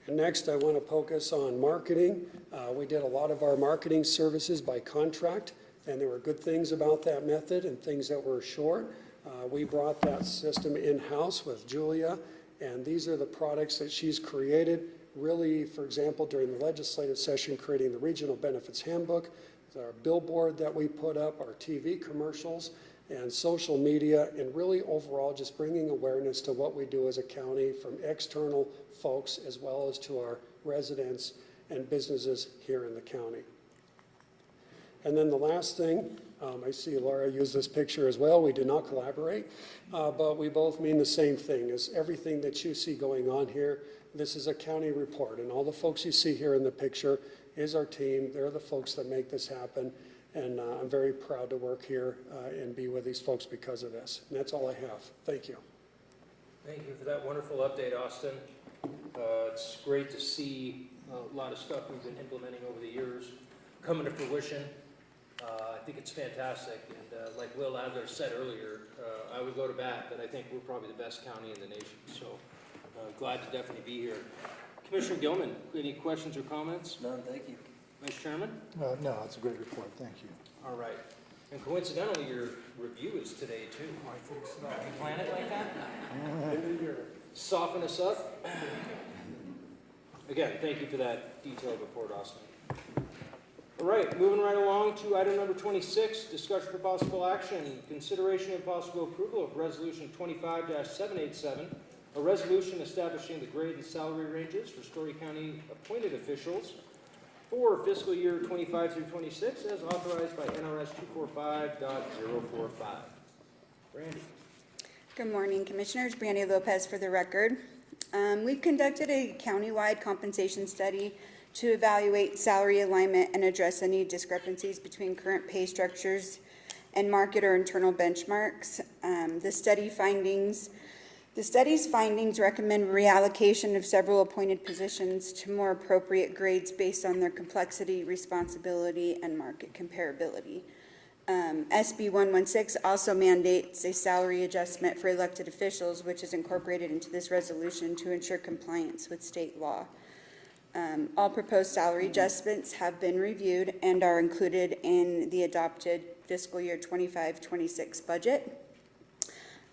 S6: And next, I want to focus on marketing. We did a lot of our marketing services by contract, and there were good things about that method and things that were short. We brought that system in-house with Julia, and these are the products that she's created. Really, for example, during the legislative session, creating the Regional Benefits Handbook, our billboard that we put up, our TV commercials, and social media, and really overall just bringing awareness to what we do as a county from external folks as well as to our residents and businesses here in the county. And then the last thing, I see Laura use this picture as well. We did not collaborate, but we both mean the same thing. Is everything that you see going on here, this is a county report, and all the folks you see here in the picture is our team. They're the folks that make this happen, and I'm very proud to work here and be with these folks because of this. And that's all I have. Thank you.
S3: Thank you for that wonderful update, Austin. It's great to see a lot of stuff we've been implementing over the years coming to fruition. I think it's fantastic, and like Will Adler said earlier, I would go to bat that I think we're probably the best county in the nation, so glad to definitely be here. Commissioner Gilman, any questions or comments?
S7: None, thank you.
S3: Vice Chairman?
S1: No, it's a great report, thank you.
S3: All right. And coincidentally, your review is today, too. I think so. Did you plan it like that? Soften us up. Again, thank you for that detailed report, Austin. All right, moving right along to item number 26, discussion for possible action, consideration and possible approval of resolution 25-787, a resolution establishing the grade and salary ranges for Storey County appointed officials for fiscal year 25 through 26 as authorized by NRS 245.045. Brandy.
S12: Good morning, Commissioners. Brandy Lopez for the record. We've conducted a countywide compensation study to evaluate salary alignment and address any discrepancies between current pay structures and market or internal benchmarks. The study's findings recommend reallocation of several appointed positions to more appropriate grades based on their complexity, responsibility, and market comparability. SB 116 also mandates a salary adjustment for elected officials, which is incorporated into this resolution to ensure compliance with state law. All proposed salary adjustments have been reviewed and are included in the adopted fiscal year 25-26 budget.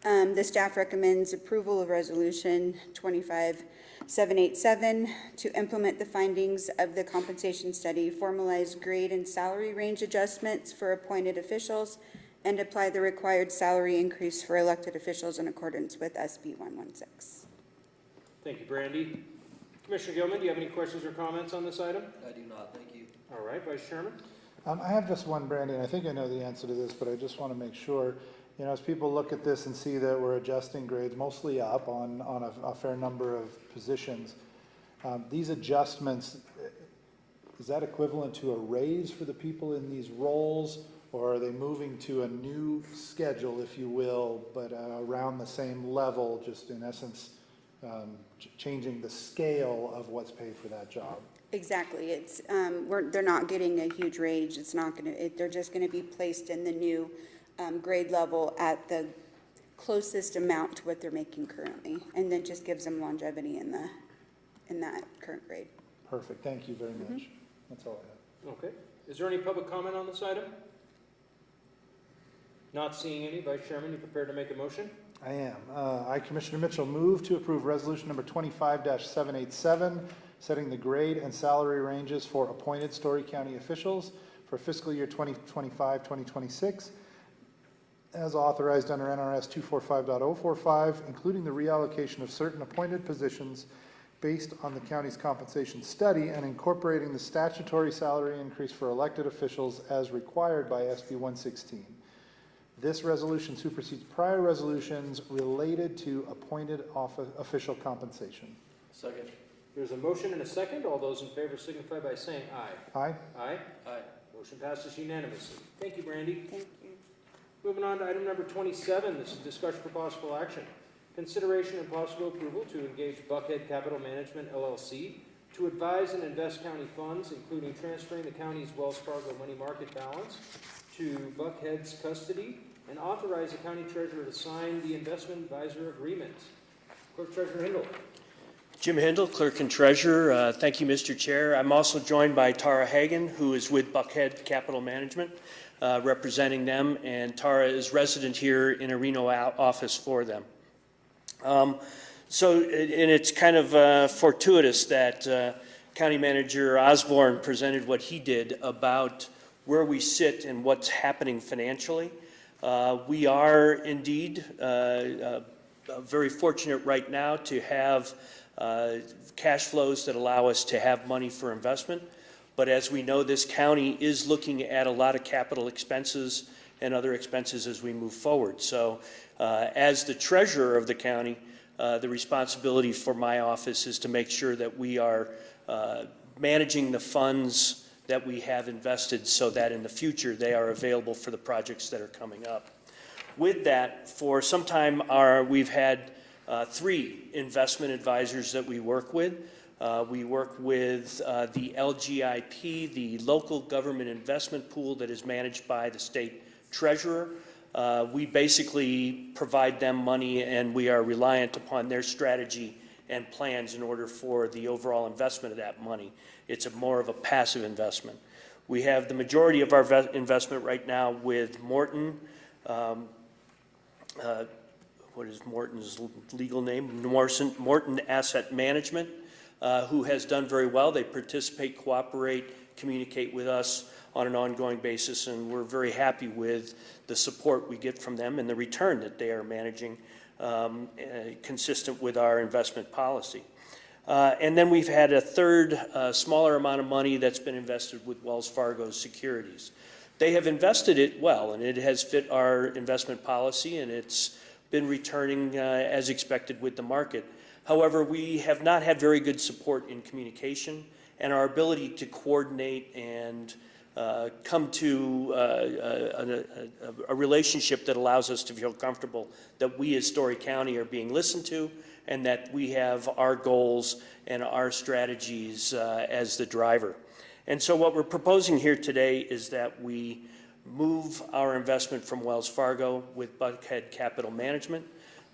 S12: The staff recommends approval of resolution 25-787 to implement the findings of the compensation study, formalize grade and salary range adjustments for appointed officials, and apply the required salary increase for elected officials in accordance with SB 116.
S3: Thank you, Brandy. Commissioner Gilman, do you have any questions or comments on this item?
S7: I do not, thank you.
S3: All right, Vice Chairman?
S1: I have just one, Brandy, and I think I know the answer to this, but I just want to make sure, you know, as people look at this and see that we're adjusting grades mostly up on a fair number of positions, these adjustments, is that equivalent to a raise for the people in these roles, or are they moving to a new schedule, if you will, but around the same level, just in essence, changing the scale of what's paid for that job?
S12: Exactly. It's they're not getting a huge raise. It's not going to. They're just going to be placed in the new grade level at the closest amount to what they're making currently, and then just gives them longevity in that current grade.
S1: Perfect. Thank you very much. That's all I have.
S3: Okay. Is there any public comment on this item? Not seeing any. Vice Chairman, you prepared to make a motion?
S1: I am. I, Commissioner Mitchell, move to approve resolution number 25-787, setting the grade and salary ranges for appointed Storey County officials for fiscal year 2025-2026, as authorized under NRS 245.045, including the reallocation of certain appointed positions based on the county's compensation study and incorporating the statutory salary increase for elected officials as required by SB 116. This resolution supersedes prior resolutions related to appointed official compensation.
S3: Second. There's a motion and a second. All those in favor signify by saying aye.
S1: Aye.
S3: Aye. Aye. Motion passes unanimously. Thank you, Brandy. Thank you. Moving on to item number 27. This is discussion for possible action. Consideration and possible approval to engage Buckhead Capital Management, LLC, to advise and invest county funds, including transferring the county's Wells Fargo money market balance to Buckhead's custody, and authorize the county treasurer to sign the investment advisor agreement. Clerk Treasurer Hindle.
S2: Jim Hindle, Clerk and Treasurer. Thank you, Mr. Chair. I'm also joined by Tara Hagan, who is with Buckhead Capital Management, representing them, and Tara is resident here in a Reno office for them. And it's kind of fortuitous that County Manager Osborne presented what he did about where we sit and what's happening financially. We are indeed very fortunate right now to have cash flows that allow us to have money for investment. But as we know, this county is looking at a lot of capital expenses and other expenses as we move forward. So as the treasurer of the county, the responsibility for my office is to make sure that we are managing the funds that we have invested so that in the future they are available for the projects that are coming up. With that, for some time we've had 3 investment advisors that we work with. We work with the LGIP, the local government investment pool that is managed by the state treasurer. We basically provide them money, and we are reliant upon their strategy and plans in order for the overall investment of that money. It's more of a passive investment. We have the majority of our investment right now with Morton. What is Morton's legal name? Morton Asset Management, who has done very well. They participate, cooperate, communicate with us on an ongoing basis, and we're very happy with the support we get from them and the return that they are managing consistent with our investment policy. And then we've had a third smaller amount of money that's been invested with Wells Fargo Securities. They have invested it well, and it has fit our investment policy, and it's been returning as expected with the market. However, we have not had very good support in communication, and our ability to coordinate and come to a relationship that allows us to feel comfortable that we as Storey County are being listened to and that we have our goals and our strategies as the driver. And so what we're proposing here today is that we move our investment from Wells Fargo with Buckhead Capital Management.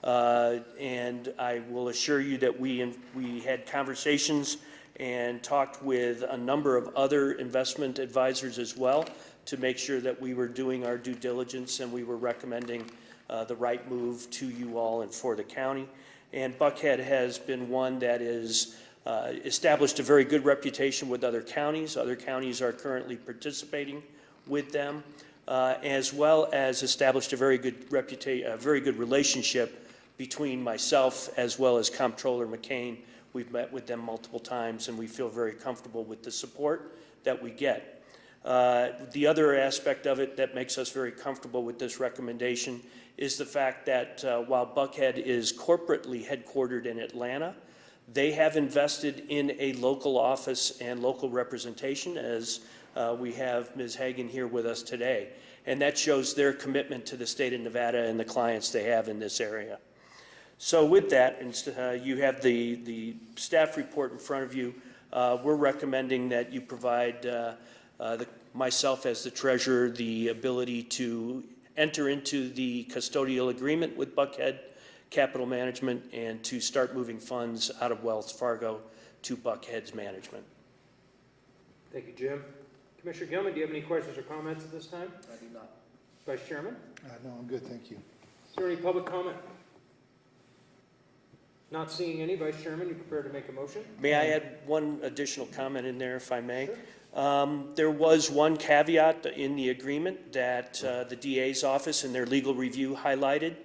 S2: And I will assure you that we had conversations and talked with a number of other investment advisors as well to make sure that we were doing our due diligence and we were recommending the right move to you all and for the county. And Buckhead has been one that is established a very good reputation with other counties. Other counties are currently participating with them, as well as established a very good relationship between myself as well as Comptroller McCain. We've met with them multiple times, and we feel very comfortable with the support that we get. The other aspect of it that makes us very comfortable with this recommendation is the fact that while Buckhead is corporately headquartered in Atlanta, they have invested in a local office and local representation, as we have Ms. Hagan here with us today. And that shows their commitment to the state of Nevada and the clients they have in this area. So with that, you have the staff report in front of you. We're recommending that you provide myself as the treasurer the ability to enter into the custodial agreement with Buckhead Capital Management and to start moving funds out of Wells Fargo to Buckhead's management.
S3: Thank you, Jim. Commissioner Gilman, do you have any questions or comments at this time?
S7: I do not.
S3: Vice Chairman?
S1: No, I'm good, thank you.
S3: Is there any public comment? Not seeing any. Vice Chairman, you prepared to make a motion?
S2: May I add one additional comment in there, if I may? There was one caveat in the agreement that the DA's office in their legal review highlighted,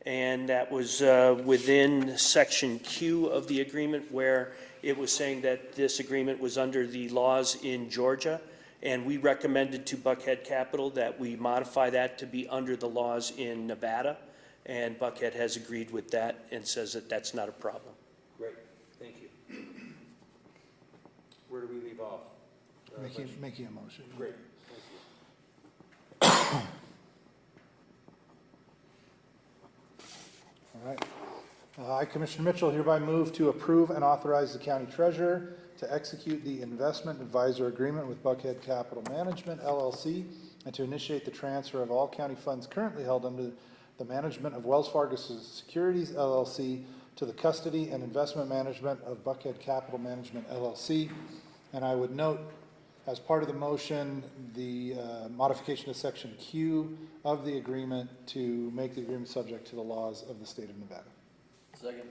S2: and that was within section Q of the agreement, where it was saying that this agreement was under the laws in Georgia, and we recommended to Buckhead Capital that we modify that to be under the laws in Nevada, and Buckhead has agreed with that and says that that's not a problem.
S3: Great, thank you. Where do we leave off?
S1: Making a motion.
S3: Great, thank you.
S1: All right. I, Commissioner Mitchell, hereby move to approve and authorize the county treasurer to execute the investment advisor agreement with Buckhead Capital Management, LLC, and to initiate the transfer of all county funds currently held under the management of Wells Fargo Securities, LLC, to the custody and investment management of Buckhead Capital Management, LLC. And I would note, as part of the motion, the modification of section Q of the agreement to make the agreement subject to the laws of the state of Nevada.
S7: Second.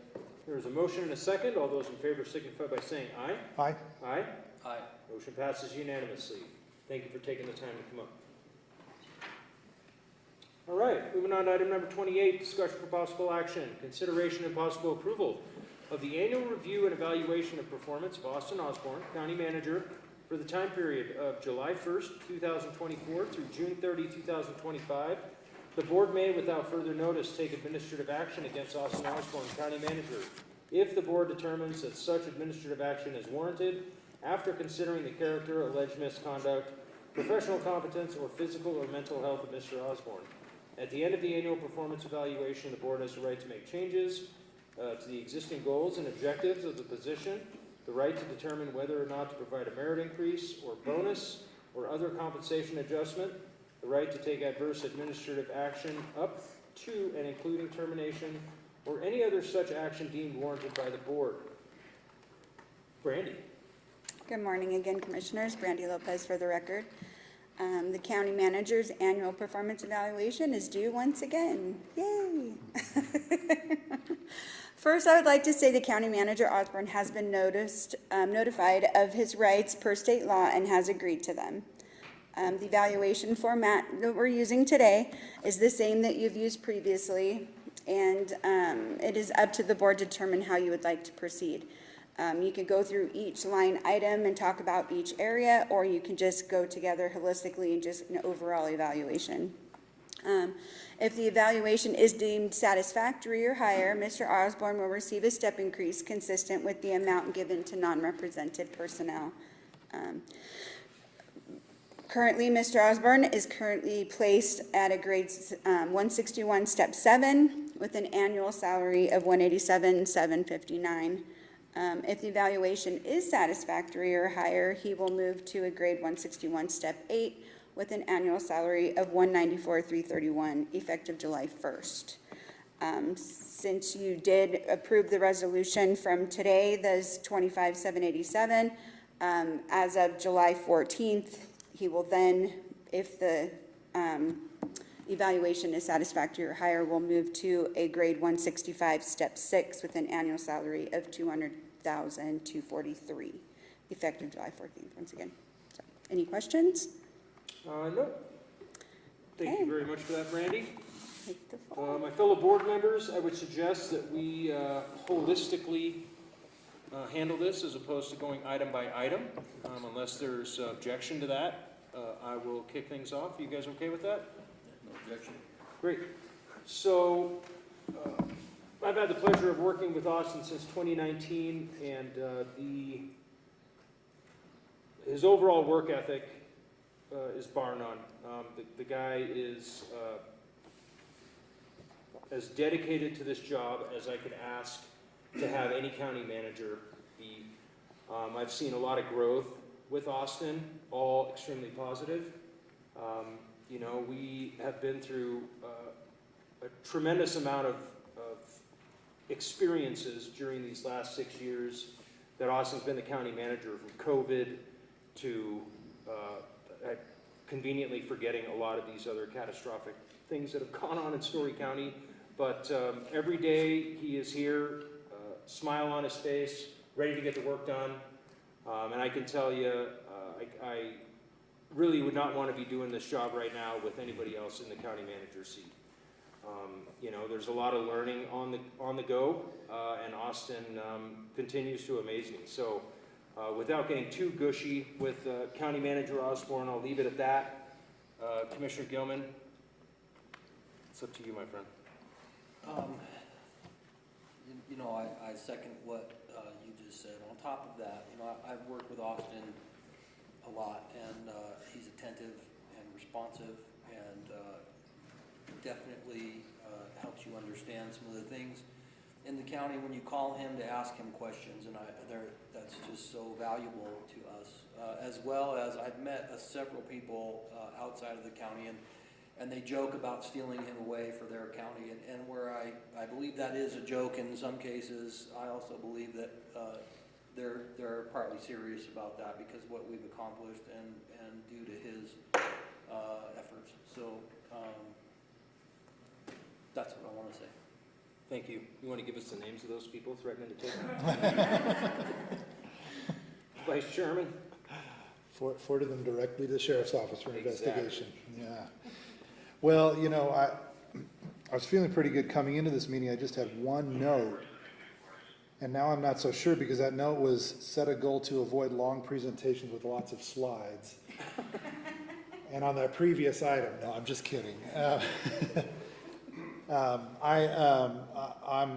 S3: There's a motion and a second. All those in favor signify by saying aye.
S1: Aye.
S3: Aye.
S7: Aye.
S3: Motion passes unanimously. Thank you for taking the time to come up. All right, moving on to item number 28, discussion for possible action, consideration and possible approval of the annual review and evaluation of performance of Austin Osborne, County Manager, for the time period of July 1st, 2024 through June 30, 2025. The board may, without further notice, take administrative action against Austin Osborne, County Manager, if the board determines that such administrative action is warranted after considering the character, alleged misconduct, professional competence, or physical or mental health of Mr. Osborne. At the end of the annual performance evaluation, the board has the right to make changes to the existing goals and objectives of the position, the right to determine whether or not to provide a merit increase or bonus or other compensation adjustment, the right to take adverse administrative action up to and including termination or any other such action deemed warranted by the board. Brandy.
S12: Good morning again, Commissioners. Brandy Lopez for the record. The county manager's annual performance evaluation is due once again. Yay! First, I would like to say the county manager, Osborne, has been notified of his rights per state law and has agreed to them. The evaluation format that we're using today is the same that you've used previously, and it is up to the board to determine how you would like to proceed. You can go through each line item and talk about each area, or you can just go together holistically and just an overall evaluation. If the evaluation is deemed satisfactory or higher, Mr. Osborne will receive a step increase consistent with the amount given to non-represented personnel. Currently, Mr. Osborne is currently placed at a grade 161 step 7 with an annual salary of $187,759. If the evaluation is satisfactory or higher, he will move to a grade 161 step 8 with an annual salary of $194,331 effective July 1st. Since you did approve the resolution from today, that's 25,787, as of July 14th, he will then, if the evaluation is satisfactory or higher, will move to a grade 165 step 6 with an annual salary of $200,243 effective July 14th. Once again, so, any questions?
S3: No. Thank you very much for that, Brandy.
S12: Take the floor.
S3: My fellow board members, I would suggest that we holistically handle this as opposed to going item by item. Unless there's objection to that, I will kick things off. You guys okay with that?
S7: No objection.
S3: Great. So I've had the pleasure of working with Austin since 2019, and his overall work ethic is bar none. The guy is as dedicated to this job as I could ask to have any county manager be. I've seen a lot of growth with Austin, all extremely positive. You know, we have been through a tremendous amount of experiences during these last 6 years that Austin's been the county manager, from COVID to conveniently forgetting a lot of these other catastrophic things that have gone on in Storey County. But every day he is here, smile on his face, ready to get the work done. And I can tell you, I I really would not want to be doing this job right now with anybody else in the county manager's seat. You know, there's a lot of learning on the go, and Austin continues to amaze me. So without getting too gushy with County Manager Osborne, I'll leave it at that. Commissioner Gilman, it's up to you, my friend.
S7: You know, I second what you just said. On top of that, you know, I've worked with Austin a lot, and he's attentive and responsive, and definitely helps you understand some of the things in the county when you call him to ask him questions, and that's just so valuable to us. As well as I've met several people outside of the county, and they joke about stealing him away for their county, and where I believe that is a joke in some cases, I also believe that they're partly serious about that because what we've accomplished and due to his efforts. So that's what I want to say.
S3: Thank you. You want to give us the names of those people threatening to take them? Vice Chairman?
S1: Forwarded them directly to the Sheriff's Office for investigation. Yeah. Well, you know, I was feeling pretty good coming into this meeting. I just had one note. And now I'm not so sure because that note was set a goal to avoid long presentations with lots of slides. And on that previous item, no, I'm just kidding. I'm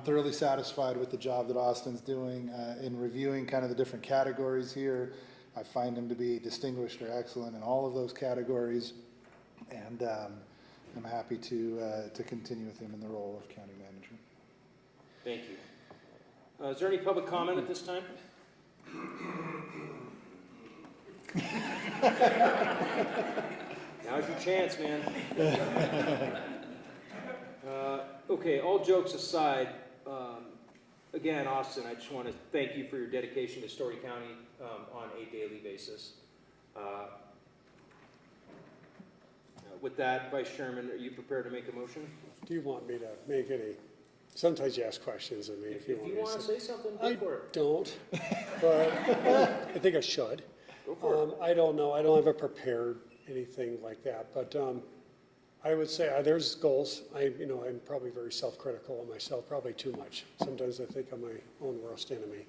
S1: thoroughly satisfied with the job that Austin's doing in reviewing kind of the different categories here. I find him to be distinguished or excellent in all of those categories, and I'm happy to continue with him in the role of county manager.
S3: Thank you. Is there any public comment at this time? Now's your chance, man. Okay, all jokes aside, again, Austin, I just want to thank you for your dedication to Storey County on a daily basis. With that, Vice Chairman, are you prepared to make a motion?
S6: Do you want me to make any? Sometimes you ask questions of me if you want
S3: to say something, go for it.
S6: I don't, but I think I should.
S3: Go for it.
S6: I don't know. I don't have a prepared anything like that, but I would say there's goals. I'm probably very self-critical of myself, probably too much. Sometimes I think I'm my own worst enemy.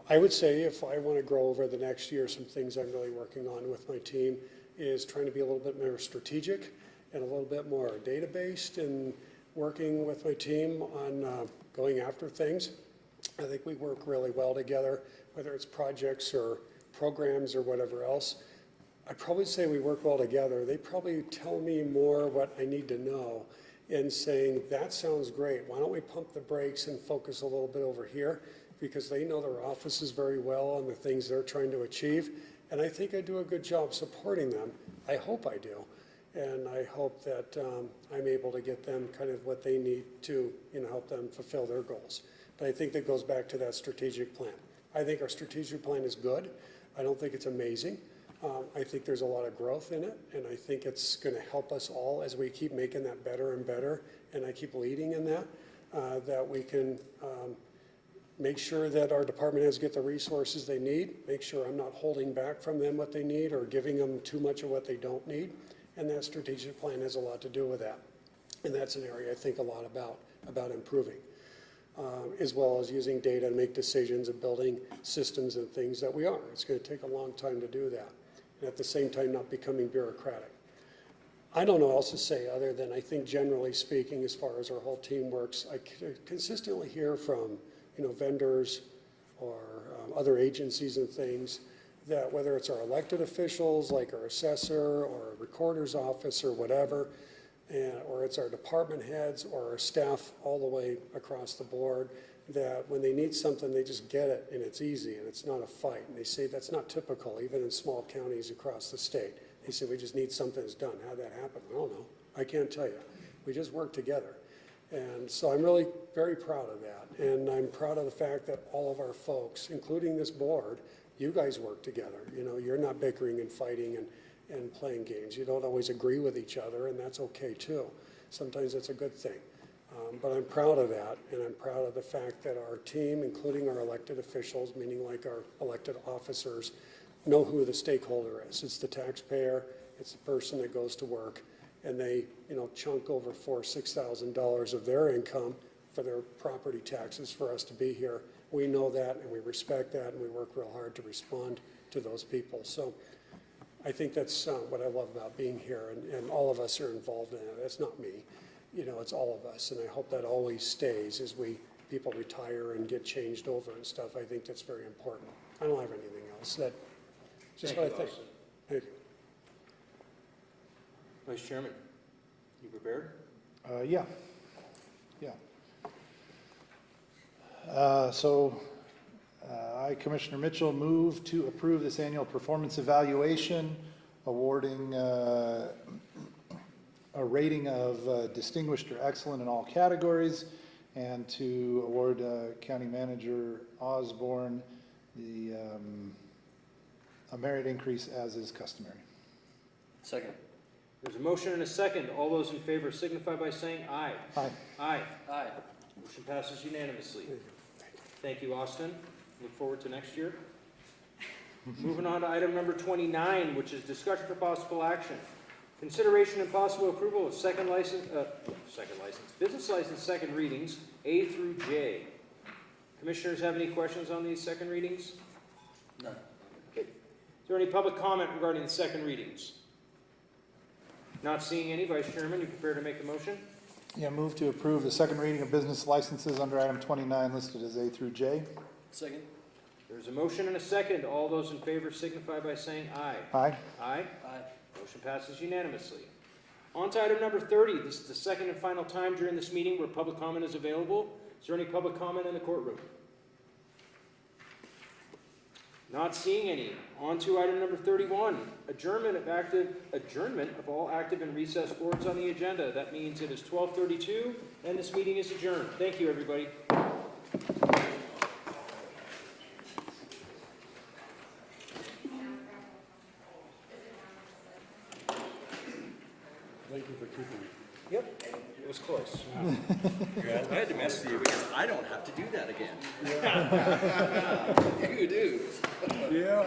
S6: I would say if I want to grow over the next year, some things I'm really working on with my team is trying to be a little bit more strategic and a little bit more data-based and working with my team on going after things. I think we work really well together, whether it's projects or programs or whatever else. I'd probably say we work well together. They probably tell me more what I need to know in saying, that sounds great. Why don't we pump the brakes and focus a little bit over here? Because they know their offices very well and the things they're trying to achieve. And I think I do a good job supporting them. I hope I do. And I hope that I'm able to get them kind of what they need to help them fulfill their goals. But I think that goes back to that strategic plan. I think our strategic plan is good. I don't think it's amazing. I think there's a lot of growth in it, and I think it's going to help us all as we keep making that better and better, and I keep leading in that, that we can make sure that our department heads get the resources they need, make sure I'm not holding back from them what they need or giving them too much of what they don't need, and that strategic plan has a lot to do with that. And that's an area I think a lot about improving, as well as using data to make decisions and building systems and things that we are. It's going to take a long time to do that. And at the same time, not becoming bureaucratic. I don't know what else to say other than I think generally speaking, as far as our whole team works, I consistently hear from vendors or other agencies and things that whether it's our elected officials like our assessor or recorder's office or whatever, or it's our department heads or our staff all the way across the board, that when they need something, they just get it and it's easy and it's not a fight. And they say that's not typical, even in small counties across the state. They say we just need something that's done. How'd that happen? I don't know. I can't tell you. We just work together. And so I'm really very proud of that. And I'm proud of the fact that all of our folks, including this board, you guys work together. You're not bickering and fighting and playing games. You don't always agree with each other, and that's okay too. Sometimes it's a good thing. But I'm proud of that, and I'm proud of the fact that our team, including our elected officials, meaning like our elected officers, know who the stakeholder is. It's the taxpayer, it's the person that goes to work, and they, chunk over $6,000 of their income for their property taxes for us to be here. We know that, and we respect that, and we work real hard to respond to those people. So I think that's what I love about being here, and all of us are involved in it. It's not me, it's all of us, and I hope that always stays as people retire and get changed over and stuff. I think that's very important. I don't have anything else. That's just what I think. Thank you.
S3: Vice Chairman, you prepared?
S1: Yeah. I, Commissioner Mitchell, move to approve this annual performance evaluation, awarding a rating of distinguished or excellent in all categories, and to award County Manager Osborne a merit increase as is customary.
S7: Second.
S3: There's a motion and a second. All those in favor signify by saying aye.
S1: Aye.
S3: Aye.
S7: Aye.
S3: Motion passes unanimously. Thank you, Austin. Look forward to next year. Moving on to item number 29, which is discussion for possible action. Consideration and possible approval of business license second readings, A through J. Commissioners have any questions on these second readings?
S7: None.
S3: Okay. Is there any public comment regarding the second readings? Not seeing any. Vice Chairman, you prepared to make a motion?
S1: Yeah, move to approve the second reading of business licenses under item 29 listed as A through J.
S7: Second.
S3: There's a motion and a second. All those in favor signify by saying aye.
S1: Aye.
S3: Aye.
S7: Aye.
S3: Motion passes unanimously. On to item number 30. This is the second and final time during this meeting where public comment is available. Is there any public comment in the courtroom? Not seeing any. On to item number 31. Adjournment of all active and recessed boards on the agenda. That means it is 12:32 and this meeting is adjourned. Thank you, everybody.
S6: Thank you for keeping me.
S3: Yep, it was close.
S8: I had to mess with you because I don't have to do that again. You do.
S6: Yeah.